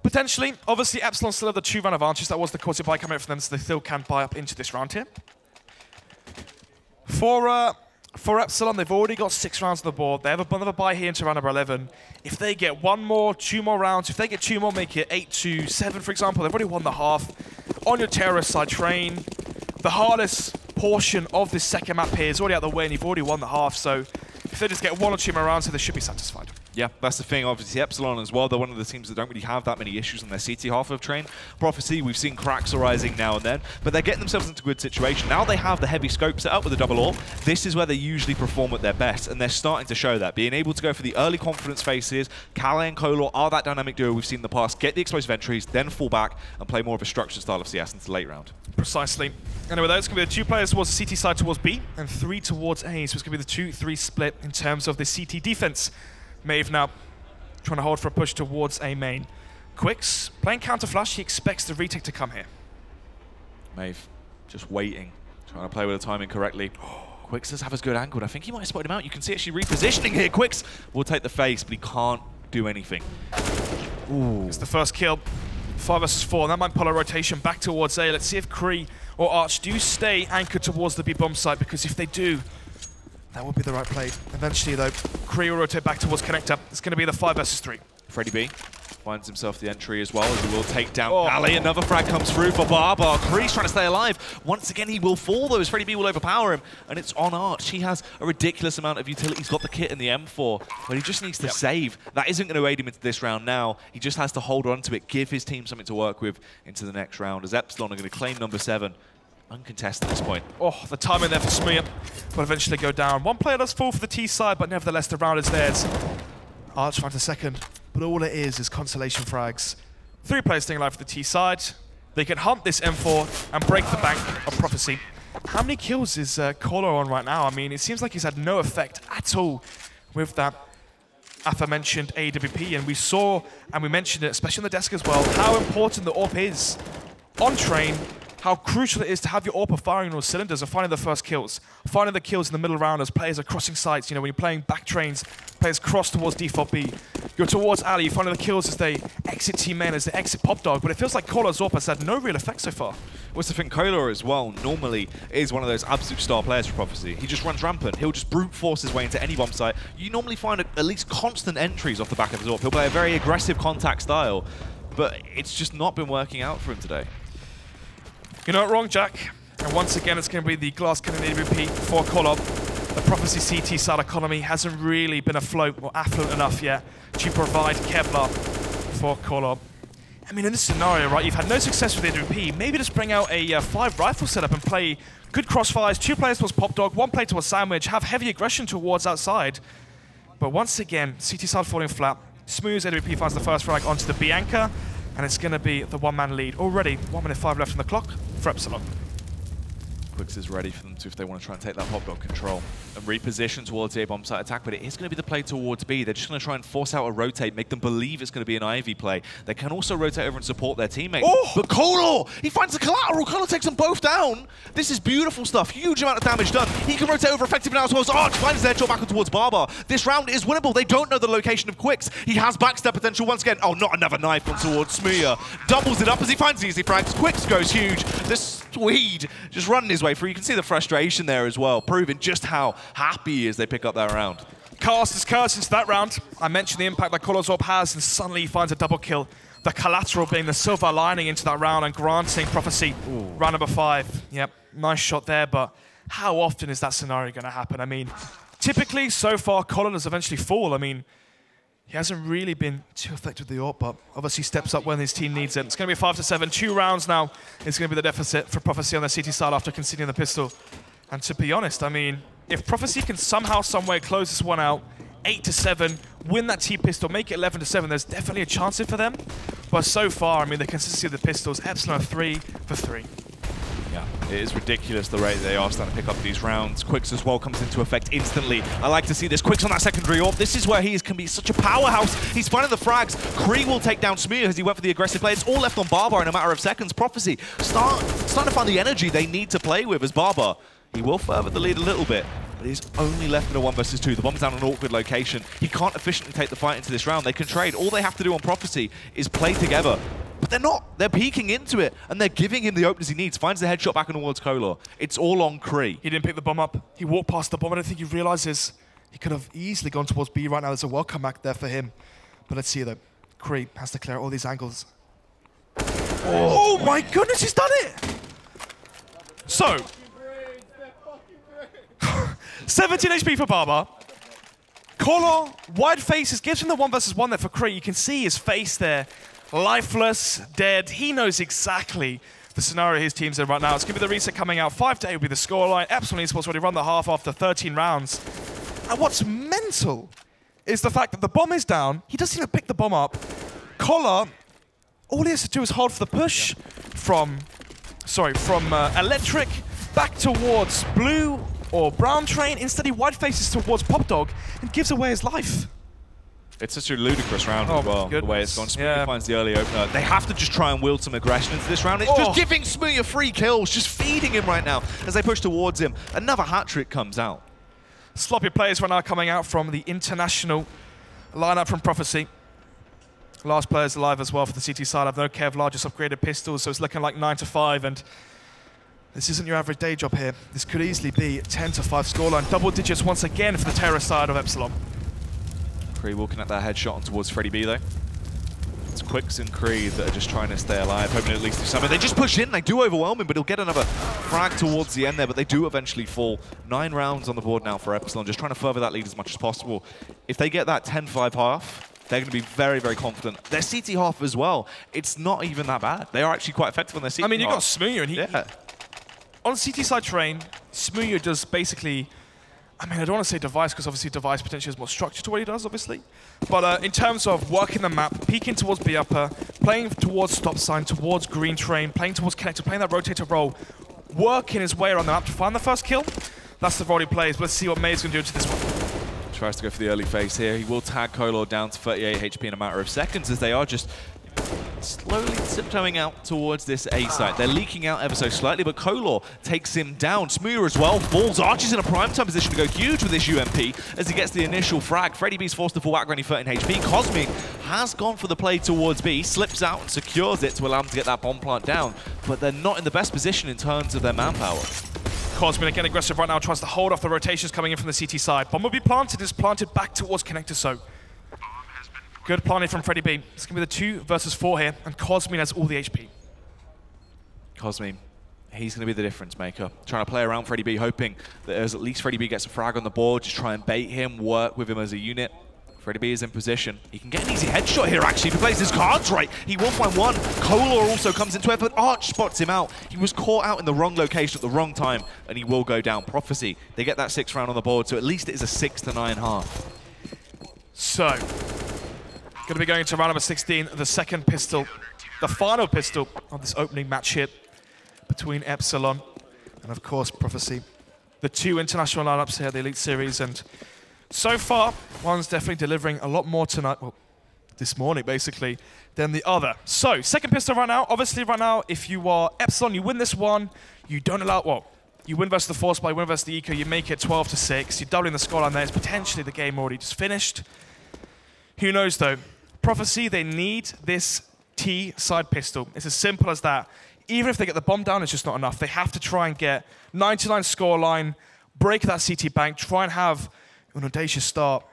Potentially. Obviously, Epsilon still have the 2-round advantage. That was the quality buy coming out for them, so they still can buy up into this round here. For Epsilon, they've already got 6 rounds on the board. They have another buy here into round number 11. If they get 1 more, 2 more rounds, if they get 2 more, make it 8-7, for example, they've already won the half. On your terrorist side train, the hardest portion of this second map here is already out the way, and you've already won the half, so if they just get 1 or 2 more rounds, they should be satisfied. Yeah, that's the thing. Obviously, Epsilon as well, they're one of the teams that don't really have that many issues on their CT half of train. Prophecy, we've seen cracks arising now and then, but they're getting themselves into a good situation. Now they have the heavy scope set up with the double AWP. This is where they usually perform at their best, and they're starting to show that. Being able to go for the early confidence phases, Calais and Kolor are that dynamic duo we've seen in the past. Get the explosive entries, then fall back and play more of a structured style of CS into the late round. Precisely. Anyway, that's going to be the 2 players towards the CT side towards B, and 3 towards A, so it's going to be the 2-3 split in terms of the CT defense. Maeve now trying to hold for a push towards A main. Quicks playing counter flash. He expects the retake to come here. Maeve just waiting, trying to play with the timing correctly. Quicks does have us good angled. I think he might have spotted him out. You can see actually repositioning here. Quicks will take the face, but he can't do anything. Ooh. It's the first kill. 5 versus 4, and that might pull a rotation back towards A. Let's see if Kree or Arch do stay anchored towards the B bomb site, because if they do, that would be the right play. Eventually, though, Kree will rotate back towards connector. It's going to be the 5 versus 3. Freddy B finds himself the entry as well, as he will take down Ali. Another frag comes through for Barbar. Kree's trying to stay alive. Once again, he will fall, though, as Freddy B will overpower him. And it's on Arch. He has a ridiculous amount of utility. He's got the kit and the M4, but he just needs to save. That isn't going to aid him into this round now. He just has to hold on to it, give his team something to work with into the next round, as Epsilon are going to claim number 7. Uncontested at this point. Oh, the timing there for Smear will eventually go down. 1 player does fall for the T side, but nevertheless the round is theirs. Arch finds a second, but all it is consolation frags. 3 players staying alive for the T side. They can hunt this M4 and break the bank of Prophecy. How many kills is Kolor on right now? I mean, it seems like he's had no effect at all with that aforementioned AWP, and we saw, and we mentioned it, especially on the desk as well, how important the AWP is on train. How crucial it is to have your AWP firing on all cylinders and finding the first kills. Finding the kills in the middle round as players are crossing sites. You know, when you're playing back trains, players cross towards default B. You're towards Ali, you find the kills as they exit team main, as they exit Pop Dog. But it feels like Kolor's AWP has had no real effect so far. What's the thing, Kolor as well normally is one of those absolute star players for Prophecy. He just runs rampant. He'll just brute force his way into any bomb site. You normally find at least constant entries off the back of his AWP. He'll play a very aggressive contact style, but it's just not been working out for him today. You're not wrong, Jack. And once again, it's going to be the glass cannon AWP for Kolor. The Prophecy CT side economy hasn't really been afloat or affluent enough yet to provide Kevlar for Kolor. I mean, in this scenario, right, you've had no success with the AWP. Maybe just bring out a 5 rifle setup and play good crossfires, 2 players towards Pop Dog, 1 player towards Sandwich, have heavy aggression towards outside. But once again, CT side falling flat. Smooth AWP finds the first frag onto the B anchor. And it's going to be the 1-man lead. Already 1 minute 5 left on the clock for Epsilon. Quicks is ready for them to, if they want to try and take that Pop Dog control and reposition towards the A bomb site attack, but it is going to be the play towards B. They're just going to try and force out a rotate, make them believe it's going to be an Ivy play. They can also rotate over and support their teammate. Oh! But Kolor, he finds the collateral. Kolor takes them both down. This is beautiful stuff. Huge amount of damage done. He can rotate over effectively now as well as Arch finds their shot back towards Barbar. This round is winnable. They don't know the location of Quicks. He has backstep potential once again. Oh, not another knife on towards Smear. Doubles it up as he finds the easy frags. Quicks goes huge. The Swede just running his way through. You can see the frustration there as well, proving just how happy he is they pick up that round. Cast his curse into that round. I mentioned the impact that Kolor's AWP has, and suddenly he finds a double kill. The collateral being the silver lining into that round and granting Prophecy round number 5. Yep, nice shot there, but how often is that scenario going to happen? I mean, typically, so far, Kolor has eventually fall. I mean, he hasn't really been too effective with the AWP, but obviously steps up when his team needs it. It's going to be 5-7, 2 rounds now. It's going to be the deficit for Prophecy on their CT side after conceding the pistol. And to be honest, I mean, if Prophecy can somehow, somewhere close this one out, 8-7, win that T-pistol, make it 11-7, there's definitely a chance for them. But so far, I mean, the consistency of the pistols, Epsilon 3 for 3. Yeah, it is ridiculous the rate they are starting to pick up these rounds. Quicks as well comes into effect instantly. I like to see this. Quicks on that secondary orb. This is where he can be such a powerhouse. He's finding the frags. Kree will take down Smooya as he went for the aggressive play. It's all left on Barbar in a matter of seconds. Prophecy starting to find the energy they need to play with as Barbar. He will further the lead a little bit, but he's only left in a 1 versus 2. The bomb's down an awkward location. He can't efficiently take the fight into this round. They can trade. All they have to do on Prophecy is play together. But they're not. They're peeking into it, and they're giving him the openers he needs. Finds the headshot back towards Kolar. It's all on Kree. He didn't pick the bomb up. He walked past the bomb. I don't think he realizes he could have easily gone towards B right now. There's a welcome back there for him. But let's see, though. Kree has to clear all these angles. Oh my goodness, he's done it! So, 17 HP for Barbar. Kolar, wide faces, gives him the 1 versus 1 there for Kree. You can see his face there. Lifeless, dead. He knows exactly the scenario his team's in right now. It's going to be the reset coming out. 5-8 will be the scoreline. Epsilon Esports already run the half after 13 rounds. And what's mental is the fact that the bomb is down. He doesn't even pick the bomb up. Kolar, all he has to do is hold for the push from Electric back towards Blue or Brown Train. Instead, he wide faces towards Pop Dog and gives away his life. It's such a ludicrous round as well, the way it's gone. Smooya finds the early opener. They have to just try and wield some aggression into this round. It's just giving Smooya free kills, just feeding him right now as they push towards him. Another hat-trick comes out. Sloppy players right now coming out from the international lineup from Prophecy. Last players alive as well for the CT side. I've no Kevlar, just upgraded pistols, so it's looking like 9-5, and this isn't your average day job here. This could easily be 10-5 scoreline. Double digits once again for the terrorist side of Epsilon. Kree walking at that headshot on towards Freddy B though. It's Quicks and Kree that are just trying to stay alive, hoping to at least do something. They just push in, they do overwhelm him, but he'll get another frag towards the end there, but they do eventually fall. 9 rounds on the board now for Epsilon, just trying to further that lead as much as possible. If they get that 10-5 half, they're going to be very, very confident. Their CT half as well, it's not even that bad. They are actually quite effective on their CT half. I mean, you've got Smooya, and he on CT side train, Smooya does basically, I mean, I don't want to say device, because obviously device potentially has more structure to what he does, obviously. But in terms of working the map, peeking towards B upper, playing towards stop sign, towards green train, playing towards connector, playing that rotator role, working his way around the map to find the first kill, that's the role he plays. But let's see what May's going to do to this one. Tries to go for the early phase here. He will tag Kolar down to 38 HP in a matter of seconds as they are just slowly tiptoeing out towards this A site. They're leaking out ever so slightly, but Kolar takes him down. Smooya as well falls. Archer's in a prime time position to go huge with this UMP as he gets the initial frag. Freddy B's forced to fall back, only 13 HP. Cosmin has gone for the play towards B, slips out and secures it to allow him to get that bomb plant down, but they're not in the best position in terms of their manpower. Cosmin again aggressive right now, tries to hold off the rotations coming in from the CT side. Bomb will be planted, is planted back towards connector, so good planning from Freddy B. It's going to be the 2 versus 4 here, and Cosmin has all the HP. Cosmin, he's going to be the difference maker. Trying to play around Freddy B, hoping that at least Freddy B gets a frag on the board, just try and bait him, work with him as a unit. Freddy B is in position. He can get an easy headshot here, actually, if he plays his cards right. He will find one. Kolar also comes into it, but Arch spots him out. He was caught out in the wrong location at the wrong time, and he will go down. Prophecy, they get that 6th round on the board, so at least it is a 6-9 half. So, going to be going into round number 16, the second pistol, the final pistol of this opening match here between Epsilon and, of course, Prophecy. The 2 international lineups here, the Elite Series, and so far, one's definitely delivering a lot more tonight, well, this morning, basically, than the other. So, second pistol right now. Obviously, right now, if you are Epsilon, you win this one. You don't allow, well, you win versus the Force by, win versus the Eco, you make it 12-6. You're doubling the scoreline there. It's potentially the game already just finished. Who knows, though? Prophecy, they need this T side pistol. It's as simple as that. Even if they get the bomb down, it's just not enough. They have to try and get 99 scoreline, break that CT bank, try and have an audacious start,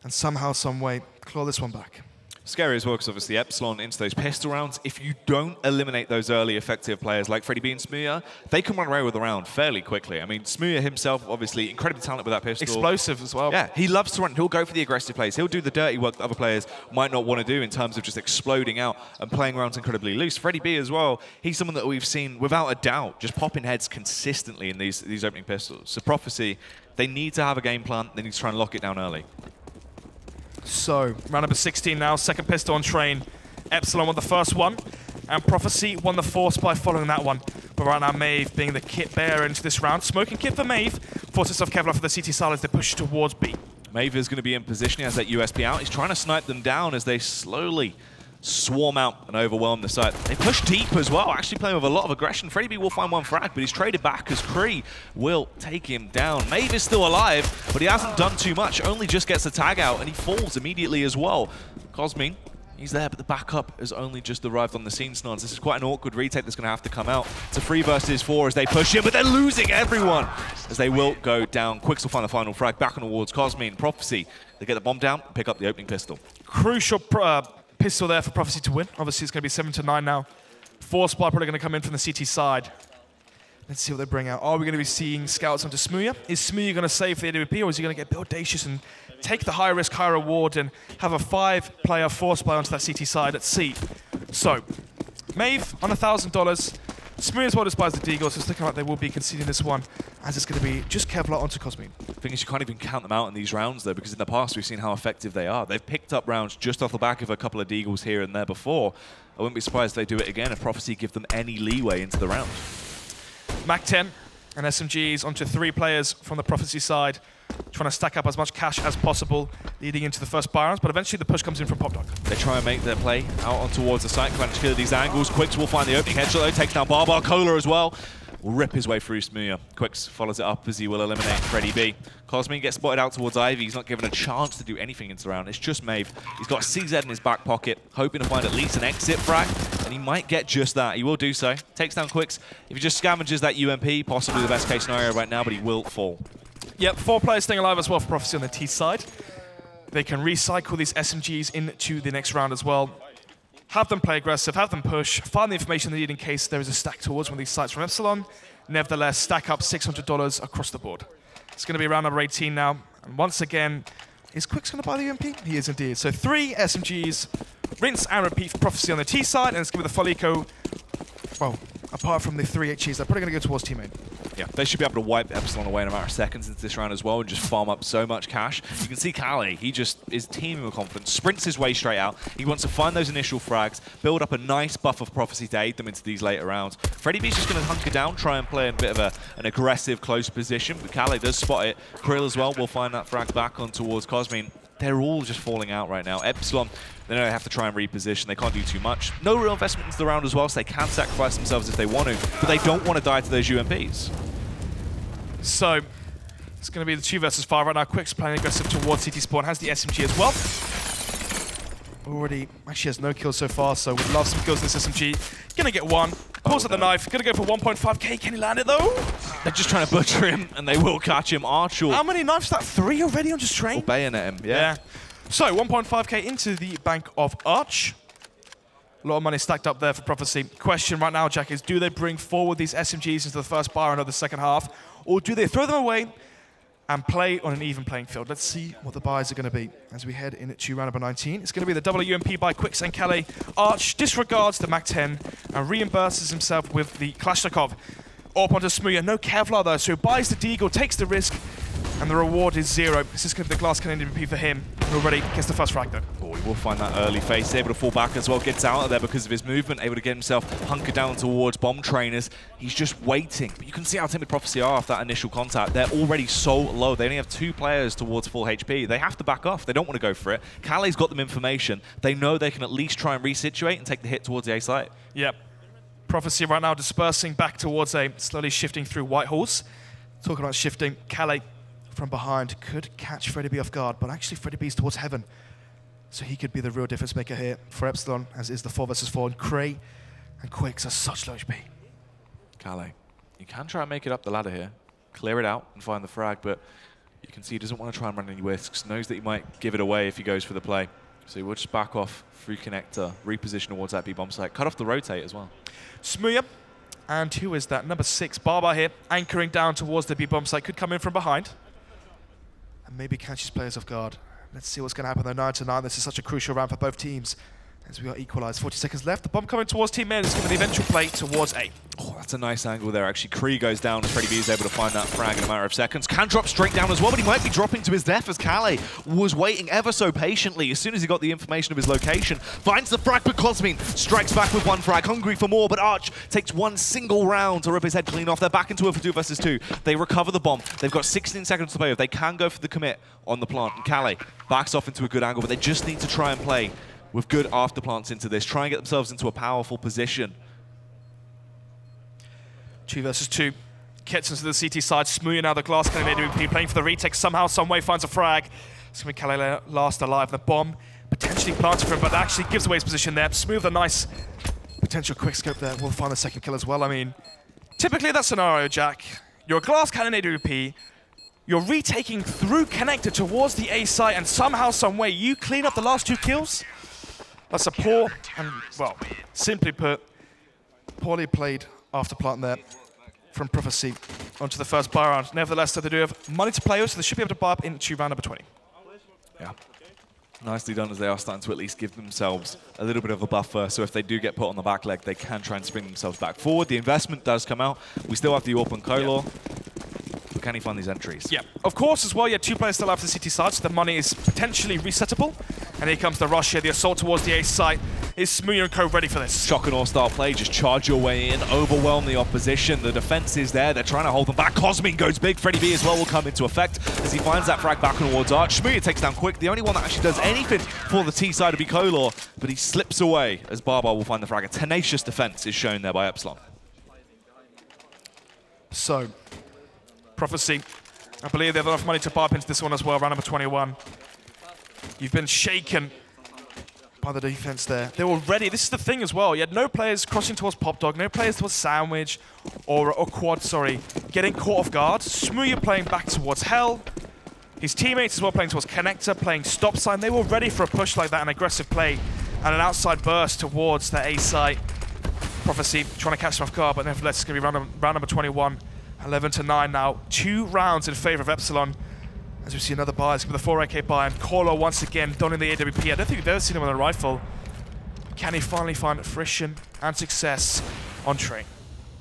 and somehow, some way, claw this one back. Scary as well, because obviously Epsilon into those pistol rounds, if you don't eliminate those early effective players like Freddy B and Smooya, they can run away with the round fairly quickly. I mean, Smooya himself, obviously, incredibly talented with that pistol. Explosive as well. Yeah, he loves to run. He'll go for the aggressive plays. He'll do the dirty work that other players might not want to do in terms of just exploding out and playing rounds incredibly loose. Freddy B as well, he's someone that we've seen, without a doubt, just popping heads consistently in these opening pistols. So Prophecy, they need to have a game plan. They need to try and lock it down early. So, round number 16 now, second pistol on train. Epsilon won the first one, and Prophecy won the Force by following that one. But right now, Maeve being the kit bearer into this round. Smoking kit for Maeve. Forces off Kevlar for the CT side as they push towards B. Maeve is going to be in position. He has that USP out. He's trying to snipe them down as they slowly swarm out and overwhelm the site. They push deep as well, actually playing with a lot of aggression. Freddy B will find one frag, but he's traded back as Kree will take him down. Maeve is still alive, but he hasn't done too much. Only just gets the tag out, and he falls immediately as well. Cosmin, he's there, but the backup has only just arrived on the scene, Snons. This is quite an awkward retake that's going to have to come out. It's a 3 versus 4 as they push in, but they're losing everyone as they will go down. Quicks will find the final frag back on towards Cosmin. Prophecy, they get the bomb down, pick up the opening pistol. Crucial pistol there for Prophecy to win. Obviously, it's going to be 7-9 now. 4 Spy probably going to come in from the CT side. Let's see what they bring out. Are we going to be seeing scouts onto Smooya? Is Smooya going to save the AWP, or is he going to get audacious and take the high risk, high reward and have a 5-player 4 Spy onto that CT side at C? So, Maeve on $1,000. Smooya as well despises the Deagle, so it's looking like they will be conceding this one, as it's going to be just Kevlar onto Cosmin. The thing is, you can't even count them out in these rounds, though, because in the past we've seen how effective they are. They've picked up rounds just off the back of a couple of Deagles here and there before. I wouldn't be surprised if they do it again if Prophecy give them any leeway into the round. Mac 10 and SMGs onto 3 players from the Prophecy side, trying to stack up as much cash as possible leading into the first buy rounds, but eventually the push comes in from Popdog. They try and make their play out on towards the site, trying to kill these angles. Quicks will find the opening headshot, though, takes down Barbar. Cola as well will rip his way through Smooya. Quicks follows it up as he will eliminate Freddy B. Cosmin gets spotted out towards Ivy. He's not given a chance to do anything into the round. It's just Maeve. He's got CZ in his back pocket, hoping to find at least an exit frag, and he might get just that. He will do so. Takes down Quicks. If he just scavenges that UMP, possibly the best case scenario right now, but he will fall. Yep, 4 players staying alive as well for Prophecy on the T side. They can recycle these SMGs into the next round as well. Have them play aggressive, have them push, find the information they need in case there is a stack towards one of these sites from Epsilon. Nevertheless, stack up $600 across the board. It's going to be round number 18 now. And once again, is Quicks going to buy the UMP? He is indeed. So 3 SMGs, rinse and repeat for Prophecy on the T side, and it's going to be the full eco. Well, apart from the 3 HEs, they're probably going to go towards teammate. Yeah, they should be able to wipe Epsilon away in a matter of seconds into this round as well and just farm up so much cash. You can see Calais, he just is teeming with confidence, sprints his way straight out. He wants to find those initial frags, build up a nice buff of Prophecy to aid them into these later rounds. Freddy B's just going to hunker down, try and play in a bit of an aggressive close position, but Calais does spot it. Krill as well will find that frag back on towards Cosmin. They're all just falling out right now. Epsilon, they know they have to try and reposition. They can't do too much. No real investment into the round as well, so they can sacrifice themselves if they want to, but they don't want to die to those UMPs. So, it's going to be the 2 versus 5 right now. Quick's playing aggressive towards CT Spawn, has the SMG as well. Already, actually has no kills so far, so would love some kills in this SMG. Gonna get 1, pulls at the knife, gonna go for 1.5k. Can he land it though? They're just trying to butcher him, and they will catch him. Archel. How many knives is that? 3 already on just train? Will bayonet him, yeah. So, 1.5k into the bank of Arch. A lot of money stacked up there for Prophecy. Question right now, Jack, is do they bring forward these SMGs into the first bar of the second half, or do they throw them away and play on an even playing field? Let's see what the buys are going to be as we head into round number 19. It's going to be the double UMP by Quicks and Calais. Arch disregards the Mac 10 and reimburses himself with the Kalashnikov. Up onto Smooya, no Kevlar though, so he buys the Deagle, takes the risk, and the reward is 0. This is going to be the glass cannon MVP for him. And already gets the first frag though. Oh, he will find that early face, able to fall back as well, gets out of there because of his movement, able to get himself hunkered down towards bomb trainers. He's just waiting. But you can see how timid Prophecy are after that initial contact. They're already so low. They only have 2 players towards full HP. They have to back off. They don't want to go for it. Callie's got them information. They know they can at least try and resituate and take the hit towards the A site. Yep. Prophecy right now dispersing back towards A, slowly shifting through Whitehorse. Talking about shifting, Calais from behind could catch Freddy B off guard, but actually Freddy B's towards heaven. So he could be the real difference maker here for Epsilon, as is the 4 versus 4. And Cray and Quicks are such low HP. Calais, you can try and make it up the ladder here, clear it out and find the frag, but you can see he doesn't want to try and run any risks, knows that he might give it away if he goes for the play. So he will just back off through connector, reposition towards that B bomb site, cut off the rotate as well. Smooya, and who is that? Number 6, Barbar here, anchoring down towards the B bomb site, could come in from behind. And maybe catch his players off guard. Let's see what's going to happen though. 9-9, this is such a crucial round for both teams. As we are equalized, 40 seconds left. The bomb coming towards Team Men is giving the eventual play towards A. Oh, that's a nice angle there, actually. Kree goes down as Freddie B is able to find that frag in a matter of seconds. Can drop straight down as well, but he might be dropping to his death as Calais was waiting ever so patiently. As soon as he got the information of his location, finds the frag, but Cosmin strikes back with one frag, hungry for more, but Arch takes one single round to rip his head clean off. They're back into a 2 versus 2. They recover the bomb. They've got 16 seconds to play with. They can go for the commit on the plant, and Calais backs off into a good angle, but they just need to try and play with good after plants into this, try and get themselves into a powerful position. 2 versus 2. Gets into the CT side. Smooya now the glass cannon AWP playing for the retake. Somehow, some way finds a frag. It's going to be Calais last alive. The bomb potentially planted for him, but actually gives away his position there. Smooth a nice potential quick scope there. We'll find the second kill as well. I mean, typically that scenario, Jack, you're a glass cannon AWP. You're retaking through connector towards the A site, and somehow, some way, you clean up the last 2 kills. That's a poor and, well, simply put, poorly played after plant there from Prophecy onto the first buy round. Nevertheless, they do have money to play with, so they should be able to buy up into round number 20. Yeah. Nicely done, as they are starting to at least give themselves a little bit of a buffer, so if they do get put on the back leg, they can try and spring themselves back forward. The investment does come out. We still have the open Color. Yeah. Can he find these entries? Yeah, of course as well. Yeah, 2 players still alive for the CT side, so the money is potentially resettable. And here comes the rush here. The assault towards the A site. Is Smooya and co ready for this? Shock and awe-style play. Just charge your way in, overwhelm the opposition. The defense is there. They're trying to hold them back. Cosmin goes big. Freddie B as well will come into effect as he finds that frag back towards Arch. Smooya takes down quick. The only one that actually does anything for the T side of Color, but he slips away as Barbar will find the frag. A tenacious defense is shown there by Epsilon. So, Prophecy, I believe they have enough money to buy up into this one as well, round number 21. You've been shaken by the defense there. They were ready. This is the thing as well. You had no players crossing towards Pop Dog, no players towards Sandwich or Quad, sorry, getting caught off guard. Smooya playing back towards Hell. His teammates as well playing towards Connector, playing Stop Sign. They were ready for a push like that, an aggressive play, and an outside burst towards the A site. Prophecy trying to catch them off guard, but nevertheless it's going to be round number 21. 11-9 now. 2 rounds in favor of Epsilon. As we see another buy, it's going to be the 4AK buy, and Kolo once again donning the AWP. I don't think we've ever seen him with a rifle. Can he finally find fruition and success on Train?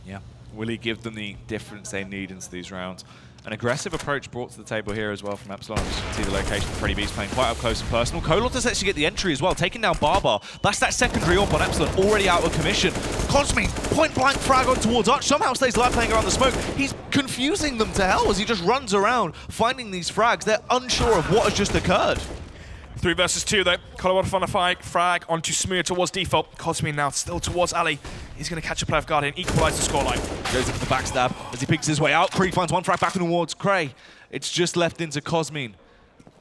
Yeah. Will he give them the difference they need into these rounds? An aggressive approach brought to the table here as well from Epsilon. As you can see the location, Freddie B's playing quite up close and personal. Kolor does actually get the entry as well, taking down Barbar. That's that secondary AWP on Epsilon, already out of commission. Cosmin, point blank frag on towards Arch, somehow stays alive playing around the smoke. He's confusing them to hell as he just runs around finding these frags. They're unsure of what has just occurred. 3 versus 2 though. Colorado found a frag onto Smooya towards default. Cosmin now still towards Ali. He's going to catch a player of Guardian, equalize the scoreline. Goes in for the backstab as he picks his way out. Kree finds one frag back towards Cray. It's just left into Cosmin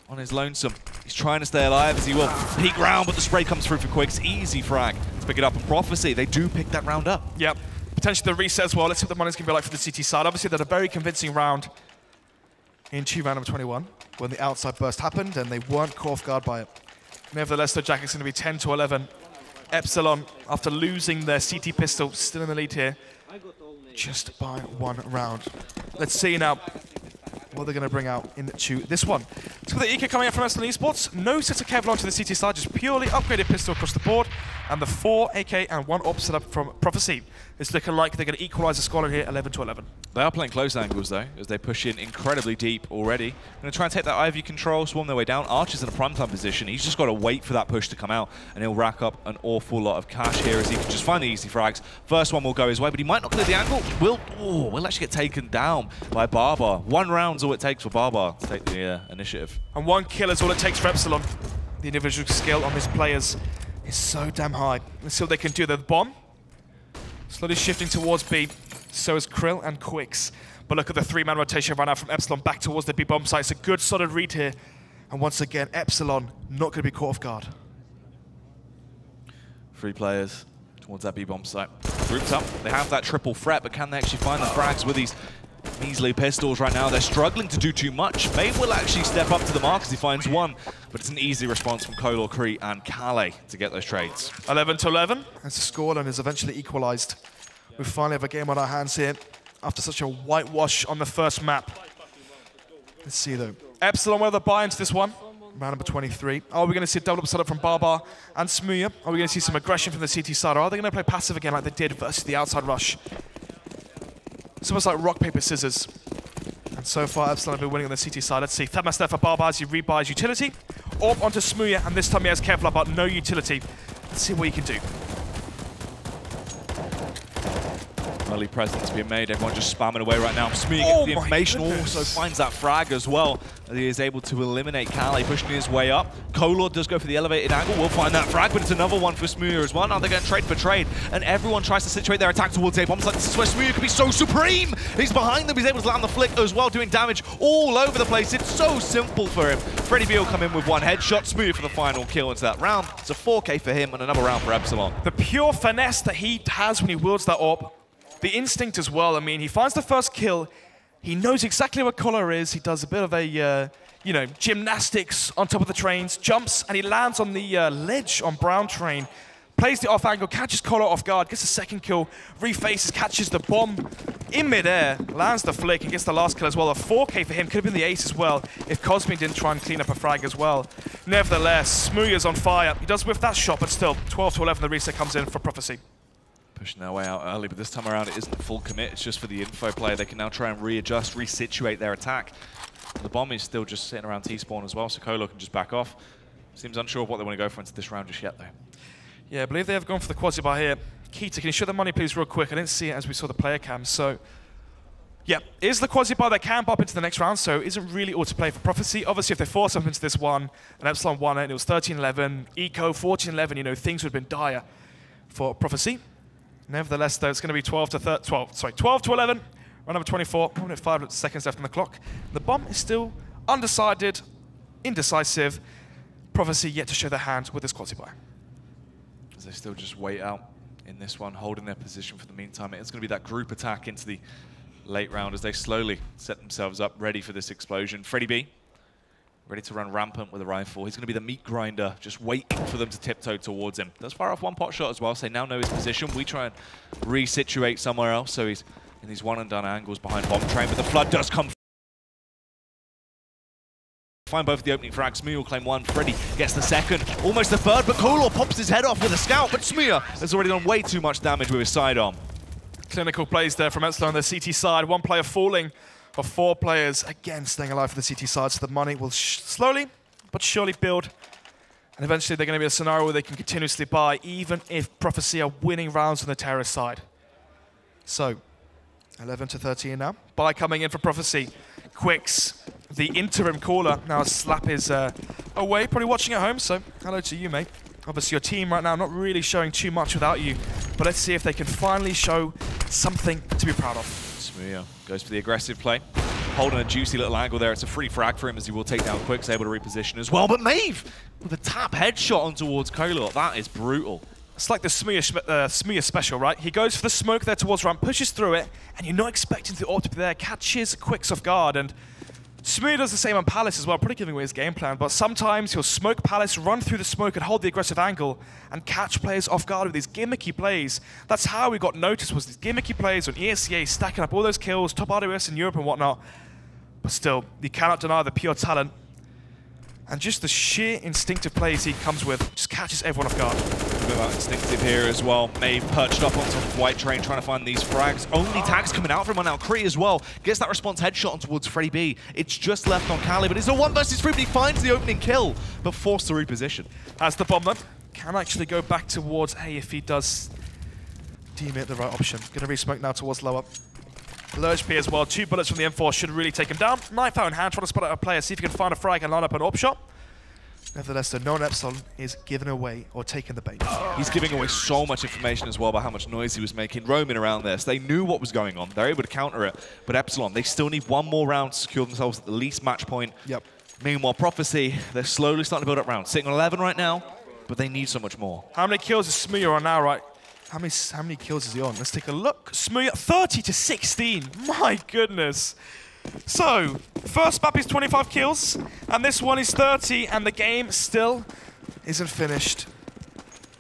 on his lonesome. He's trying to stay alive as he will peek round, but the spray comes through for Quicks. Easy frag to pick it up. And Prophecy, they do pick that round up. Yep. Potentially the reset as well. Let's see what the money's going to be like for the CT side. Obviously, they had a very convincing round into round number 21 when the outside burst happened and they weren't caught off guard by it. Nevertheless, the Jack is going to be 10-11. Epsilon, after losing their CT pistol, still in the lead here, just by 1 round. Let's see now what they're going to bring out into this one. So the EK coming out from Epsilon Esports, no set of Kevlar to the CT side, just purely upgraded pistol across the board, and the 4 AK and 1 op setup from Prophecy. It's looking like they're going to equalize the scoreline here, 11-11. They are playing close angles though, as they push in incredibly deep already. Going to try and take that Ivy control, swarm their way down. Arch is in a prime time position. He's just got to wait for that push to come out, and he'll rack up an awful lot of cash here as he can just find the easy frags. First one will go his way, but he might not clear the angle. Will actually get taken down by Barbar. 1 round's all it takes for Barbar to take the initiative. And 1 kill is all it takes for Epsilon. The individual skill on these players is so damn high. Let's see what they can do. The bomb slowly shifting towards B. So is Krill and Quicks. But look at the 3-man rotation right now from Epsilon back towards the B bomb site. It's a good solid read here. And once again, Epsilon not going to be caught off guard. 3 players towards that B bomb site. Grouped up. They have that triple threat, but can they actually find the frags with these measly pistols right now? They're struggling to do too much. May will actually step up to the mark as he finds 1, but it's an easy response from Kolor, Kree, and Calais to get those trades. 11-11 as the scoreline is eventually equalized. We finally have a game on our hands here after such a whitewash on the first map. Let's see though. Epsilon will have the buy into this one. Round number 23. Are we going to see a double up setup from Barbar and Smooya? Are we going to see some aggression from the CT side? Or are they going to play passive again like they did versus the outside rush? It's almost like rock, paper, scissors. And so far, Epsilon have been winning on the CT side. Let's see. Thadmaster for Barbar as he rebuys utility. Orb onto Smooya, and this time he has Kevlar, but no utility. Let's see what he can do. Early presence being made, everyone just spamming away right now. Smooya gets the information, also finds that frag as well. He is able to eliminate Kale, pushing his way up. Kolor does go for the elevated angle, we'll find that frag, but it's another one for Smooya as well. Now they're going to trade for trade, and everyone tries to situate their attack towards A-bombs. Like, this is where Smooya could be so supreme! He's behind them, he's able to land the flick as well, doing damage all over the place. It's so simple for him. Freddy B will come in with one headshot, Smooya for the final kill into that round. It's a 4K for him, and another round for Epsilon. The pure finesse that he has when he wields that orb. The instinct as well. I mean, he finds the first kill. He knows exactly where Kolor is. He does a bit of a, you know, gymnastics on top of the trains, jumps, and he lands on the ledge on Brown Train. Plays the off angle, catches Kolor off guard, gets a second kill, refaces, catches the bomb in midair, lands the flick, and gets the last kill as well. A 4K for him, could have been the ace as well if Cosme didn't try and clean up a frag as well. Nevertheless, Smooya's on fire. He does whiff that shot, but still, 12 to 11, the reset comes in for Prophecy. Pushing their way out early, but this time around it isn't a full commit. It's just for the info player. They can now try and readjust, resituate their attack. The bomb is still just sitting around T-spawn as well, so Kolor can just back off. Seems unsure of what they want to go for into this round just yet, though. Yeah, I believe they have gone for the quasi-bar here. Keita, can you show the money, please, real quick? I didn't see it as we saw the player cam, so... Yeah, is the quasi-bar that can pop into the next round, so isn't really all to play for Prophecy. Obviously, if they force up into this one, and Epsilon won it, and it was 13-11, Eco 14-11, you know, things would have been dire for Prophecy. Nevertheless, though, it's going to be 12 to 11. Round number 24. 1 minute 5 seconds left on the clock. The bomb is still undecided, indecisive. Prophecy yet to show their hand with this quasi-buy. As they still just wait out in this one, holding their position for the meantime. It's going to be that group attack into the late round as they slowly set themselves up, ready for this explosion. Freddy B, ready to run rampant with a rifle. He's going to be the meat grinder, just waiting for them to tiptoe towards him. Does fire off one pot shot as well, so they now know his position. We try and resituate somewhere else, so he's in these one-and-done angles behind Bomb Train, but the flood does come. Find both the opening frags. Smooya will claim one. Freddy gets the second, almost the third, but Kolor pops his head off with a scout, but Smooya has already done way too much damage with his sidearm. Clinical plays there from Epsilon on the CT side. One player falling. Of 4 players, again staying alive for the CT side, so the money will slowly but surely build. And eventually they're going to be a scenario where they can continuously buy, even if Prophecy are winning rounds on the terrorist side. So, 11 to 13 now. Buy coming in for Prophecy. Quicks, the interim caller, now Slap is away, probably watching at home, so hello to you, mate. Obviously your team right now not really showing too much without you, but let's see if they can finally show something to be proud of. Smooya goes for the aggressive play, holding a juicy little angle there. It's a free frag for him as he will take down Quicks, able to reposition as well. But Maeve with a tap headshot on towards Kolor. That is brutal. It's like the Smooya special, right? He goes for the smoke there towards ramp, pushes through it, and you're not expecting the orb to be there, catches Quicks off guard, and Smooya does the same on Palace as well, probably giving away his game plan, but sometimes he'll smoke Palace, run through the smoke and hold the aggressive angle and catch players off guard with these gimmicky plays. That's how we got noticed, was these gimmicky plays on ESCA, stacking up all those kills, top RWS in Europe and whatnot. But still, you cannot deny the pure talent. And just the sheer instinctive plays he comes with just catches everyone off guard. A bit about instinctive here as well. Maeve perched up on top of White Train trying to find these frags. Only tags coming out from him now. Kree as well gets that response headshot on towards Freddy B. It's just left on Kali, but it's a 1 versus 3, but he finds the opening kill, but forced to reposition. As the bomb then can actually go back towards A if he does deem it the right option. Gonna re-smoke now towards lower. Low HP as well. 2 bullets from the M4 should really take him down. Knife out in hand, trying to spot out a player, see if he can find a frag and line up an AWP shot. Nevertheless, the known Epsilon is giving away or taking the bait. He's giving away so much information as well about how much noise he was making, roaming around there. So they knew what was going on. They're able to counter it. But Epsilon, they still need one more round to secure themselves at the least match point. Yep. Meanwhile, Prophecy, they're slowly starting to build up rounds. Sitting on 11 right now, but they need so much more. How many kills is Smooya on now, right? How many kills is he on? Let's take a look. Smooya, 30 to 16. My goodness. So, first map is 25 kills, and this one is 30, and the game still isn't finished.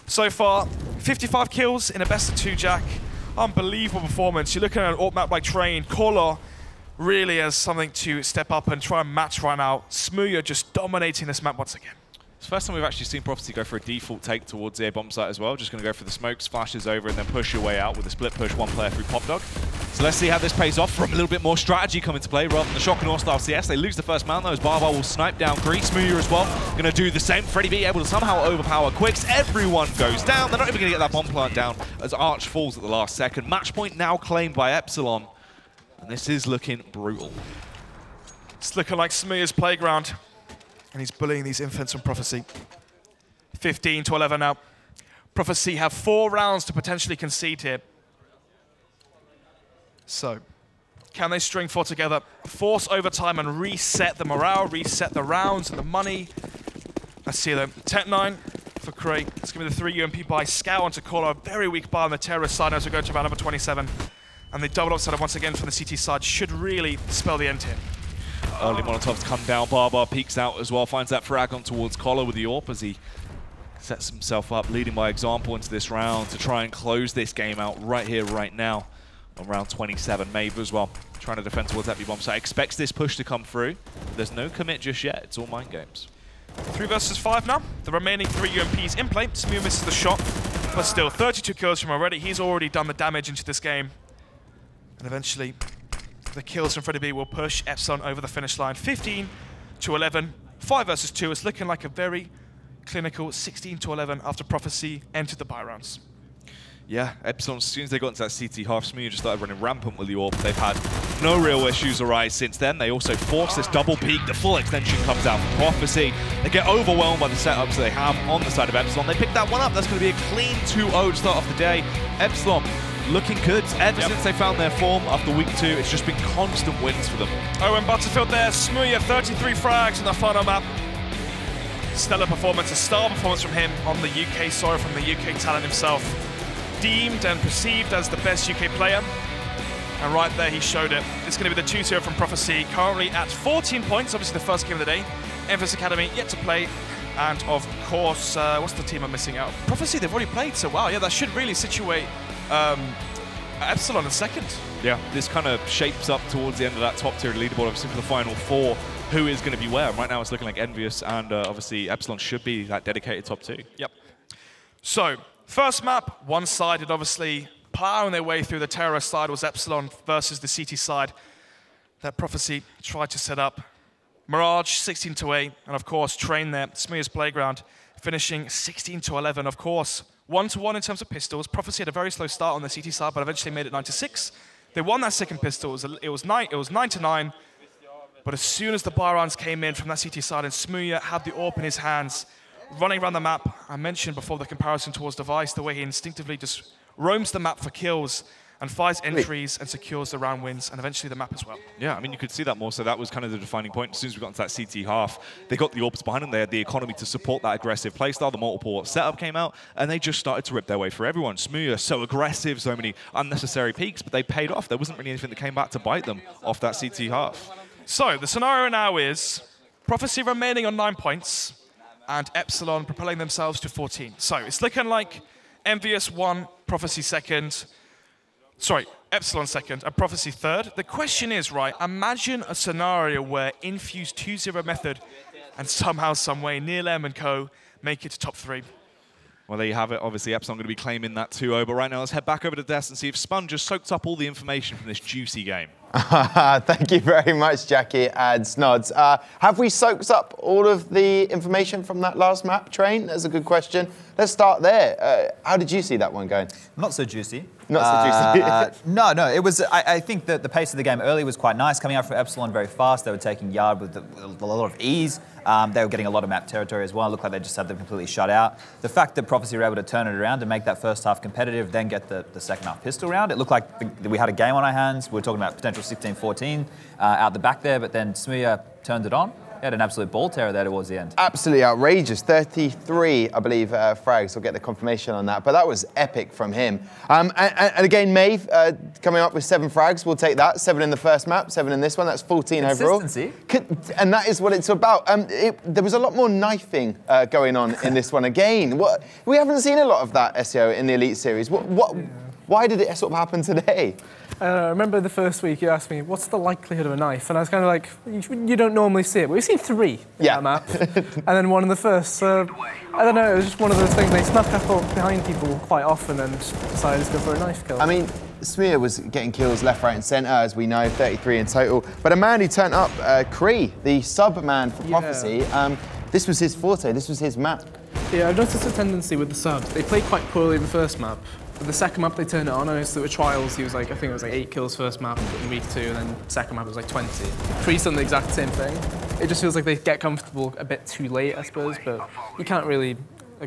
So far, 55 kills in a best of 2 Jack. Unbelievable performance. You're looking at an AWP map like Train, Kolor, really as something to step up and try and match right now. Smooya just dominating this map once again. It's the first time we've actually seen Prophecy go for a default take towards the A bomb site as well. Just going to go for the smokes, flashes over, and then push your way out with a split push, one player through Pop Dog. So let's see how this pays off from a little bit more strategy coming to play rather than the Shock and Awe style CS. They lose the first mount though, as Barbar will snipe down Grease. Smooya as well. Going to do the same. Freddy B able to somehow overpower Quicks. Everyone goes down. They're not even going to get that bomb plant down as Arch falls at the last second. Match point now claimed by Epsilon. And this is looking brutal. It's looking like Smooya's playground. And he's bullying these infants from Prophecy. 15 to 11 now. Prophecy have 4 rounds to potentially concede here. So, can they string 4 together, force overtime and reset the morale, reset the rounds and the money? Let's see them. Tech9 for Cray. It's going to be the 3 UMP by Scout onto Caller. A very weak bar on the terrorist side as we go to round number 27. And the double upside once again from the CT side should really spell the end here. Early Molotovs come down. Barbar peeks out as well, finds that frag on towards Collar with the AWP as he sets himself up, leading by example into this round to try and close this game out right here, right now on round 27. Maeve as well, trying to defend towards that B-bomb site. Expects this push to come through. There's no commit just yet. It's all mind games. 3 versus 5 now. The remaining 3 UMPs in play. Smooya misses the shot, but still 32 kills from already. He's already done the damage into this game. And eventually, the kills from Freddy B will push Epsilon over the finish line. 15 to 11. 5 versus 2. It's looking like a very clinical 16 to 11 after Prophecy entered the buy rounds. Yeah, Epsilon, as soon as they got into that CT half, Smooya just started running rampant with the AWP. They've had no real issues arise since then. They also force this double peak. The full extension comes out from Prophecy. They get overwhelmed by the setups they have on the side of Epsilon. They pick that one up. That's going to be a clean 2-0 to start off the day. Epsilon looking good ever since they found their form after week 2. It's just been constant wins for them. Owen Butterfield there. Smooya 33 frags in the final map. Stellar performance, a star performance from him on the UK soil, from the UK talent himself. Deemed and perceived as the best UK player. And right there, he showed it. It's going to be the 2-0 from Prophecy, currently at 14 points, obviously the first game of the day. Emphasis Academy yet to play. And of course, what's the team I'm missing out? Prophecy, they've already played, so wow, yeah, that should really situate Epsilon in second. Yeah, this kind of shapes up towards the end of that top tier leaderboard, obviously for the final 4, who is going to be where. Right now it's looking like Envious and obviously Epsilon should be that dedicated top 2. Yep. So, first map, one-sided, obviously, plowing their way through. The terrorist side was Epsilon versus the CT side that Prophecy tried to set up. Mirage, 16 to 8, and of course, Train there, Smooya's playground, finishing 16 to 11, of course. 1-1 in terms of pistols. Prophecy had a very slow start on the CT side, but eventually made it 9-6. They won that second pistol. It was 9-9. But as soon as the buy rounds came in from that CT side and Smooya had the AWP in his hands, running around the map, I mentioned before the comparison towards Device, the way he instinctively just roams the map for kills and fires entries and secures the round wins, and eventually the map as well. Yeah, I mean, you could see that more, so that was kind of the defining point. As soon as we got into that CT half, they got the AWPs behind them, they had the economy to support that aggressive playstyle, the multiple setup came out, and they just started to rip their way for everyone. Smooya, so aggressive, so many unnecessary peaks, but they paid off. There wasn't really anything that came back to bite them off that CT half. So, the scenario now is Prophecy remaining on 9 points, and Epsilon propelling themselves to 14. So, it's looking like Envious 1, Prophecy 2nd, sorry, Epsilon 2nd, and Prophecy 3rd. The question is, right, imagine a scenario where Infuse 2-0 method and somehow, someway, Neilem and co make it to top 3. Well, there you have it. Obviously, Epsilon going to be claiming that 2-0, but right now let's head back over to Des and see if Spun just soaked up all the information from this juicy game. Thank you very much, Jackie and Snods. Have we soaked up all of the information from that last map, Train? That's a good question. Let's start there. How did you see that one going? Not so juicy. Not so juicy. No, it was. I think that the pace of the game early was quite nice. Coming out from Epsilon very fast. They were taking yard with a lot of ease. They were getting a lot of map territory as well. It looked like they just had them completely shut out. The fact that Prophecy were able to turn it around and make that first half competitive, then get the second half pistol round. It looked like we had a game on our hands. We were talking about potential 16-14 out the back there, but then Smooya turned it on. He had an absolute ball terror there towards the end. Absolutely outrageous. 33, I believe, frags. We'll get the confirmation on that. But that was epic from him. And again, Maeve coming up with 7 frags. We'll take that. 7 in the first map, 7 in this one. That's 14 overall. And that is what it's about. There was a lot more knifing going on in this one again. We haven't seen a lot of that SEO in the Elite Series. Why did it sort of happen today? I remember the first week you asked me, what's the likelihood of a knife? And I was kind of like, you don't normally see it. But we've seen 3 in that map, and then 1 in the first. So, I don't know, it was just one of those things. They snuck up behind people quite often and decided to go for a knife kill. I mean, Smear was getting kills left, right and centre, as we know, 33 in total. But a man who turned up, Kree, the sub-man for Prophecy, this was his forte, this was his map. Yeah, I've noticed a tendency with the subs. They played quite poorly the first map. But the second map they turned it on, I noticed that with Trials he was like, I think it was like 8 kills first map in week 2, and then second map it was like 20. Kree's done the exact same thing. It just feels like they get comfortable a bit too late, I suppose, but you can't really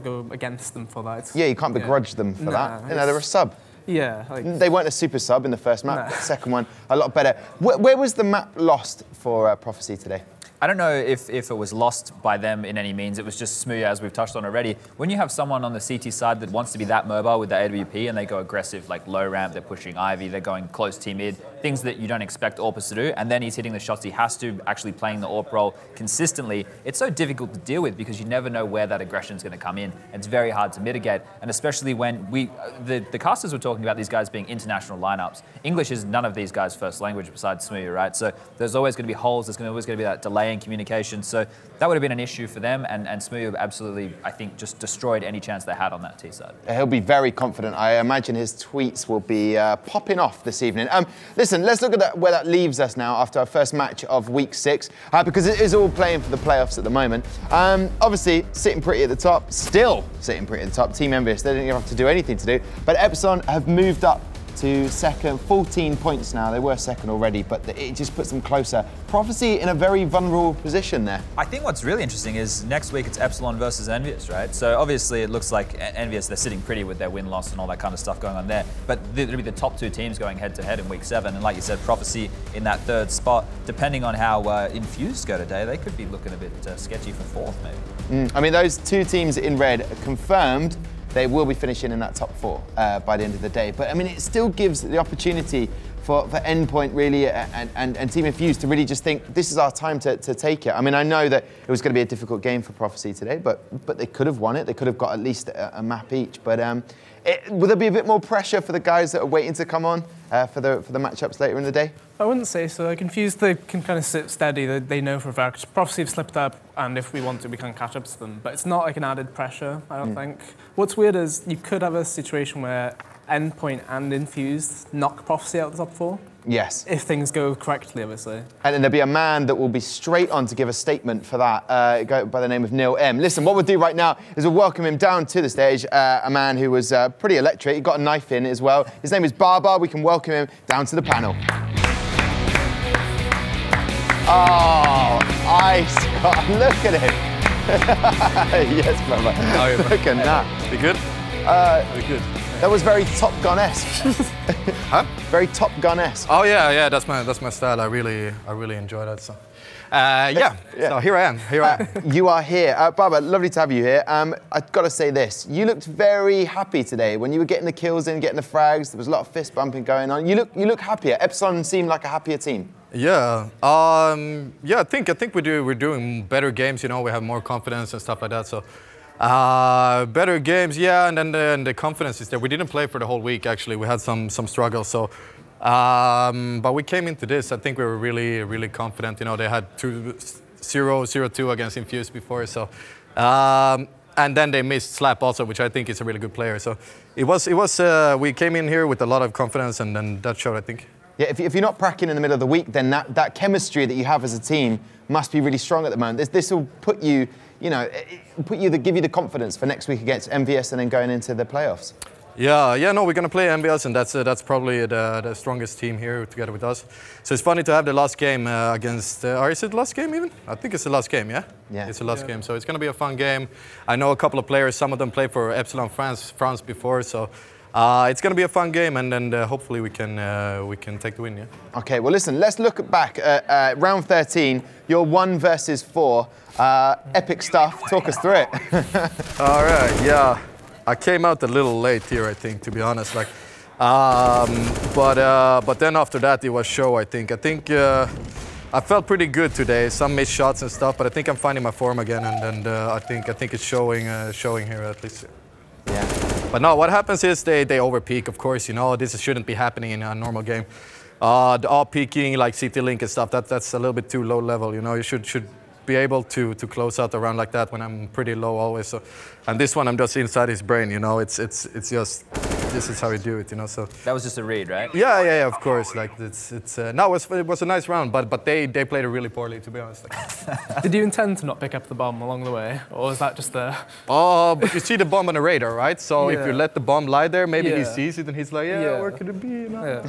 go against them for that. Yeah, you can't begrudge them for that. You know, they're a sub. Yeah. Like, they weren't a super sub in the first map. The second one, a lot better. Where was the map lost for Prophecy today? I don't know if it was lost by them in any means. It was just smooth, as we've touched on already. When you have someone on the CT side that wants to be that mobile with the AWP and they go aggressive, like low ramp, they're pushing Ivy, they're going close T mid, things that you don't expect Orpus to do, and then he's hitting the shots he has to, actually playing the AWP role consistently, it's so difficult to deal with because you never know where that aggression is going to come in. It's very hard to mitigate, and especially when the casters were talking about these guys being international lineups. English is none of these guys' first language besides Smooya, right? So there's always going to be holes, there's always going to be that delay in communication, so that would have been an issue for them, and Smooya absolutely, I think, just destroyed any chance they had on that T side. He'll be very confident. I imagine his tweets will be popping off this evening. Listen, let's look at where that leaves us now after our first match of week 6, because it is all playing for the playoffs at the moment. Obviously, sitting pretty at the top, still sitting pretty at the top. Team Envious, they didn't even have to do anything to do, but Epsilon have moved up to second, 14 points now. They were second already, but it just puts them closer. Prophecy in a very vulnerable position there. I think what's really interesting is next week it's Epsilon versus Envious, right? So obviously it looks like Envious, they're sitting pretty with their win-loss and all that kind of stuff going on there, but it'll be the top 2 teams going head-to-head in week 7, and like you said, Prophecy in that 3rd spot. Depending on how Infused go today, they could be looking a bit sketchy for 4th, maybe. I mean, those 2 teams in red are confirmed. They will be finishing in that top 4 by the end of the day. But I mean, it still gives the opportunity for Endpoint really and Team Infused to really just think this is our time to take it. I mean, I know that it was going to be a difficult game for Prophecy today, but they could have won it. They could have got at least a map each. But will there be a bit more pressure for the guys that are waiting to come on for the matchups later in the day? I wouldn't say so. Confused, they can kind of sit steady. They know for a fact. Prophecy have slipped up, and if we want to, we can catch up to them. But it's not like an added pressure, I don't think. What's weird is you could have a situation where Endpoint and Infused knock Prophecy out of the top 4. Yes. If things go correctly, obviously. And then there'll be a man that will be straight on to give a statement for that, go by the name of Neil M. Listen, what we'll do right now is we'll welcome him down to the stage, a man who was pretty electric. He got a knife in as well. His name is Barbar. We can welcome him down to the panel. Oh, ice. God, look at him. Yes, brother. Look at that. You good? You good? That was very Top Gun-esque. Huh? Very Top Gun-esque. Oh yeah, that's my style. I really enjoy that. So, yeah. So here I am. You are here, Baba. Lovely to have you here. I've got to say this: you looked very happy today when you were getting the kills in, getting the frags. There was a lot of fist bumping going on. You look happier. Epsilon seemed like a happier team. Yeah. Yeah. I think we're doing better games. You know, we have more confidence and stuff like that. So. Better games, yeah, and then the confidence is there. We didn't play for the whole week, actually. We had some struggles, so. But we came into this, I think we were really confident. You know, they had 0-2 against Infused before, so. And then they missed Slap also, which I think is a really good player. So it was. We came in here with a lot of confidence, and then that showed, I think. Yeah, if you're not pracking in the middle of the week, then that chemistry that you have as a team must be really strong at the moment. This will put you. You know, give you the confidence for next week against MVS and then going into the playoffs. Yeah, no, we're gonna play MVS, and that's probably the strongest team here together with us. So it's funny to have the last game against. Or is it the last game even? I think it's the last game. Yeah. Yeah. It's the last game, so it's gonna be a fun game. I know a couple of players. Some of them played for Epsilon France before, so. It's going to be a fun game, and then hopefully we can take the win, yeah? Okay, well listen, let's look back at round 13, your 1 versus 4. Epic stuff, talk us through it. All right, yeah. I came out a little late here, I think, to be honest. Like, but then after that, it was show, I think. I felt pretty good today, some missed shots and stuff, but I think I'm finding my form again, and I think it's showing here at least. Yeah. But no, what happens is they overpeak, of course, you know, this shouldn't be happening in a normal game. The all-peaking, like CT Link and stuff, that's a little bit too low level, you know, you should be able to close out a round like that when I'm pretty low always. So, and this one I'm just inside his brain, you know, it's just, this is how you do it, you know, so. That was just a read, right? Yeah, of course, like no, it was a nice round, but they played it really poorly, to be honest. Like. Did you intend to not pick up the bomb along the way, or was that just the? Oh, but you see the bomb on the radar, right? So if you let the bomb lie there, maybe he sees it and he's like, where could it be? No.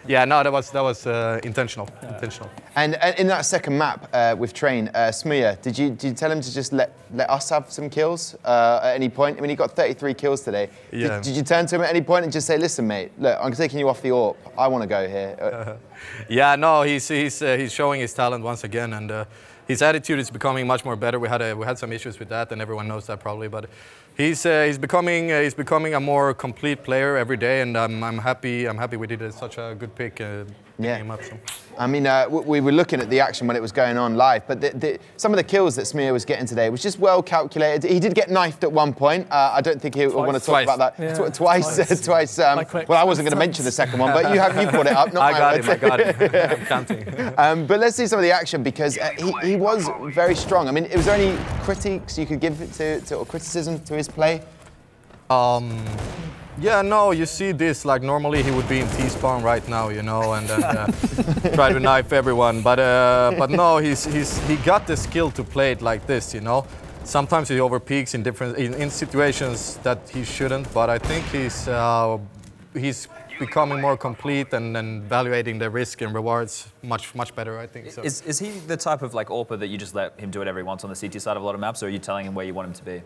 Yeah, no, that was intentional. Intentional. And in that second map with Train, Smuya, did you tell him to just let us have some kills at any point? I mean, he got 33 kills today. Yeah. Did you turn to him at any point and just say, listen, mate, look, I'm taking you off the AWP. I want to go here. Yeah, no, he's showing his talent once again, and his attitude is becoming much more better. We had some issues with that, and everyone knows that probably, but he's becoming a more complete player every day, and I'm happy we did such a good pick. Him up, so. I mean, we were looking at the action when it was going on live, but some of the kills that Smuya was getting today was just well calculated. He did get knifed at one point. I don't think he'll want to talk about that. Yeah. Twice. Well, I wasn't going to mention the second one, but you brought it up. Not I got it. I'm counting. But let's see some of the action because he was very strong. I mean, was there any critiques you could give or criticism to his play? Yeah, no, you see this, like normally he would be in T-spawn right now, you know, and try to knife everyone, but no, he got the skill to play it like this, you know. Sometimes he overpeaks in situations that he shouldn't, but I think he's becoming more complete and evaluating the risk and rewards much better, I think. So. Is he the type of like AWPer that you just let him do whatever he wants on the CT side of a lot of maps, or are you telling him where you want him to be?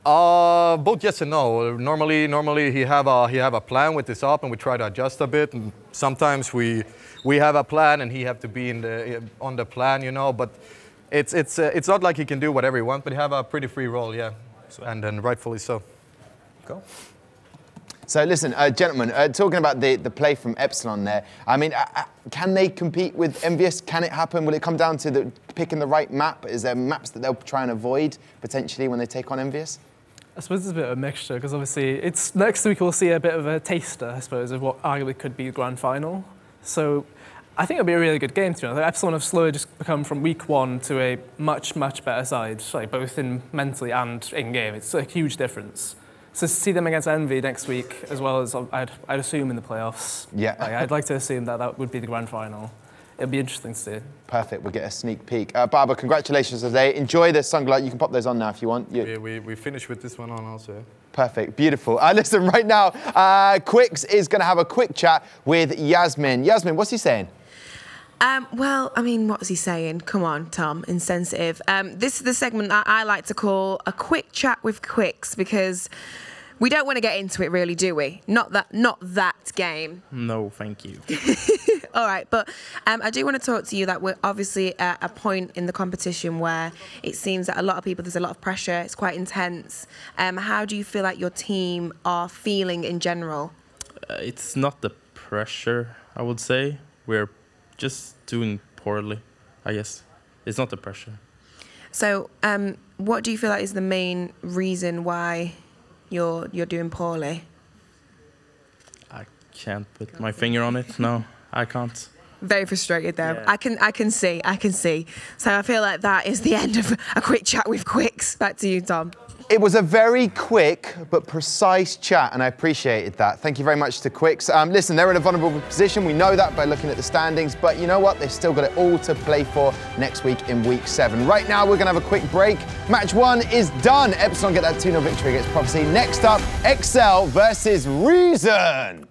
Both yes and no. Normally he have a plan with this op, and we try to adjust a bit. And sometimes we have a plan, and he have to be on the plan, you know. But it's not like he can do whatever he wants, but he have a pretty free role, yeah, and rightfully so. Cool. So listen, gentlemen, talking about the play from Epsilon there, I mean, can they compete with Envious? Can it happen? Will it come down to picking the right map? Is there maps that they'll try and avoid potentially when they take on Envious? I suppose it's a bit of a mixture, because obviously next week we'll see a bit of a taster, I suppose, of what arguably could be the grand final. So I think it'll be a really good game, to be honest. Epsilon have slowly just become from week one to a much better side, like both mentally and in game. It's a huge difference. So to see them against Envy next week, as well as I'd assume in the playoffs. Yeah. I'd like to assume that would be the grand final. It'll be interesting to see. Perfect. We'll get a sneak peek. Barbara, congratulations today. Enjoy the sunglasses. You can pop those on now if you want. Yeah, we finished with this one on also. Yeah. Perfect. Beautiful. Listen, right now, Quicks is going to have a quick chat with Yasmin. Yasmin, what's he saying? Well, I mean, what was he saying? Come on, Tom, insensitive. This is the segment that I like to call a quick chat with Quicks, because we don't want to get into it, really, do we? Not that game. No, thank you. All right, but I do want to talk to you that we're obviously at a point in the competition where it seems that there's a lot of pressure, it's quite intense. How do you feel like your team are feeling in general? It's not the pressure, I would say. We're just doing poorly, I guess. It's not the pressure. So, what do you feel like is the main reason why you're doing poorly? I can't put my finger on it. No, I can't. Very frustrated there. Yeah. I can see. So I feel like that is the end of a quick chat with Quicks. Back to you, Tom. It was a very quick but precise chat, and I appreciated that. Thank you very much to Quicks. Listen, they're in a vulnerable position. We know that by looking at the standings, but you know what? They've still got it all to play for next week in week 7. Right now, we're going to have a quick break. Match 1 is done. Epsilon get that 2-0 victory against Prophecy. Next up, Excel versus Reason.